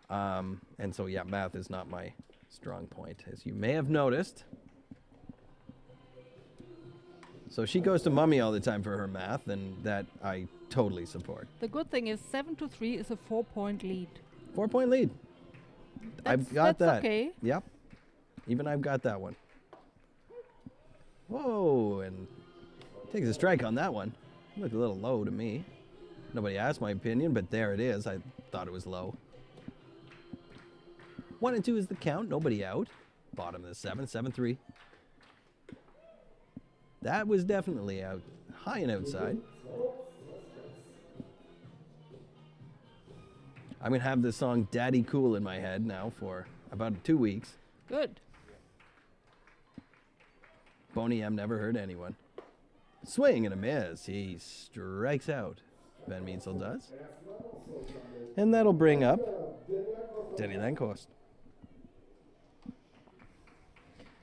And so, yeah, math is not my strong point, as you may have noticed. So she goes to mommy all the time for her math, and that I totally support. The good thing is 7-3 is a 4-point lead. 4-point lead. I've got that. Okay. Yep. Even I've got that one. Whoa, and takes a strike on that one. Looked a little low to me. Nobody asked my opinion, but there it is. I thought it was low. 1-2 is the count. Nobody out. Bottom of the 7th, 7-3. That was definitely out. High and outside. I'm going to have this song Daddy Cool in my head now for about 2 weeks. Good. Boney M never hurt anyone. Swing and a miss. He strikes out. Van Meetsel does. And that'll bring up Denny Lankhorst.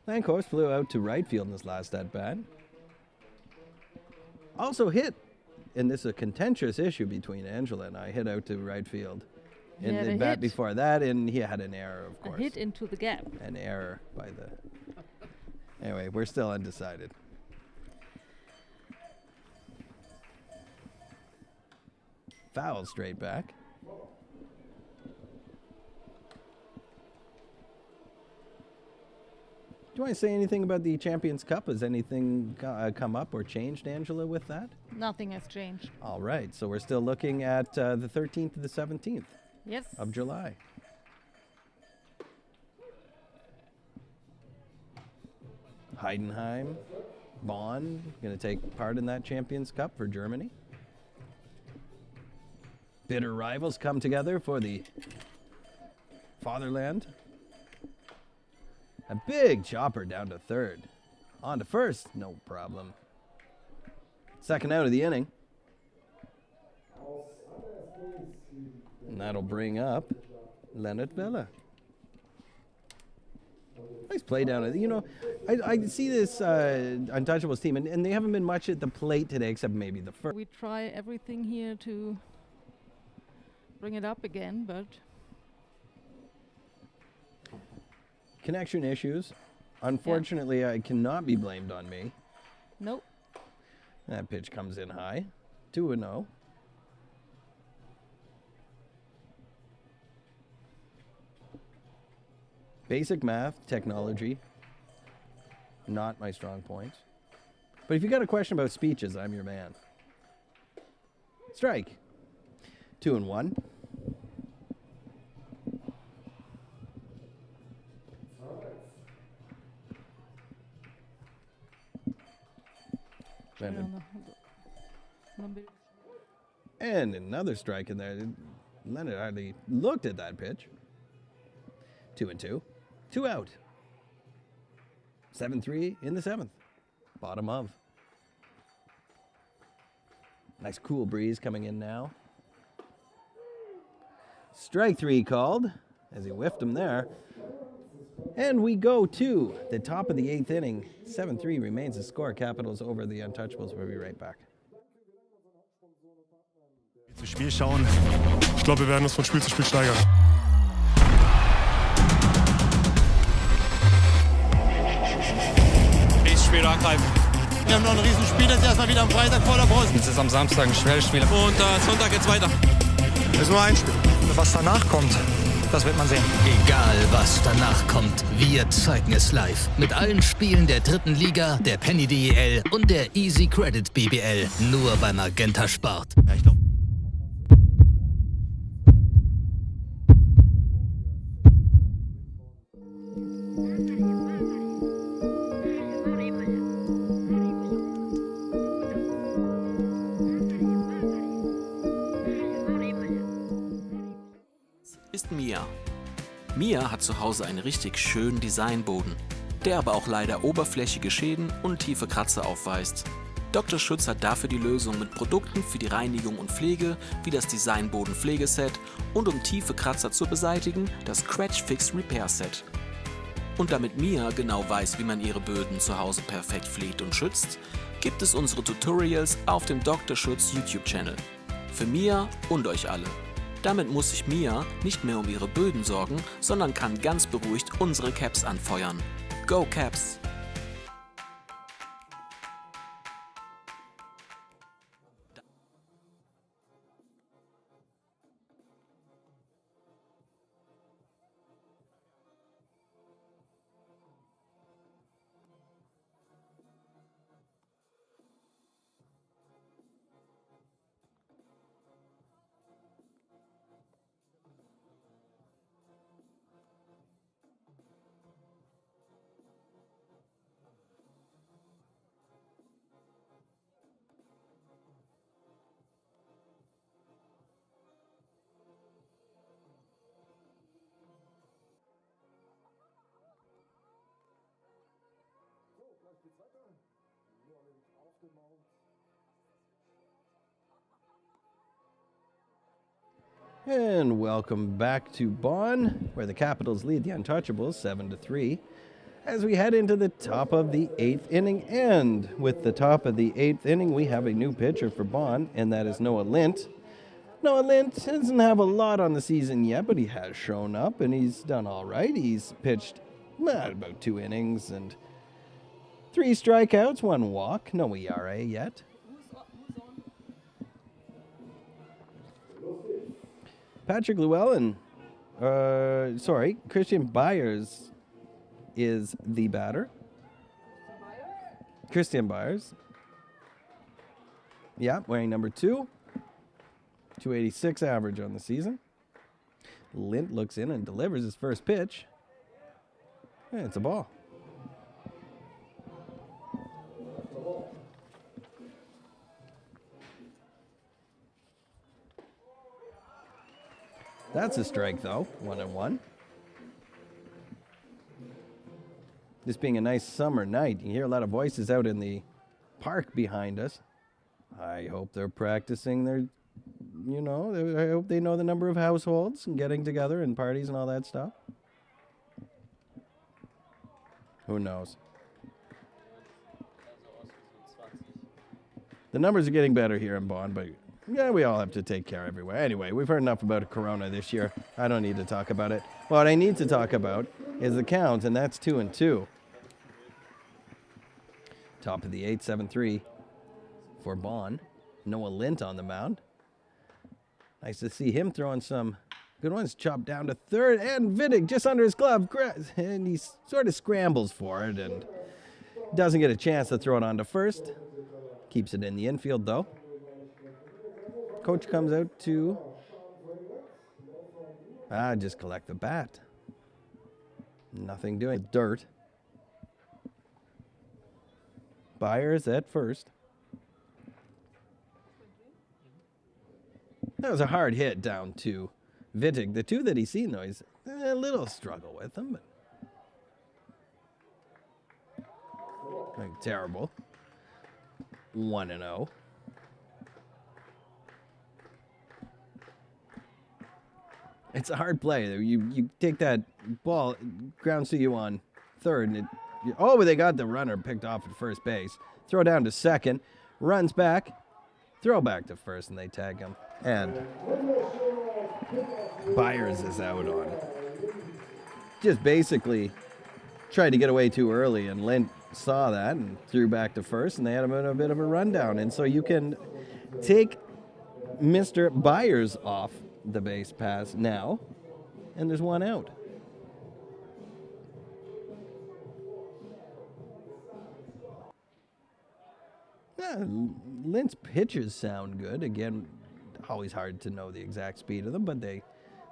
Lankhorst flew out to right field in his last at-bat. Also hit, and this is a contentious issue between Angela and I, hit out to right field. In the bat before that, and he had an error, of course. A hit into the gap. An error by the... Anyway, we're still undecided. Foul straight back. Do you want to say anything about the Champions Cup? Has anything come up or changed, Angela, with that? Nothing has changed. All right, so we're still looking at the 13th to the 17th of July. Heidenheim, Bonn, going to take part in that Champions Cup for Germany. Bitter rivals come together for the fatherland. A big chopper down to third. On to first, no problem. Second out of the inning. And that'll bring up Leonard Vella. Nice play down at, you know, I see this Untouchables team, and they haven't been much at the plate today, except maybe the first. We try everything here to bring it up again, but... Connection issues. Unfortunately, I cannot be blamed on me. Nope. That pitch comes in high. 2-0. Basic math, technology, not my strong points. But if you got a question about speeches, I'm your man. Strike. 2-1. And another strike in there. Leonard hardly looked at that pitch. 2-2. 2 out. 7-3 in the 7th. Bottom of. Nice cool breeze coming in now. Strike 3 called as he whiffed him there. And we go to the top of the 8th inning. 7-3 remains the score. Capitals over the Untouchables. We'll be right back. Zu Spiel schauen. Ich glaube, wir werden uns von Spiel zu Spiel steigern. Nächstes Spiel angreifen. Wir haben noch ein Riesenspiel, jetzt erstmal wieder am Freitag vor der Brust. Es ist am Samstag ein schweres Spiel. Und Sonntag geht's weiter. Das ist nur ein Spiel. Was danach kommt, das wird man sehen. Egal, was danach kommt, wir zeigen es live. Mit allen Spielen der 3. Liga, der Penny DEL und der Easy Credit BBL. Nur bei Magenta Sport. Ja, ich glaub. ist Mia. Mia hat zu Hause einen richtig schönen Designboden, der aber auch leider oberflächige Schäden und tiefe Kratzer aufweist. Dr. Schütz hat dafür die Lösung mit Produkten für die Reinigung und Pflege, wie das Designboden-Pflegeset und um tiefe Kratzer zu beseitigen, das Scratch Fix Repair Set. Und damit Mia genau weiß, wie man ihre Böden zu Hause perfekt pflegt und schützt, gibt es unsere Tutorials auf dem Dr. Schütz YouTube-Channel. Für Mia und euch alle. Damit muss sich Mia nicht mehr um ihre Böden sorgen, sondern kann ganz beruhigt unsere Caps anfeuern. Go Caps! And welcome back to Bonn, where the Capitals lead the Untouchables 7-3, as we head into the top of the 8th inning. And with the top of the 8th inning, we have a new pitcher for Bonn, and that is Noah Lint. Noah Lint doesn't have a lot on the season yet, but he has shown up, and he's done all right. He's pitched about 2 innings and 3 strikeouts, 1 walk, no ERA yet. Patrick Llewellyn, Christian Byers is the batter. Christian Byers. Yeah, wearing number 2. 286 average on the season. Lint looks in and delivers his first pitch. And it's a ball. That's a strike, though. 1-1. This being a nice summer night, you hear a lot of voices out in the park behind us. I hope they're practicing their, I hope they know the number of households and getting together and parties and all that stuff. Who knows? The numbers are getting better here in Bonn, but yeah, we all have to take care everywhere. Anyway, we've heard enough about Corona this year. I don't need to talk about it. What I need to talk about is the count, and that's 2-2. Top of the 8th, 7-3 for Bonn. Noah Lint on the mound. Nice to see him throwing some good ones. Chopped down to third, and Vidig just under his glove. And he sort of scrambles for it and doesn't get a chance to throw it on to first. Keeps it in the infield, though. Coach comes out to just collect the bat. Nothing doing. Dirt. Byers at first. That was a hard hit down to Vidig. The 2 that he's seen, though, he's a little struggle with them. But terrible. 1-0. It's a hard play. You take that ball, grounds to you on third, and they got the runner picked off at first base. Throw down to second, runs back, throw back to first, and they tag him. And Byers is out on it. Just basically tried to get away too early, and Lint saw that and threw back to first, and they had a bit of a rundown. And so you can take Mr. Byers off the base pass now, and there's 1 out. Lint's pitches sound good. Again, always hard to know the exact speed of them, but they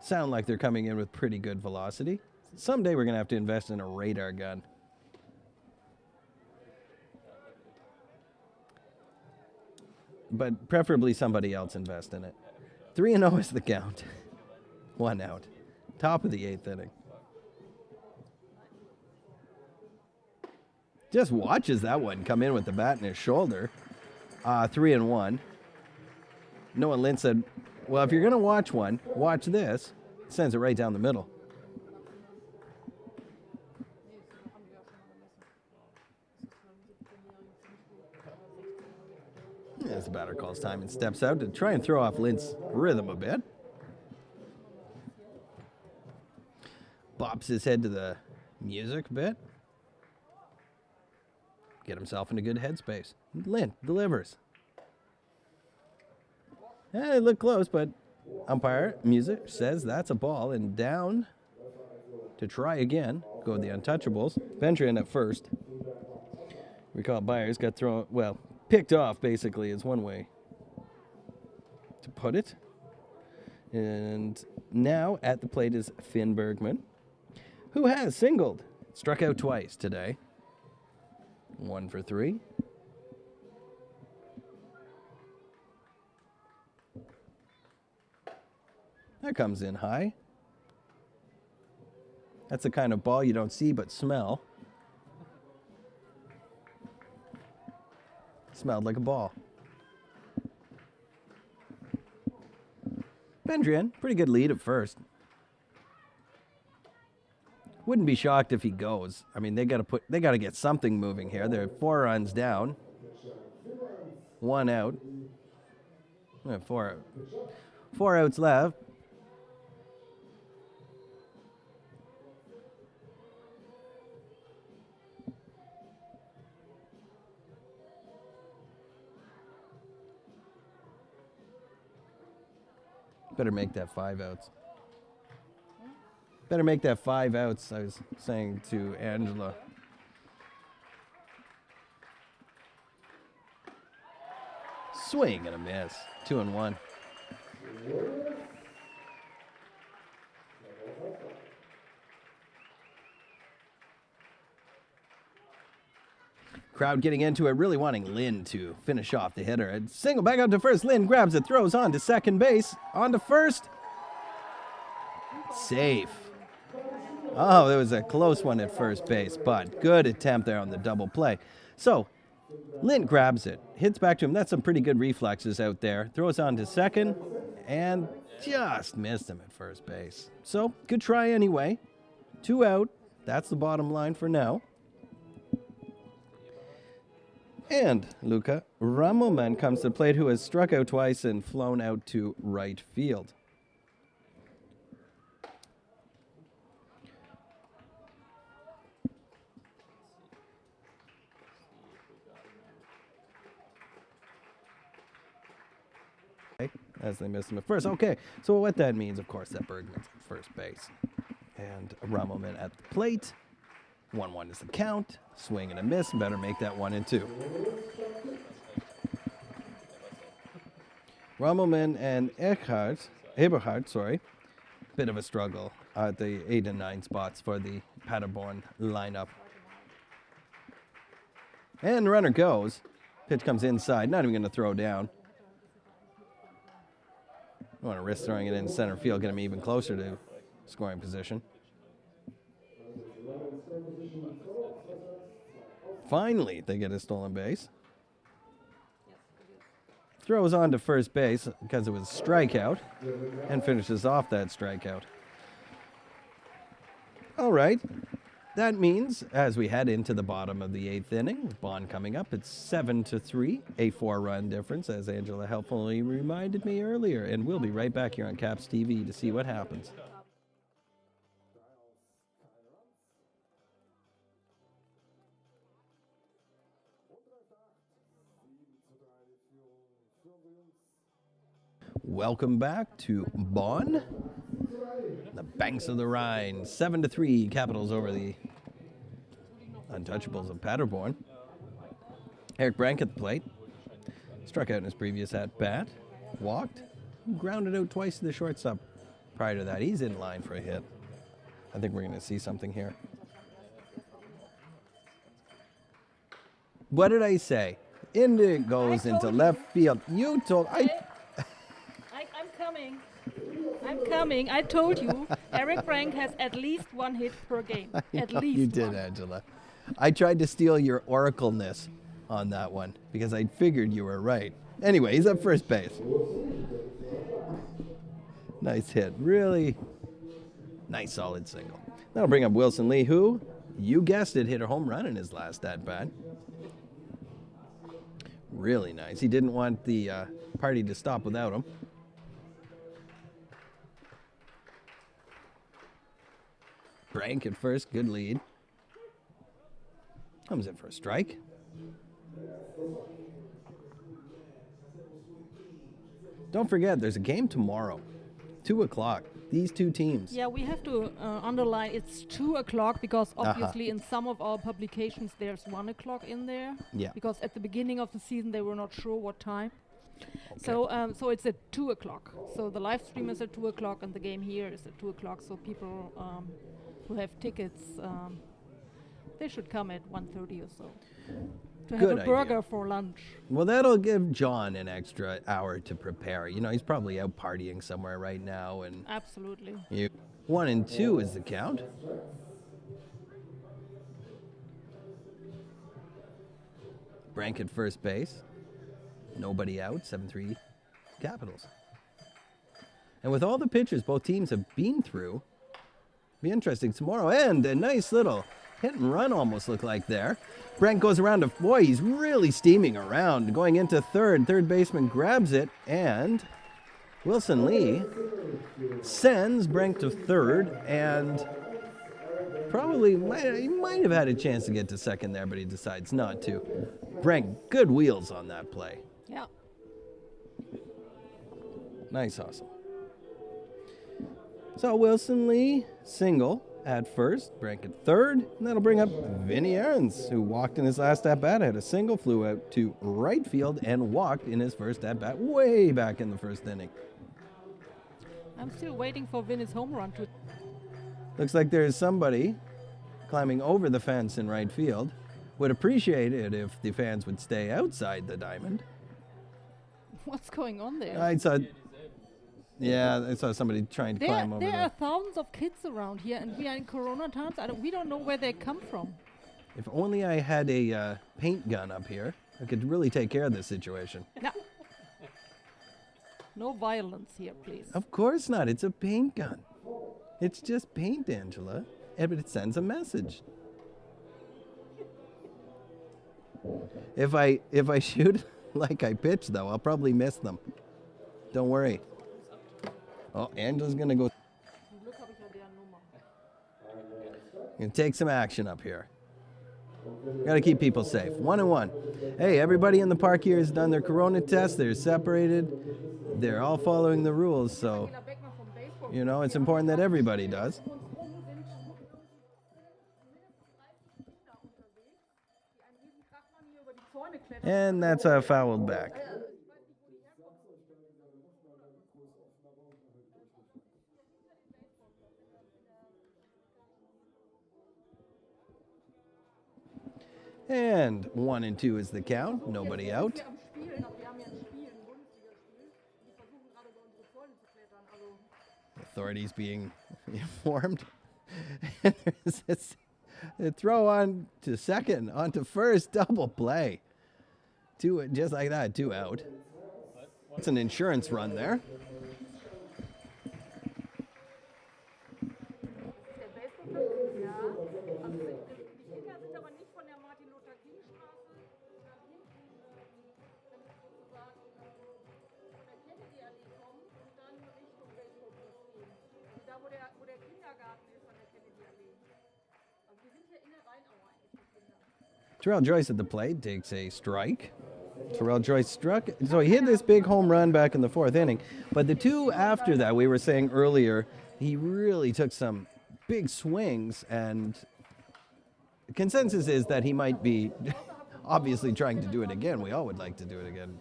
sound like they're coming in with pretty good velocity. Someday we're going to have to invest in a radar gun. But preferably somebody else invest in it. 3-0 is the count. 1 out. Top of the 8th inning. Just watches that one come in with the bat in his shoulder. 3-1. Noah Lynn said, well, if you're going to watch one, watch this. Sends it right down the middle. As the batter calls time and steps out to try and throw off Lynn's rhythm a bit. Bops his head to the music a bit. Get himself in a good headspace. Lynn delivers. It looked close, but umpire music says that's a ball, and down to try again. Go the Untouchables. Benjamin at first. Recall Byers got thrown, well, picked off basically is one way to put it. And now at the plate is Finn Bergman, who has singled, struck out twice today. 1 for 3. That comes in high. That's the kind of ball you don't see but smell. Smelled like a ball. Bendrian, pretty good lead at first. Wouldn't be shocked if he goes. I mean, they got to get something moving here. They're 4 runs down. 1 out. 4 outs left. Better make that 5 outs. Better make that 5 outs, I was saying to Angela. Swing and a miss. 2-1. Crowd getting into it, really wanting Lynn to finish off the hitter. A single back out to first. Lynn grabs it, throws on to second base. On to first. Safe. Oh, there was a close one at first base, but good attempt there on the double play. So, Lynn grabs it, hits back to him. That's some pretty good reflexes out there. Throws on to second, and just missed him at first base. So, good try anyway. 2 out. That's the bottom line for now. And Luca Ramelman comes to the plate, who has struck out twice and flown out to right field. As they missed him at first. Okay, so what that means, of course, that Bergman's at first base. And Ramelman at the plate. 1-1 is the count. Swing and a miss. Better make that 1-2. Ramelman and Eberhardt, bit of a struggle at the 8 and 9 spots for the Paderborn lineup. And the runner goes. Pitch comes inside. Not even going to throw down. I want to risk throwing it in center field, get him even closer to scoring position. Finally, they get a stolen base. Throws on to first base because it was a strikeout and finishes off that strikeout. All right. That means, as we head into the bottom of the 8th inning, Bonn coming up, it's 7-3, a 4-run difference, as Angela helpfully reminded me earlier. And we'll be right back here on Caps TV to see what happens. Welcome back to Bonn, the banks of the Rhine. 7-3 Capitals over the Untouchables of Paderborn. Eric Brank at the plate. Struck out in his previous at-bat. Walked. Grounded out twice to the shortstop. Prior to that, he's in line for a hit. I think we're going to see something here. What did I say? It goes into left field. You told... I'm coming. coming. I told you, Eric Frank has at least one hit per game. At least You did, one. Angela. I tried to steal your oracleness on that one because I figured you were right. Anyway, he's at first base. Nice hit. Really nice, solid single. That'll bring up Wilson Lee, who, you guessed it, hit a home run in his last at-bat. Really nice. He didn't want the party to stop without him. Brank at first, good lead. Comes in for a strike. Don't forget, there's a game tomorrow, 2 o'clock. These two teams. Yeah, we have to underline it's 2 o'clock because obviously in some of our publications there's 1 o'clock in there. Yeah. Because at the beginning of the season they were not sure what time. Okay. So it's at 2 o'clock. So the live stream is at 2 o'clock and the game here is at 2 o'clock. So people who have tickets, they should come at 1:30 or so to have a burger for lunch. Well, that'll give John an extra hour to prepare. You know, he's probably out partying somewhere right now. And absolutely. 1 and 2 is the count. Brank at first base. Nobody out. 7-3 Capitals. And with all the pitchers both teams have been through, be interesting tomorrow. And a nice little hit and run almost look like there. Brent goes around to, boy, he's really steaming around. Going into third. Third baseman grabs it, and Wilson Lee sends Brent to third, and probably he might have had a chance to get to second there, but he decides not to. Brent, good wheels on that play. Yeah. Nice hustle. So Wilson Lee, single at first, Brent at third, and that'll bring up Vinny Aarons, who walked in his last at-bat, had a single, flew out to right field, and walked in his first at-bat way back in the first inning. I'm still waiting for Vinny's home run to... Looks like there's somebody climbing over the fence in right field. Would appreciate it if the fans would stay outside the diamond. What's going on there? I saw somebody trying to climb over there. there. There are thousands of kids around here, and we are in Corona times. We don't know where they come from. If only I had a paint gun up here, I could really take care of this situation. No. No violence here, please. Of course not. It's a paint gun. It's just paint, Angela. But it sends a message. If I shoot like I pitch, though, I'll probably miss them. Don't worry. Oh, Angela's going to go. Gonna take some action up here. Got to keep people safe. 1 and 1. Hey, everybody in the park here has done their corona test. They're separated. They're all following the rules, so, you know, it's important that everybody does. And that's fouled back. And 1 and 2 is the count. Nobody out. Authorities being informed. And there's this throw on to second, on to first, double play. 2, just like that, 2 out. It's an insurance run there. Terrell Joyce at the plate takes a strike. Terrell Joyce struck. So he hit this big home run back in the 4th inning. But the 2 after that, we were saying earlier, he really took some big swings. And the consensus is that he might be obviously trying to do it again. We all would like to do it again.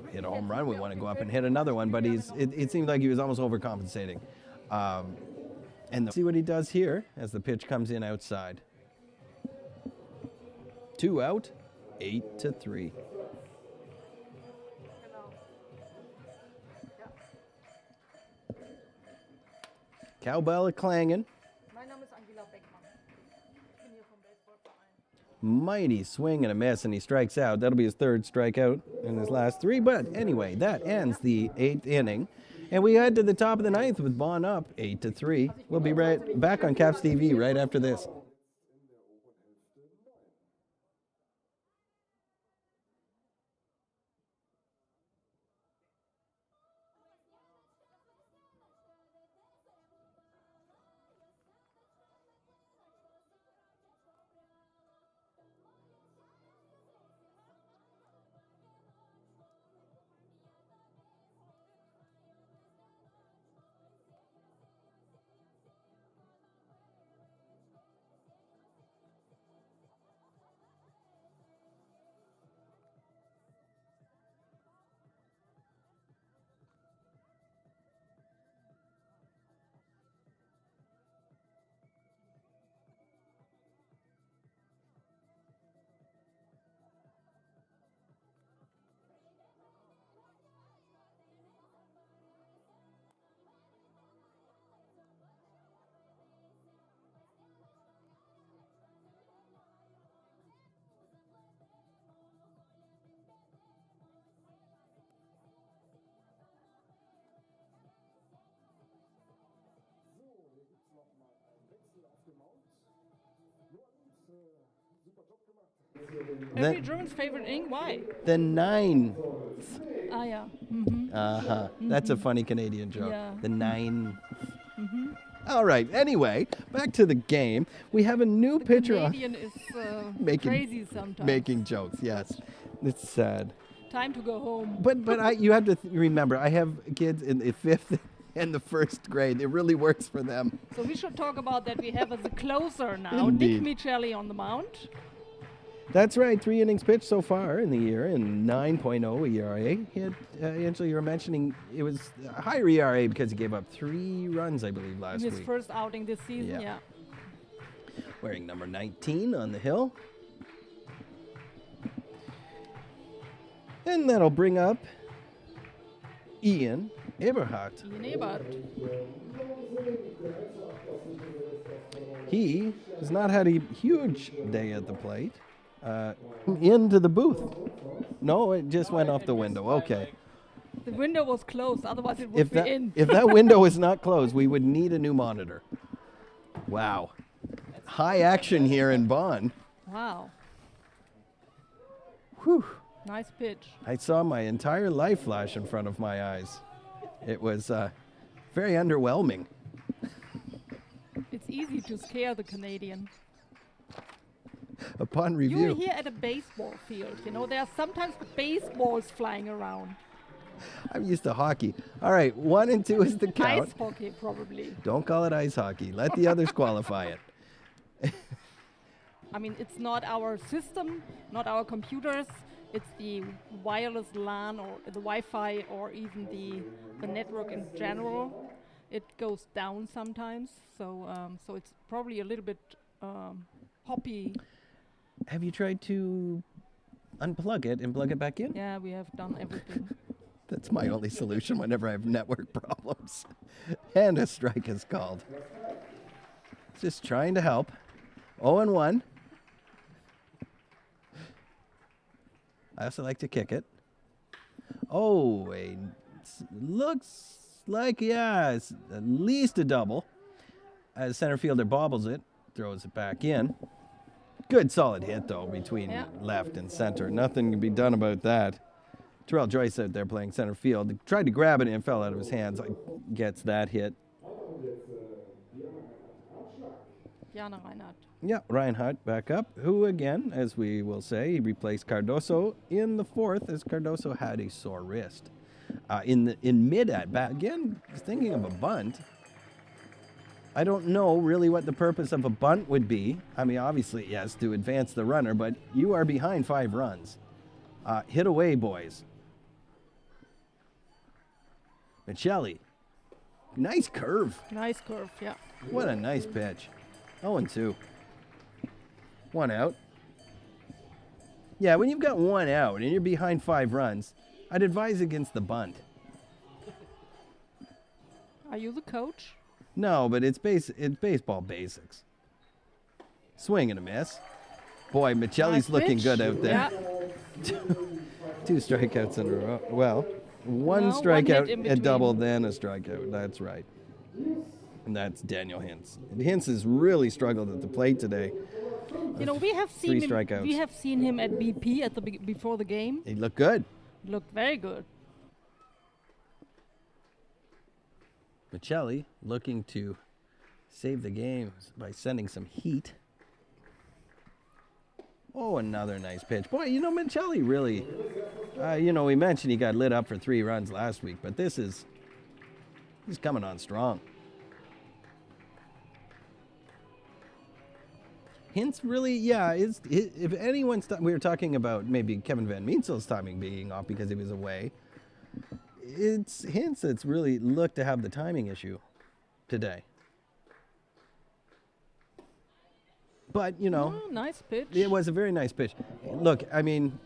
We hit a home run. We want to go up and hit another one. But it seemed like he was almost overcompensating. And see what he does here as the pitch comes in outside. 2 out, 8-3. Cowbell clanging. Mighty swing and a miss, and he strikes out. That'll be his third strikeout in his last 3. But anyway, that ends the 8th inning. And we head to the top of the 9th with Bonn up 8-3. We'll be right back on Caps TV right after this. Every German's favorite inning. Why? The 9th. Ah, yeah. That's a funny Canadian joke. Yeah. The 9th. All right. Anyway, back to the game. We have a new pitcher. Canadian is crazy sometimes. Making jokes, yes. It's sad. Time to go home. But you have to remember, I have kids in the 5th and the 1st grade. It really works for them. So we should talk about that we have as a closer now, Indeed. Nick Michelli on the mound. That's right. 3 innings pitched so far in the year and 9.0 ERA. He had, Angela, you were mentioning it was a higher ERA because he gave up 3 runs, I believe, last In his week. first outing this season, yeah. Wearing number 19 on the hill. And that'll bring up Ian Eberhardt. Ian Eberhardt. He has not had a huge day at the plate. Into the booth. No, it just went off the window. Okay. The window was closed, otherwise it would be in. If that window is not closed, we would need a new monitor. Wow. High action here in Bonn. Wow. Whew. Nice pitch. I saw my entire life flash in front of my eyes. It was very underwhelming. It's easy to scare the Canadian. Upon review. You're here at a baseball field. You know, there are sometimes baseballs flying around. I'm used to hockey. All right, 1 and 2 is the count. Ice hockey, probably. Don't call it ice hockey. Let the others qualify it. I mean, it's not our system, not our computers. It's the wireless LAN or the Wi-Fi or even the network in general. It goes down sometimes, so it's probably a little bit hoppy. Have you tried to unplug it and plug it back in? Yeah, we have done everything. That's my only solution whenever I have network problems. And a strike is called. Just trying to help. 0-1. I also like to kick it. Oh, looks like, yeah, it's at least a double. As center fielder bobbles it, throws it back in. Good solid hit, though, between left and center. Nothing can be done about that. Terrell Joyce out there playing center field. Tried to grab it and fell out of his hands. Gets that hit. Jana Reinhardt. Yeah, Reinhardt back up, who again, as we will say, he replaced Cardoso in the 4th as Cardoso had a sore wrist. In mid at bat, again, thinking of a bunt. I don't know really what the purpose of a bunt would be. I mean, obviously, yes, to advance the runner, but you are behind 5 runs. Hit away, boys. Michelli. Nice curve. Nice curve, yeah. What a nice pitch. 0-2. 1 out. Yeah, when you've got 1 out and you're behind 5 runs, I'd advise against the bunt. Are you the coach? No, but it's baseball basics. Swing and a miss. Boy, Michelli's Nice looking pitch. good out there. Yeah. 2 strikeouts in a row. Well, one No, one strikeout, hit in a between. double, then a strikeout. That's right. And that's Daniel Hintz. And Hintz has really struggled at the plate today. You know, we have 3 seen him. strikeouts. We have seen him at BP at the before the game. He looked good. Looked very good. Michelli looking to save the game by sending some heat. Oh, another nice pitch. Boy, you know, Michelli really, we mentioned he got lit up for 3 runs last week, but he's coming on strong. Hintz really, if anyone's, we were talking about maybe Kevin Van Meetsel's timing being off because he was away. It's Hintz that's really looked to have the timing issue today. But, Nice pitch. it was a very nice pitch. Look, I mean,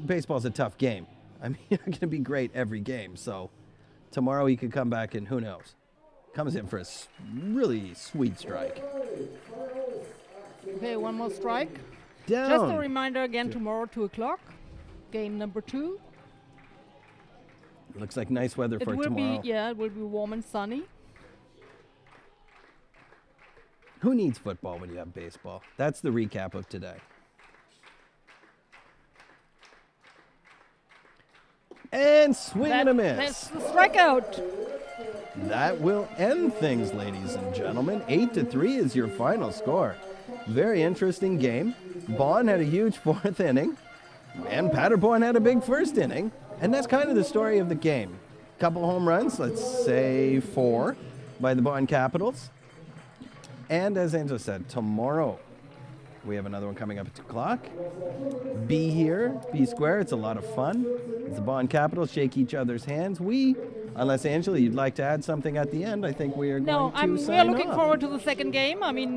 baseball's a tough game. I mean, you're not going to be great every game. So tomorrow he could come back and who knows. Comes in for a really sweet strike. Okay, one more strike. Down. Just a reminder again, tomorrow, 2 o'clock. Game number 2. Looks like nice weather It for will tomorrow. it will be warm and sunny. Who needs football when you have baseball? That's the recap of today. And swing and a miss. That's the strikeout. That will end things, ladies and gentlemen. 8-3 is your final score. Very interesting game. Bonn had a huge 4th inning, and Paderborn had a big 1st inning. And that's kind of the story of the game. Couple home runs, let's say 4, by the Bonn Capitals. And as Angela said, tomorrow we have another one coming up at 2 o'clock. Be here, be square. It's a lot of fun. It's the Bonn Capitals, shake each other's hands. Unless Angela, you'd like to add something at the end, I think we are going to sign we are looking off. forward to the second game. I mean,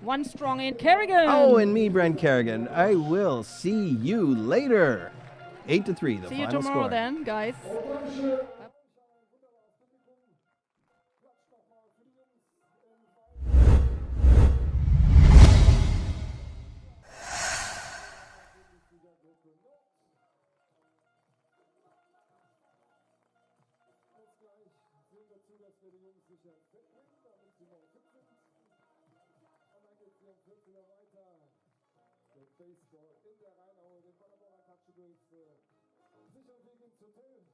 one strong in Kerrigan. Oh, and me, Brent Kerrigan. I will see you later. 8-3, the See you final tomorrow score. then, guys. Baseball in der Rheinau, den Paderborner Katschedulz, sicher Weg ins Hotel.